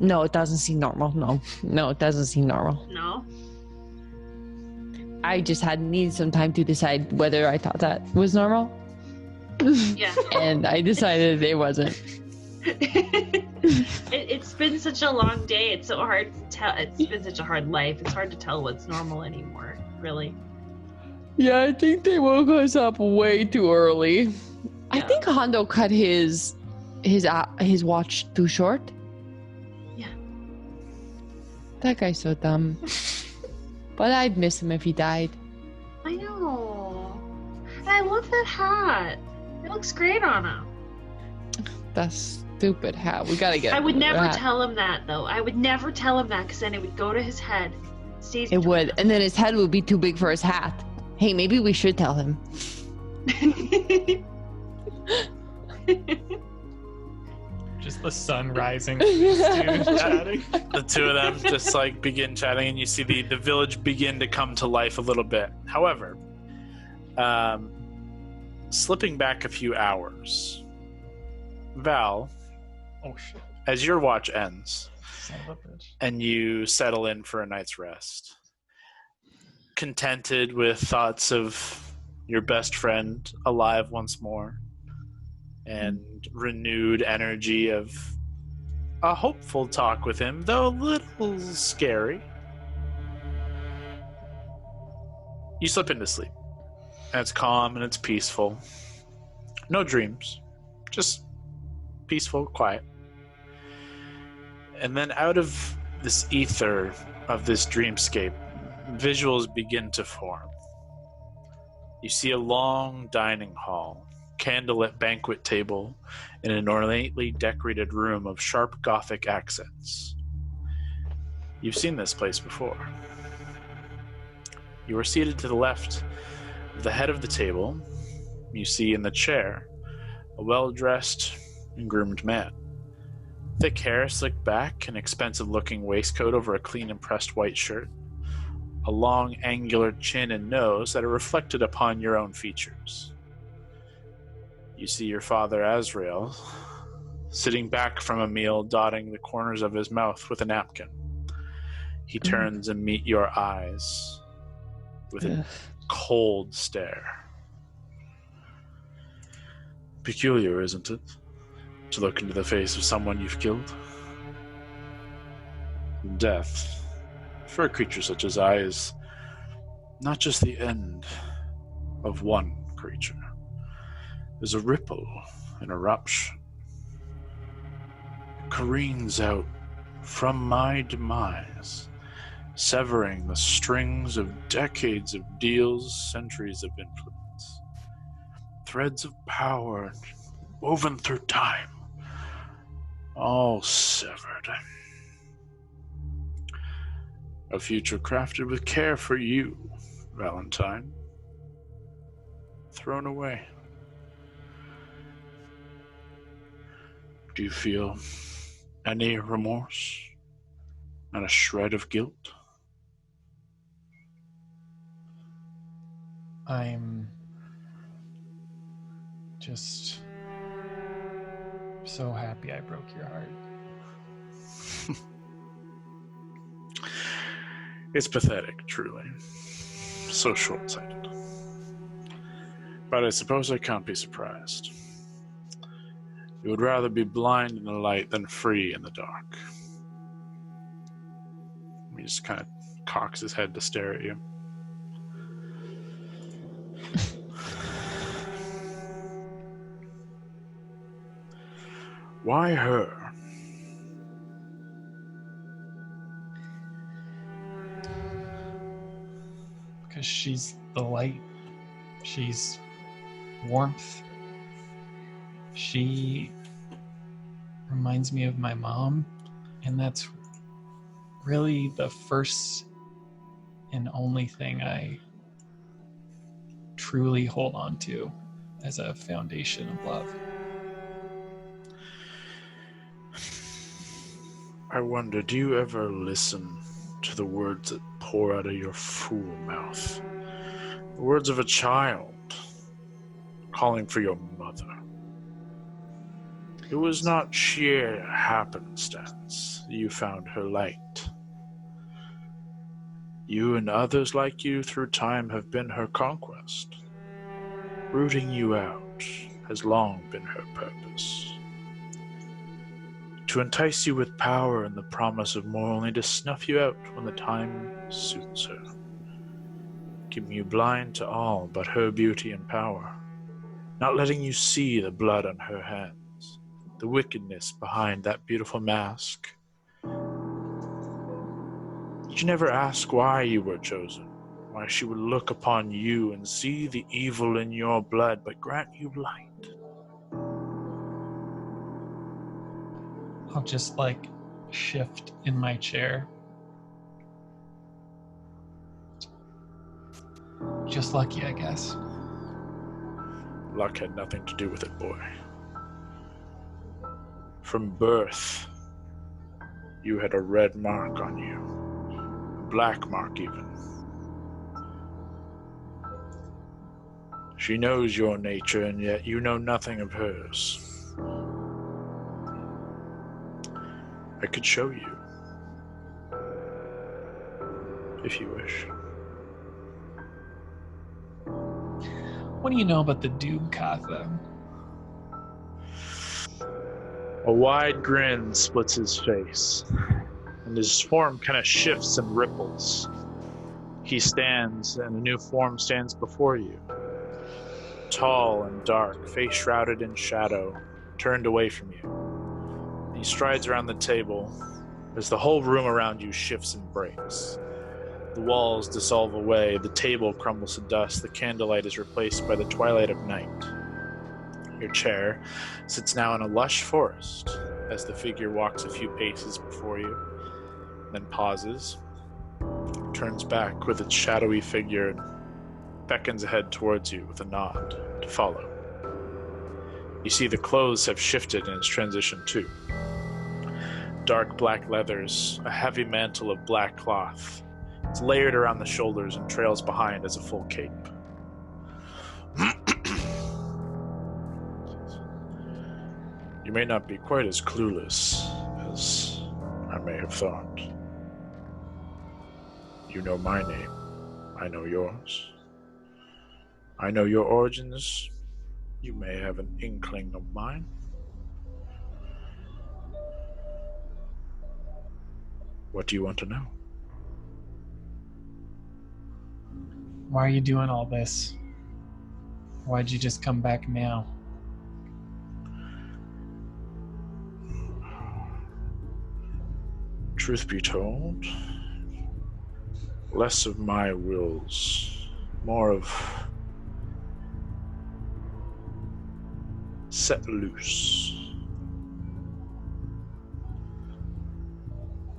No, it doesn't seem normal. No, it doesn't seem normal.
No?
I just had needed some time to decide whether I thought that was normal.
Yeah.
And I decided it wasn't.
It's been such a long day. It's so hard to tell. It's been such a hard life. It's hard to tell what's normal anymore, really.
Yeah, I think they woke us up way too early. I
Yeah.
think Hondo cut his watch too short.
Yeah.
That guy's so dumb. But I'd miss him if he died.
I know. love that hat. It looks great on him.
That stupid hat. We gotta get.
I would never
that.
tell him that, though. I would never tell him that, because then it would go to his head.
It would, and then his head would be too big for his hat. Hey, maybe we should tell him.
Just the sun rising. Chatting.
The two of them just like begin chatting, and you see the village begin to come to life a little bit. However, slipping back a few hours, Val,
Oh shit.
as your watch ends
Son of a bitch.
and you settle in for a night's rest, contented with thoughts of your best friend alive once more, and renewed energy of a hopeful talk with him, though a little scary. You slip into sleep. And it's calm and it's peaceful. No dreams. Just peaceful, quiet. And then out of this ether of this dreamscape, visuals begin to form. You see a long dining hall, candlelit banquet table in an ornately decorated room of sharp Gothic accents. You've seen this place before. You are seated to the left of the head of the table. You see in the chair a well-dressed and groomed man. Thick hair slicked back, an expensive-looking waistcoat over a clean and pressed white shirt, a long angular chin and nose that are reflected upon your own features. You see your father, Azrael, sitting back from a meal, dotting the corners of his mouth with a napkin. He turns and meets your eyes with a cold stare. Peculiar, isn't it? To look into the face of someone you've killed. Death, for a creature such as I, is not just the end of one creature. There's a ripple, an eruption. It careens out from my demise, severing the strings of decades of deals, centuries of influence. Threads of power woven through time, all severed. A future crafted with care for you, Valentine. Thrown away. Do you feel any remorse? Not a shred of guilt?
I'm just so happy I broke your heart.
It's pathetic, truly. So short-sighted. But I suppose I can't be surprised. You would rather be blind in the light than free in the dark. He just kind of cocks his head to stare at you. Why her?
Because she's the light. She's warmth. She reminds me of my mom, and that's really the first and only thing I truly hold on to as a foundation of love.
I wonder, do you ever listen to the words that pour out of your fool mouth? The words of a child calling for your mother. It was not sheer happenstance you found her light. You and others like you through time have been her conquest. Rooting you out has long been her purpose. To entice you with power and the promise of more, only to snuff you out when the time suits her. Keeping you blind to all but her beauty and power. Not letting you see the blood on her hands, the wickedness behind that beautiful mask. Did you never ask why you were chosen? why she would look upon you and see the evil in your blood, but grant you light.
I'll just like shift in my chair. Just lucky, I guess.
Luck had nothing to do with it, boy. From birth, you had a red mark on you. A black mark, even. She knows your nature, and yet you know nothing of hers. I could show you, if you wish.
What do you know about the Dubkath, though?
A wide grin splits his face, and his form kind of shifts and ripples. He stands, and a new form stands before you. Tall and dark, face shrouded in shadow, turned away from you. He strides around the table as the whole room around you shifts and breaks. The walls dissolve away, the table crumbles to dust, the candlelight is replaced by the twilight of night. Your chair sits now in a lush forest as the figure walks a few paces before you, then pauses, turns back with its shadowy figure, and beckons ahead towards you with a nod to follow. You see the clothes have shifted in its transition too. Dark black leathers, a heavy mantle of black cloth. It's layered around the shoulders and trails behind as a full cape. You may not be quite as clueless as I may have thought. You know my name. I know yours. I know your origins. You may have an inkling of mine. What do you want to know?
Why are you doing all this? Why'd you just come back now?
Truth be told, less of my wills, more of set loose.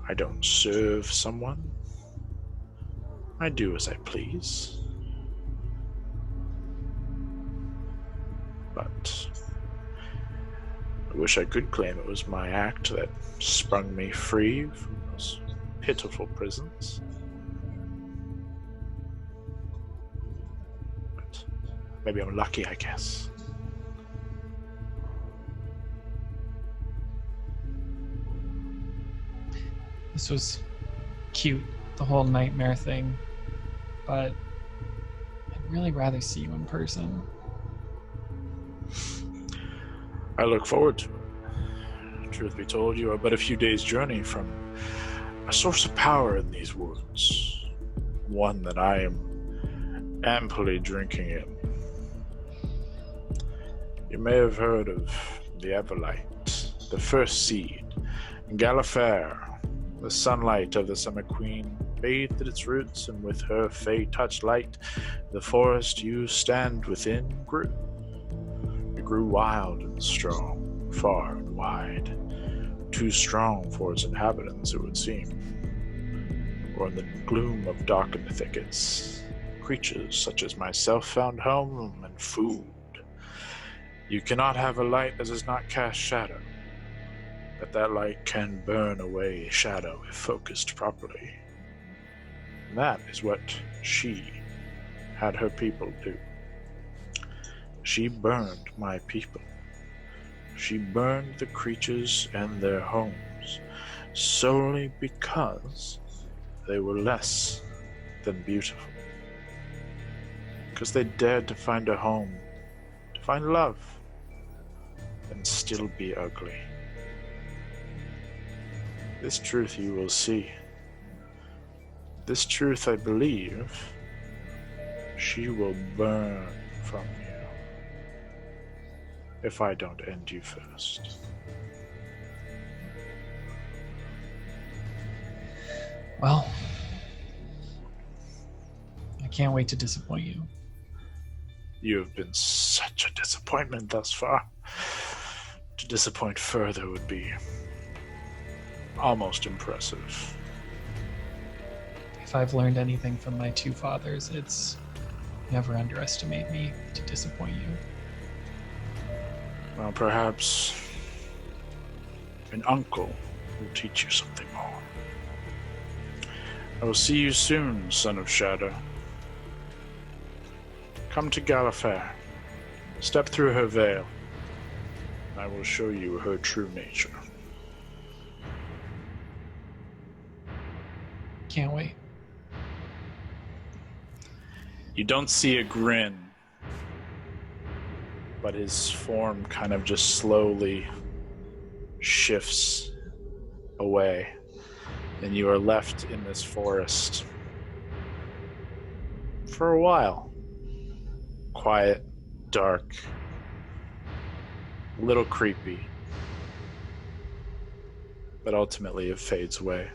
I don't serve someone. I do as I please. But I wish I could claim it was my act that sprung me free from those pitiful prisons. But maybe I'm lucky, I guess.
This was cute, the whole nightmare thing, but I'd really rather see you in person.
I look forward to it. Truth be told, you are but a few days' journey from a source of power in these woods. One that I am amply drinking in. You may have heard of the Everlight, the first seed, Gallifere, the sunlight of the Summer Queen, bathed at its roots, and with her fey-touched light, the forest you stand within grew. It grew wild and strong, far and wide, too strong for its inhabitants, it would seem. For in the gloom of darkened thickets, creatures such as myself found home and food. You cannot have a light that does not cast shadow, but that light can burn away shadow if focused properly. And that is what she had her people do. She burned my people. She burned the creatures and their homes solely because they were less than beautiful. Because they dared to find a home, to find love, and still be ugly. This truth you will see. This truth, I believe, she will burn from you if I don't end you first.
Well, I can't wait to disappoint you.
You have been such a disappointment thus far. To disappoint further would be almost impressive.
If I've learned anything from my two fathers, it's never underestimate me to disappoint you.
Well, perhaps an uncle will teach you something more. I will see you soon, son of Shadow. Come to Gallifrey. Step through her veil. I will show you her true nature.
Can't wait.
You don't see a grin, but his form kind of just slowly shifts away, and you are left in this forest for a while. Quiet, dark, a little creepy, but ultimately it fades away.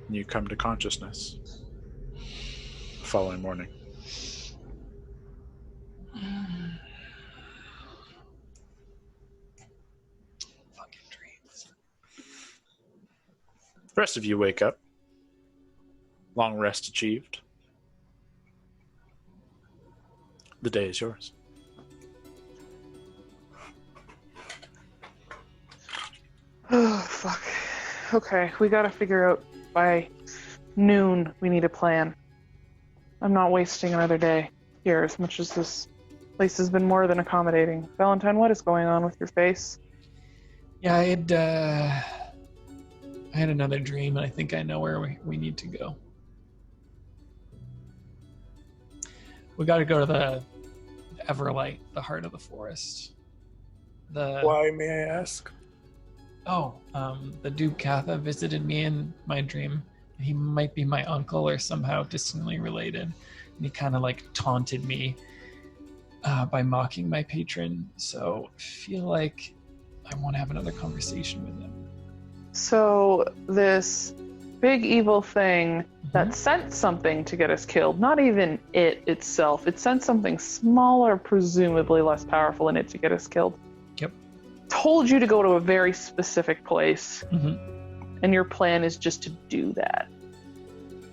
And you come to consciousness the following morning.
Fucking dreams.
The rest of you wake up. Long rest achieved. The day is yours.
Oh, fuck. Okay, we gotta figure out by noon we need a plan. I'm not wasting another day here as much as this place has been more than accommodating. Valentine, what is going on with your face?
Yeah, I had another dream, and I think I know where we need to go. We got to go to the Everlight, the heart of the forest.
Why, may I ask?
The Duke Katha visited me in my dream. He might be my uncle or somehow distantly related. And he kind of like taunted me by mocking my patron. So I feel like I want to have another conversation with him.
So this big evil thing that sent something to get us killed, not even it itself, it sent something smaller, presumably less powerful in it to get us killed.
Yep.
Told you to go to a very specific place, and your plan is just to do that.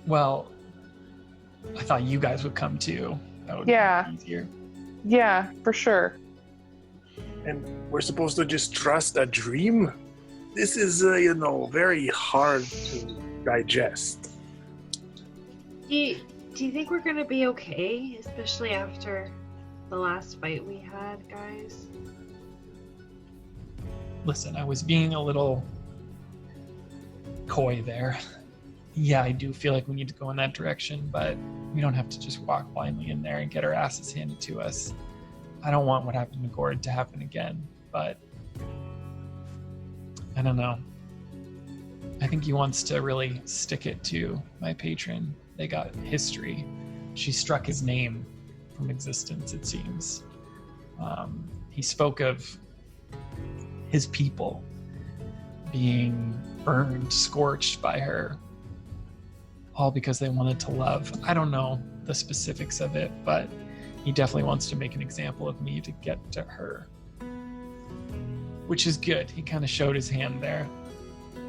Well, I thought you guys would come too. That would be easier.
Yeah, for sure.
And we're supposed to just trust a dream? This is, very hard to digest.
Do you think we're gonna be okay, especially after the last fight we had, guys?
Listen, I was being a little coy there. Yeah, I do feel like we need to go in that direction, but we don't have to just walk blindly in there and get our asses handed to us. I don't want what happened to Gord to happen again, but I don't know. I think he wants to really stick it to my patron. They got history. She struck his name from existence, it seems. He spoke of his people being burned, scorched by her, all because they wanted to love. I don't know the specifics of it, but he definitely wants to make an example of me to get to her. Which is good. He kind of showed his hand there.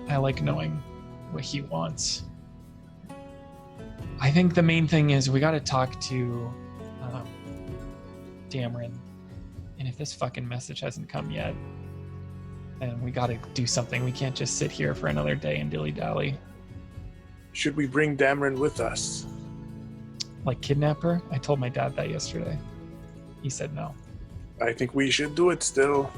I like knowing what he wants. I think the main thing is we got to talk to Dameron. And if this fucking message hasn't come yet, then we got to do something. We can't just sit here for another day and dilly-dally.
Should we bring Dameron with us?
Like kidnap her? I told my dad that yesterday. He said no.
I think we should do it still.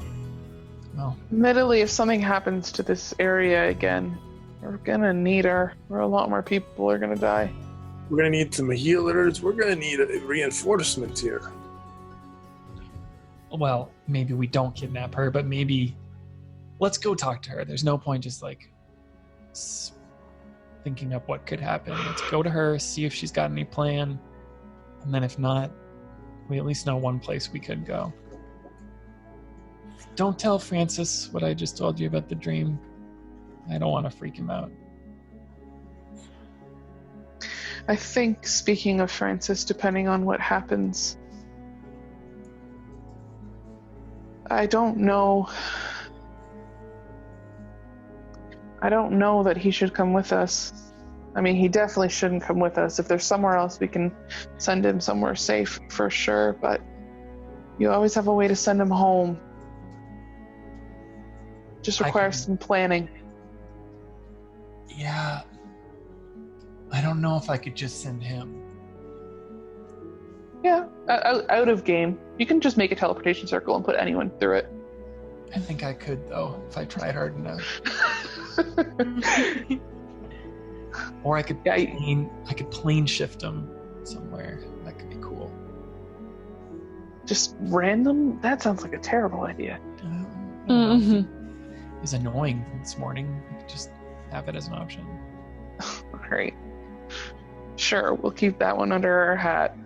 Well,
Admittedly, if something happens to this area again, we're gonna need her. Or a lot more people are gonna die.
We're gonna need some healers. We're gonna need reinforcements here.
well, maybe we don't kidnap her, but maybe let's go talk to her. There's no point just like thinking up what could happen. Let's go to her, see if she's got any plan, and then if not, we at least know one place we could go. Don't tell Francis what I just told you about the dream. I don't want to freak him out.
I think, speaking of Francis, depending on what happens, I don't know that he should come with us. I mean, he definitely shouldn't come with us. If there's somewhere else, we can send him somewhere safe for sure, but you always have a way to send him home. Just requires some planning.
Yeah. I don't know if I could just send him.
Yeah, out of game. You can just make a teleportation circle and put anyone through it.
I think I could, though, if I tried hard enough. Or I could plane shift him somewhere. That could be cool.
Just random? That sounds like a terrible idea.
It was annoying this morning. I could just have it as an option.
Alright. Sure, we'll keep that one under our hat.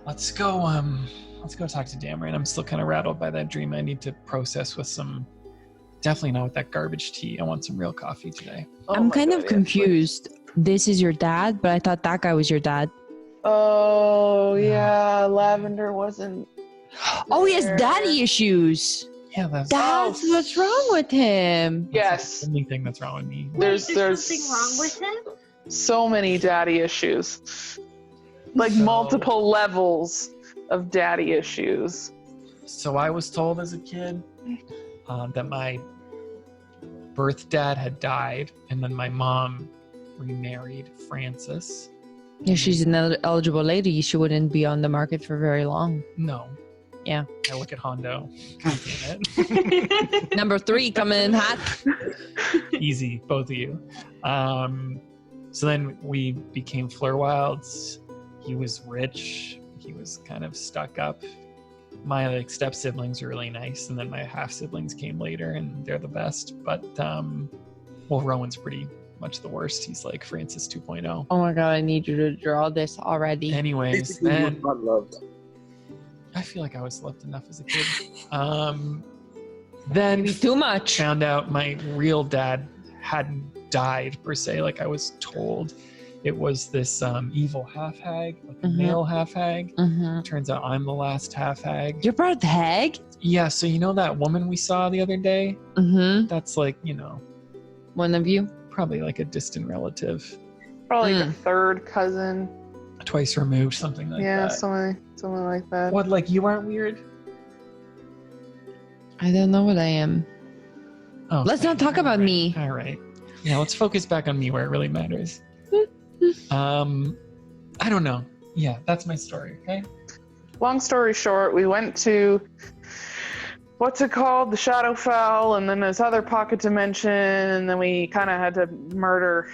Let's go talk to Dameron. I'm still kind of rattled by that dream. I need to process with some, definitely not with that garbage tea. I want some real coffee today.
I'm kind of confused. This is your dad, but I thought that guy was your dad.
Oh, yeah, Lavender wasn't
Oh, he has
there.
daddy issues.
Yeah, that's
What's wrong with him.
Yes.
the only thing that's wrong with me.
There's
something wrong with him?
so many daddy issues. Like multiple levels of daddy issues.
So I was told as a kid that my birth dad had died, and then my mom remarried Francis.
Yeah, she's an eligible lady. She wouldn't be on the market for very long.
No.
Yeah.
I look at Hondo. God damn it.
Number 3 coming in hot.
Easy, both of you. So then we became Fleur-Wilds. He was rich. He was kind of stuck up. My step siblings were really nice, and then my half siblings came later, and they're the best. But Rowan's pretty much the worst. He's like Francis 2.0.
Oh my god, I need you to draw this already.
Anyways,
Basically,
then
you were not loved.
I feel like I was loved enough as a kid. Then
Maybe too much.
found out my real dad hadn't died per se, like I was told. It was this evil half-hag, like a male half-hag. Turns out I'm the last half-hag.
You're part of the hag?
Yeah, so you know that woman we saw the other day? That's like,
One of you?
probably like a distant relative.
Probably like a third cousin.
Twice removed, something like
Yeah,
that.
something like that.
What, like you aren't weird?
I don't know what I am.
Oh,
Let's not talk about me.
All right. Yeah, let's focus back on me where it really matters. I don't know. Yeah, that's my story, okay?
Long story short, we went to what's it called? The Shadowfell, and then this other pocket dimension, and then we kind of had to murder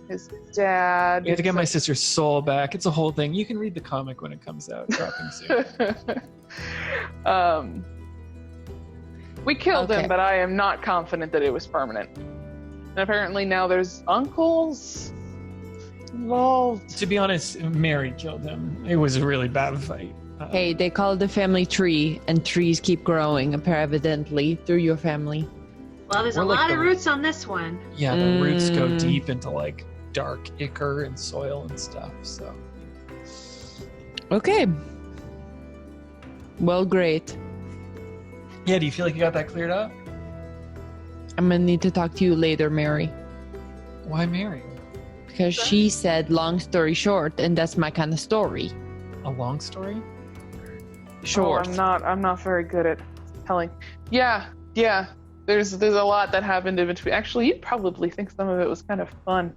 his dad.
You have to get my sister's soul back. It's a whole thing. You can read the comic when it comes out, dropping soon.
We killed
Okay.
him, but I am not confident that it was permanent. And apparently now there's uncles involved.
To be honest, Mary killed him. It was a really bad fight.
Hey, they call it the family tree, and trees keep growing, evidently, through your family.
Well, there's
We're
a
like
lot
the-
of roots on this one.
Yeah, the roots go deep into like dark ichor and soil and stuff, so.
Okay. Well, great.
Yeah, do you feel like you got that cleared up?
I'm gonna need to talk to you later, Mary.
Why Mary?
Because she said long story short, and that's my kind of story.
A long story?
Short.
Oh, I'm not very good at telling. Yeah. There's a lot that happened in between. Actually, you'd probably think some of it was kind of fun.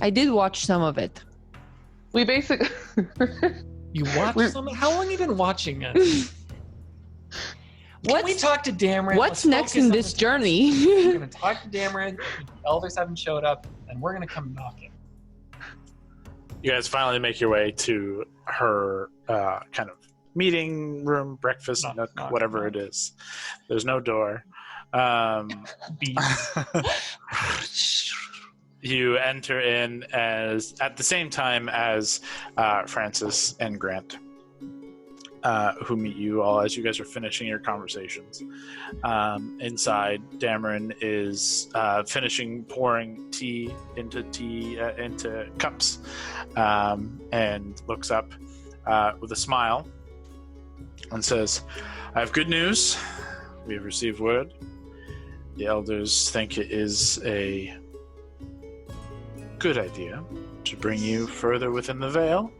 I did watch some of it.
We basically
You watched something? How long have you been watching it? Can we talk to Dameron?
What's
Let's
next
focus
in
on
this
the
journey?
We're gonna talk to Dameron. The elders haven't showed up, and we're gonna come knocking.
You guys finally make your way to her kind of meeting room, breakfast
Knock,
nook,
knock,
whatever
knock.
it is. There's no door.
Bees.
You enter in at the same time as Francis and Grant. who meet you all as you guys are finishing your conversations. Inside, Dameron is finishing pouring tea into cups, and looks up with a smile and says, "I have good news. We have received word. The elders think it is a good idea to bring you further within the veil.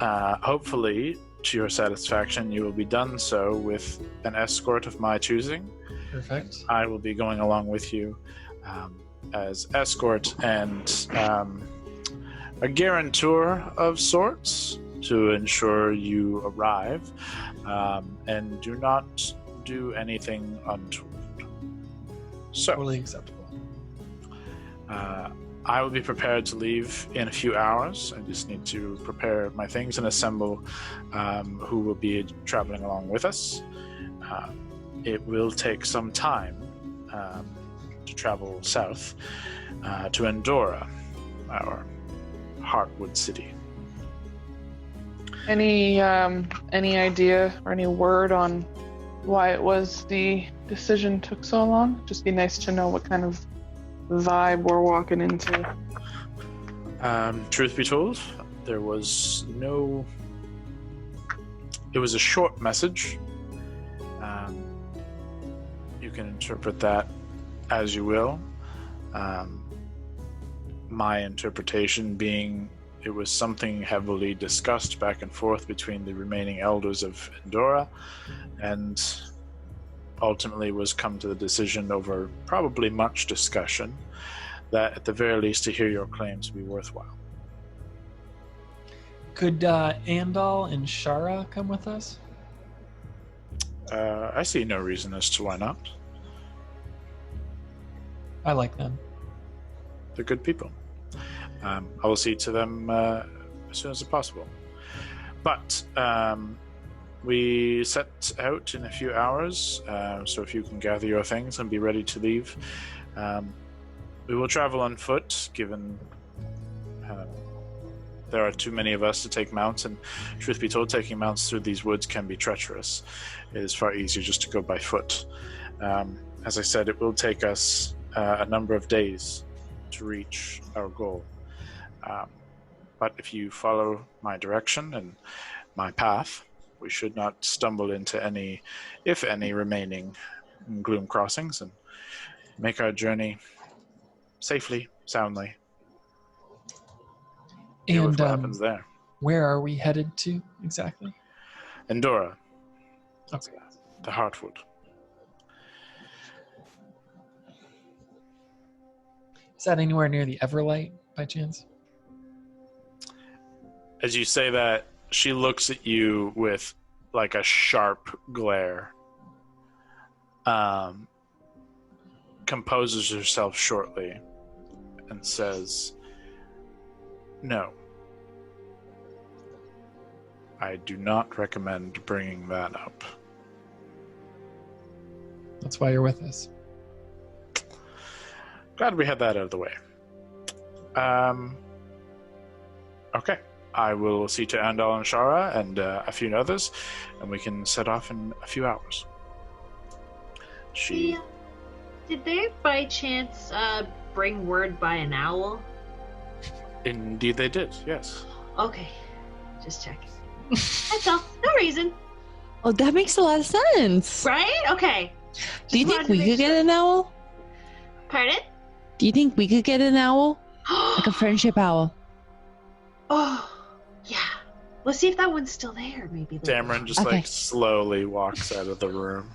Hopefully, to your satisfaction, you will be done so with an escort of my choosing.
Perfect.
I will be going along with you as escort and a guarantor of sorts to ensure you arrive, and do not do anything untoward. So,
Totally acceptable.
I will be prepared to leave in a few hours. I just need to prepare my things and assemble who will be traveling along with us. It will take some time to travel south to Endora, our Heartwood city.
Any idea or any word on why it was the decision took so long? Just be nice to know what kind of vibe we're walking into.
Truth be told, there was no... It was a short message. You can interpret that as you will. My interpretation being it was something heavily discussed back and forth between the remaining elders of Endora, and ultimately was come to the decision over probably much discussion that at the very least to hear your claims be worthwhile.
Could Andal and Shara come with us?
I see no reason as to why not.
I like them.
They're good people. I will see to them as soon as possible. But we set out in a few hours, so if you can gather your things and be ready to leave. We will travel on foot, given there are too many of us to take mounts, and truth be told, taking mounts through these woods can be treacherous. It is far easier just to go by foot. As I said, it will take us a number of days to reach our goal. But if you follow my direction and my path, we should not stumble into any, if any, remaining gloom crossings and make our journey safely, soundly. Deal with what happens there.
Where are we headed to exactly?
Endora.
Okay.
The Heartwood.
Is that anywhere near the Everlight by chance?
As you say that, she looks at you with like a sharp glare. Composes herself shortly and says, "No. I do not recommend bringing that up."
That's why you're with us.
Glad we had that out of the way. Okay. I will see to Andal and Shara and a few others, and we can set off in a few hours.
Did they by chance bring word by an owl?
Indeed they did, yes.
Okay. Just checking. That's all. No reason.
Oh, that makes a lot of sense.
Right? Okay.
Do you
Just
think
wanted to
we
make
could get
sure.
an owl?
Pardon?
Do you think we could get an owl? Like a friendship owl?
Oh, yeah. Let's see if that one's still there. Maybe.
Dameron just
Okay.
like slowly walks out of the room.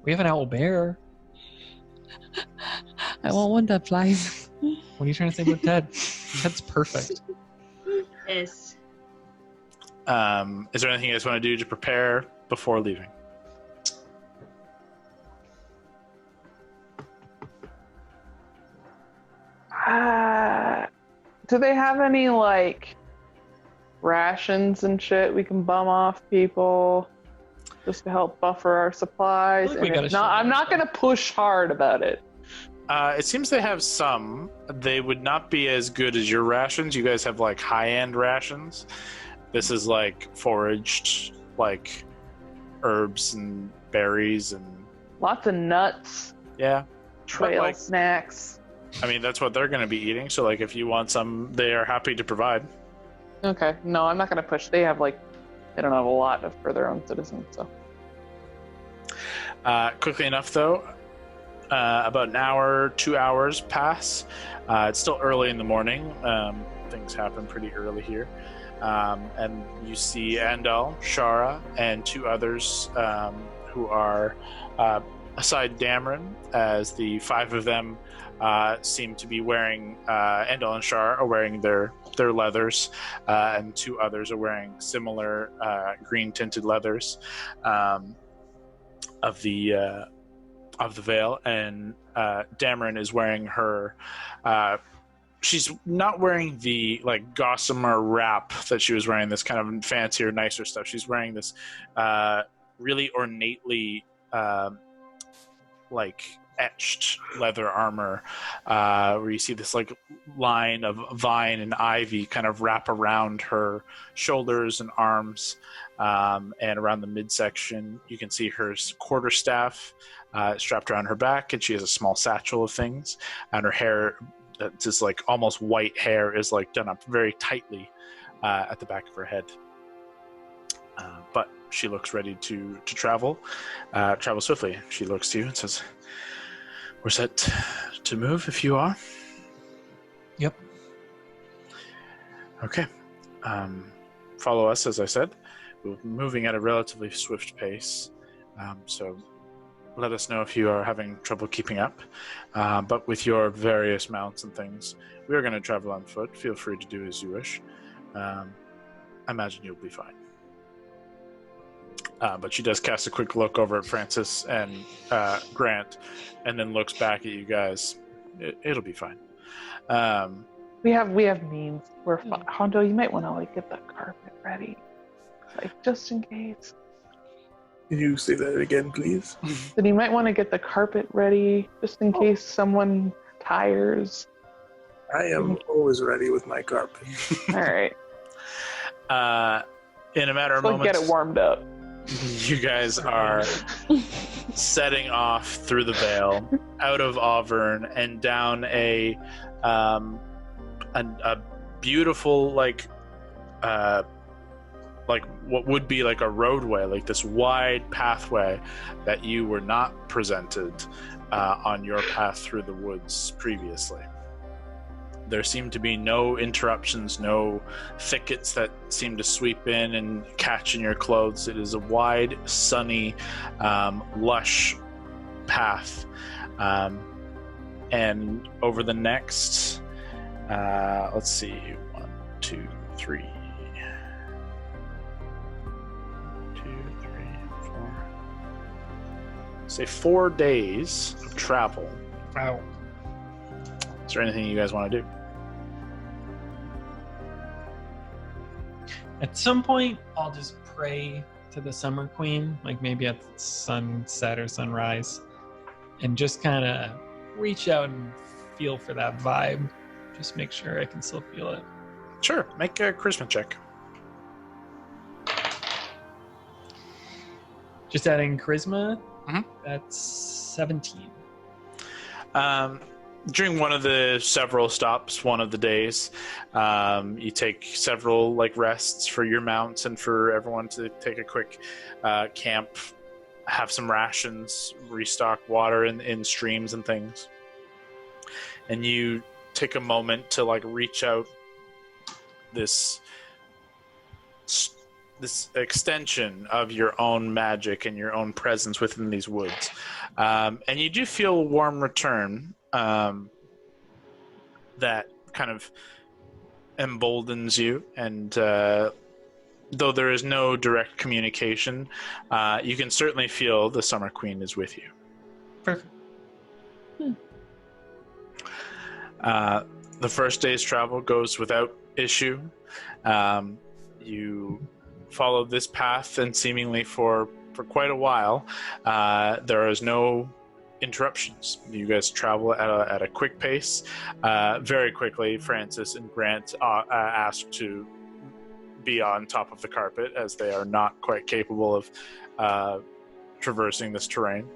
We have an owl bear.
I want one that flies.
What are you trying to say about Ted? Ted's perfect.
Yes.
Is there anything you guys want to do to prepare before leaving?
Do they have any like rations and shit we can bum off people just to help buffer our supplies?
I feel like we
And
gotta
if not,
share
I'm not
that.
gonna push hard about it.
It seems they have some. They would not be as good as your rations. You guys have like high-end rations. This is like foraged, like herbs and berries and
Lots of nuts,
yeah.
trail
like-
snacks.
I mean, that's what they're going to be eating. So, like, if you want some, they are happy to provide.
Okay, no, I'm not gonna push. They don't have a lot for their own citizens, so.
Quickly enough, though, about an hour, 2 hours pass. It's still early in the morning. Things happen pretty early here. And you see Andal, Shara, and 2 others who are, aside Dameron, as the 5 of them seem to be wearing, Andal and Shara are wearing their leathers, and 2 others are wearing similar green-tinted leathers of the veil, and Dameron is wearing her. She's not wearing the like gossamer wrap that she was wearing. This kind of fancier, nicer stuff. She's wearing this really ornately like etched leather armor, where you see this like line of vine and ivy kind of wrap around her shoulders and arms, and around the midsection. You can see her quarterstaff strapped around her back, and she has a small satchel of things, and her hair, just like almost white hair, is like done up very tightly at the back of her head. But she looks ready to travel swiftly. She looks to you and says, "We're set to move if you are."
Yep.
Okay. Follow us, as I said. We're moving at a relatively swift pace, so let us know if you are having trouble keeping up. But with your various mounts and things, we are going to travel on foot. Feel free to do as you wish. I imagine you'll be fine. But she does cast a quick look over at Francis and Grant, and then looks back at you guys. It'll be fine.
We have means. We're fine. Hondo, you might want to like get the carpet ready, like just in case.
Can you say that again, please?
Then you might want to get the carpet ready just in case someone tires.
I am always ready with my carpet.
All right.
In a matter of
So
moments,
get it warmed up.
you guys are setting off through the Vale, out of Auvergne, and down a beautiful like what would be like a roadway, like this wide pathway that you were not presented on your path through the woods previously. There seem to be no interruptions, no thickets that seem to sweep in and catch in your clothes. It is a wide, sunny, lush path. And over the next, let's see, 1, 2, 3. 1, 2, 3, 4. Say 4 days of travel.
Wow.
Is there anything you guys want to do?
At some point, I'll just pray to the Summer Queen, like maybe at sunset or sunrise, and just kind of reach out and feel for that vibe. Just make sure I can still feel it.
Sure. Make a charisma check.
Just adding charisma,
Mhm.
That's 17.
During one of the several stops, one of the days, you take several like rests for your mounts and for everyone to take a quick camp, have some rations, restock water in streams and things. And you take a moment to like reach out this extension of your own magic and your own presence within these woods. And you do feel a warm return that kind of emboldens you. And though there is no direct communication, you can certainly feel the Summer Queen is with you.
Perfect.
The first day's travel goes without issue. You follow this path, and seemingly for quite a while, there is no interruptions. You guys travel at a quick pace. Very quickly, Francis and Grant ask to be on top of the carpet, as they are not quite capable of traversing this terrain.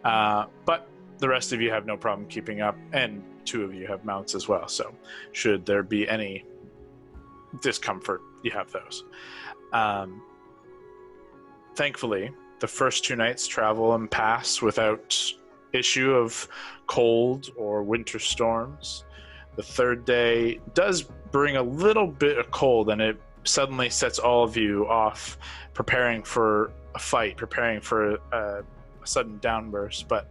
But the rest of you have no problem keeping up, and 2 of you have mounts as well. So should there be any discomfort, you have those. Thankfully, the first 2 nights travel and pass without issue of cold or winter storms. The 3rd day does bring a little bit of cold, and it suddenly sets all of you off preparing for a fight, preparing for a sudden downburst, but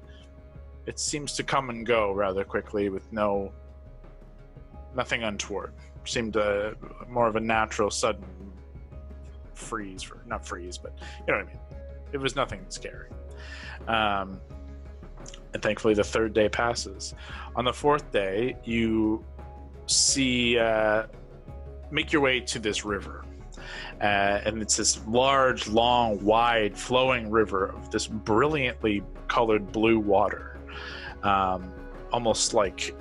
it seems to come and go rather quickly with nothing untoward. Seemed more of a natural sudden freeze, not freeze, but you know what I mean. It was nothing scary. And thankfully the 3rd day passes. On the 4th day, you see make your way to this river. And it's this large, long, wide, flowing river of this brilliantly colored blue water. Almost like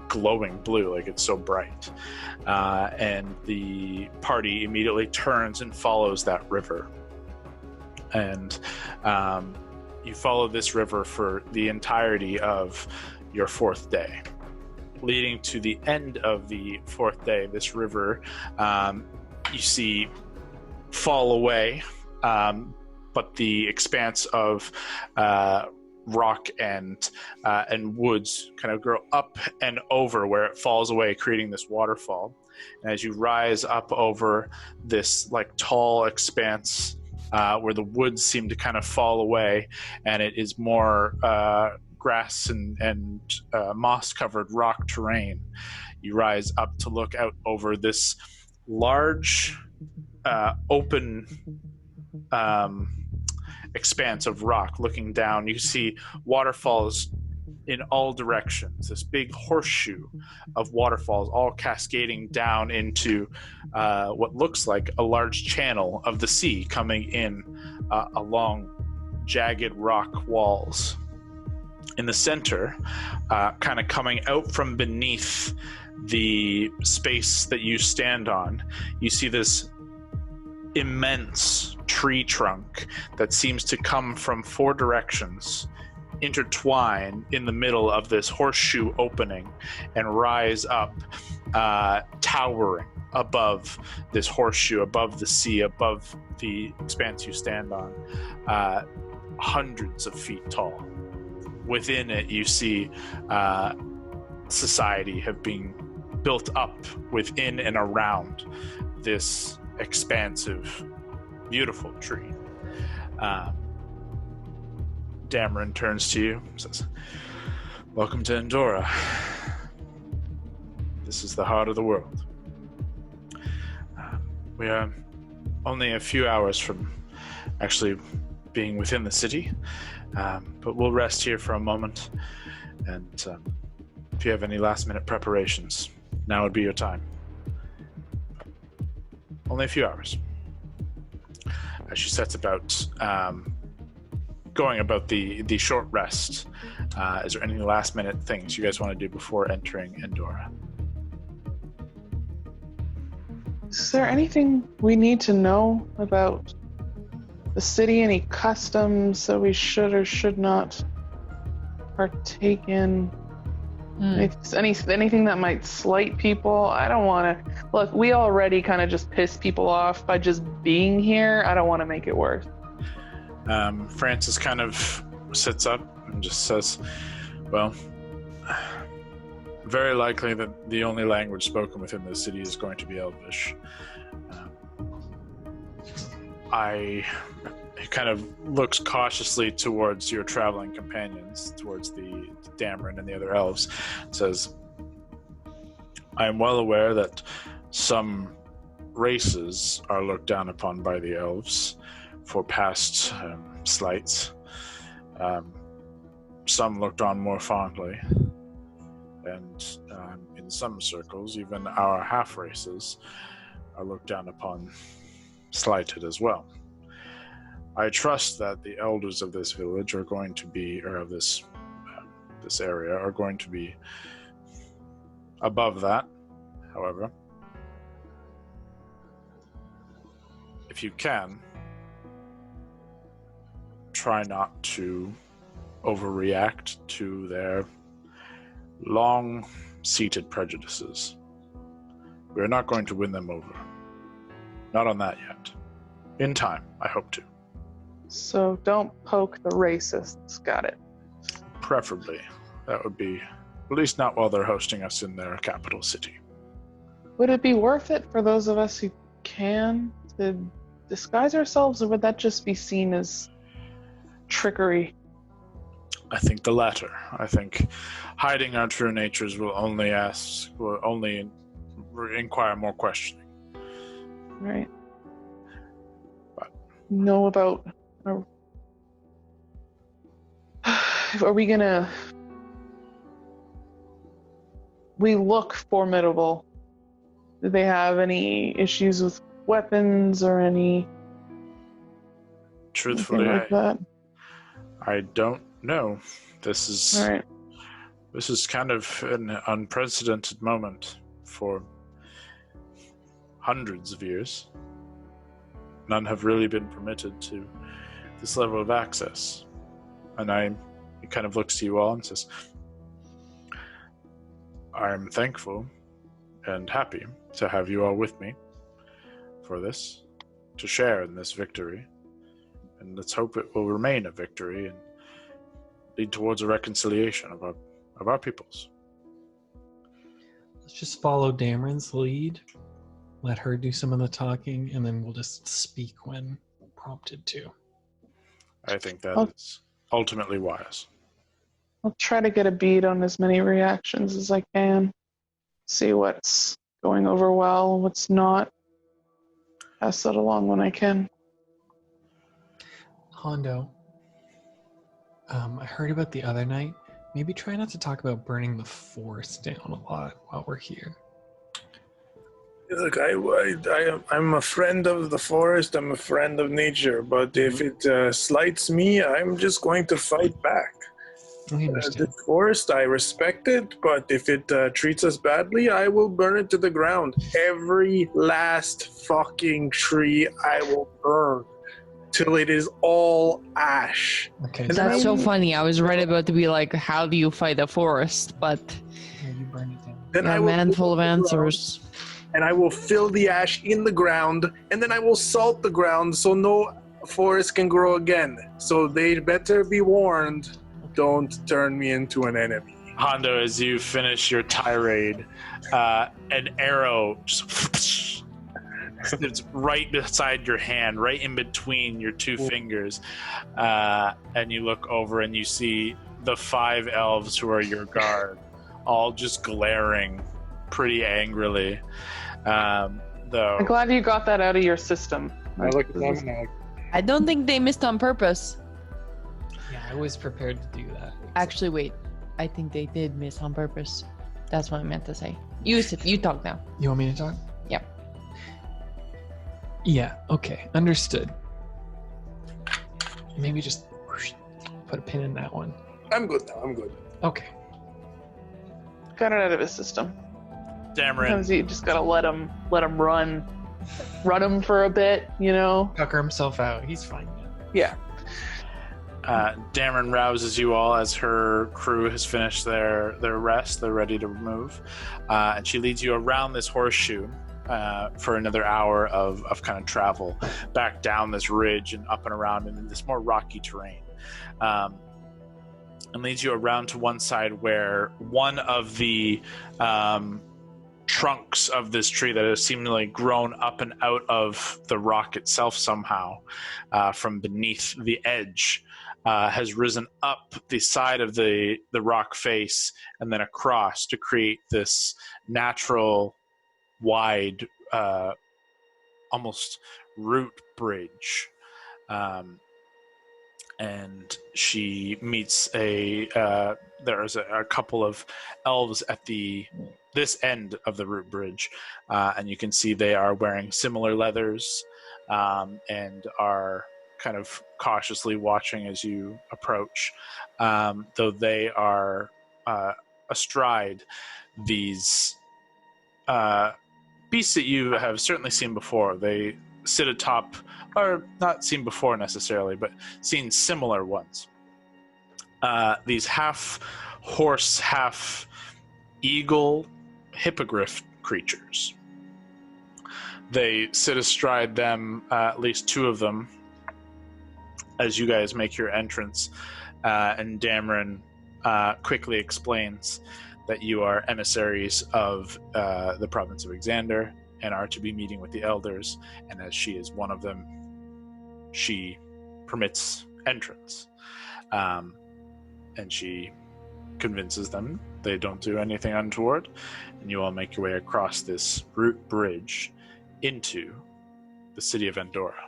glowing blue, like it's so bright. And the party immediately turns and follows that river. And you follow this river for the entirety of your 4th day. Leading to the end of the 4th day, this river you see fall away, but the expanse of rock and woods kind of grow up and over where it falls away, creating this waterfall. And as you rise up over this like tall expanse where the woods seem to kind of fall away, and it is more grass and moss-covered rock terrain, you rise up to look out over this large open expanse of rock. Looking down, you see waterfalls in all directions, this big horseshoe of waterfalls all cascading down into what looks like a large channel of the sea coming in along jagged rock walls. In the center, kind of coming out from beneath the space that you stand on, you see this immense tree trunk that seems to come from 4 directions, intertwine in the middle of this horseshoe opening, and rise up, towering above this horseshoe, above the sea, above the expanse you stand on, hundreds of feet tall. Within it, you see society have been built up within and around this expansive, beautiful tree. Dameron turns to you and says, "Welcome to Endora. This is the heart of the world. We are only a few hours from actually being within the city, but we'll rest here for a moment, and if you have any last-minute preparations, now would be your time. Only a few hours." As she sets about going about the short rest, is there any last-minute things you guys want to do before entering Endora?
Is there anything we need to know about the city? Any customs that we should or should not partake in? Anything that might slight people? I don't want to... Look, we already kind of just piss people off by just being here. I don't want to make it worse.
Francis kind of sits up and just says, "Well, very likely that the only language spoken within the city is going to be Elvish. He kind of looks cautiously towards your traveling companions, towards the Dameron and the other elves, says, I am well aware that some races are looked down upon by the elves for past slights. Some looked on more fondly, and in some circles, even our half-races are looked down upon, slighted as well. I trust that the elders of this village are going to be, or of this area, are going to be above that. However, if you can, try not to overreact to their long-seated prejudices. We're not going to win them over. Not on that yet. In time, I hope to.
So don't poke the racists. Got it.
Preferably. That would be, at least not while they're hosting us in their capital city.
Would it be worth it for those of us who can to disguise ourselves, or would that just be seen as trickery?
I think the latter. I think hiding our true natures will only inquire more questioning.
Right.
But
know about... Are we gonna... We look formidable. Do they have any issues with weapons or anything
truthfully,
like that?
I don't know. This
All right.
is kind of an unprecedented moment for hundreds of years. None have really been permitted to this level of access. And he kind of looks to you all and says, I'm thankful and happy to have you all with me for this, to share in this victory. And let's hope it will remain a victory and lead towards a reconciliation of our peoples.
Let's just follow Dameron's lead. Let her do some of the talking, and then we'll just speak when prompted to.
I think that is ultimately wise.
I'll try to get a bead on as many reactions as I can. See what's going over well, what's not. Pass that along when I can.
Hondo, I heard about the other night. Maybe try not to talk about burning the forest down a lot while we're here.
Look, I'm a friend of the forest. I'm a friend of nature. But if it slights me, I'm just going to fight back.
I understand.
The forest, I respect it. But if it treats us badly, I will burn it to the ground. Every last fucking tree I will burn till it is all ash.
Okay,
That's so funny. I was right about to be like, how do you fight a forest? But
yeah, you burn it down.
Then
you're
I
a
will
man
fill
full of
the ground,
answers.
and I will fill the ash in the ground, and then I will salt the ground so no forest can grow again. So they better be warned. Don't turn me into an enemy.
Hondo, as you finish your tirade, an arrow just it's right beside your hand, right in between your two fingers, and you look over and you see the 5 elves who are your guard, all just glaring pretty angrily. Though
I'm glad you got that out of your system.
I look at them and I'm like,
I don't think they missed on purpose.
Yeah, I was prepared to do that.
Actually, wait. I think they did miss on purpose. That's what I meant to say. You talk now.
You want me to talk?
Yep.
Yeah, okay. Understood. Maybe just put a pin in that one.
I'm good now. I'm good.
Okay.
Got it out of his system.
Dameron,
Sometimes you just gotta let him run him for a bit, you know?
Tucker himself out. He's fine now.
Yeah.
Dameron rouses you all as her crew has finished their rest. They're ready to move. And she leads you around this horseshoe for another hour of kind of travel back down this ridge and up and around in this more rocky terrain. And leads you around to one side where one of the trunks of this tree that has seemingly grown up and out of the rock itself somehow from beneath the edge has risen up the side of the rock face and then across to create this natural wide almost root bridge. And she meets there's a couple of elves at this end of the root bridge, and you can see they are wearing similar leathers and are kind of cautiously watching as you approach, though they are astride these beasts that you have certainly seen before. They sit atop, or not seen before necessarily, but seen similar ones. These half horse, half eagle hippogriff creatures. They sit astride them, at least two of them, as you guys make your entrance, and Dameron quickly explains that you are emissaries of the province of Xander and are to be meeting with the elders, and as she is one of them, she permits entrance. And she convinces them they don't do anything untoward, and you all make your way across this root bridge into the city of Andorra.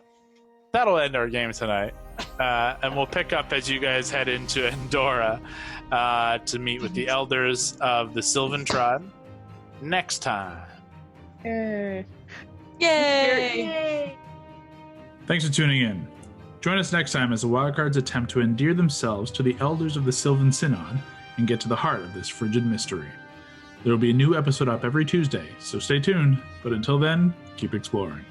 That'll end our game tonight, and we'll pick up as you guys head into Andorra to meet with the elders of the Sylvan Tribe next time.
Yay!
Thanks for tuning in. Join us next time as the Wildcards attempt to endear themselves to the elders of the Sylvan Synod and get to the heart of this frigid mystery. There will be a new episode up every Tuesday, so stay tuned, but until then, keep exploring.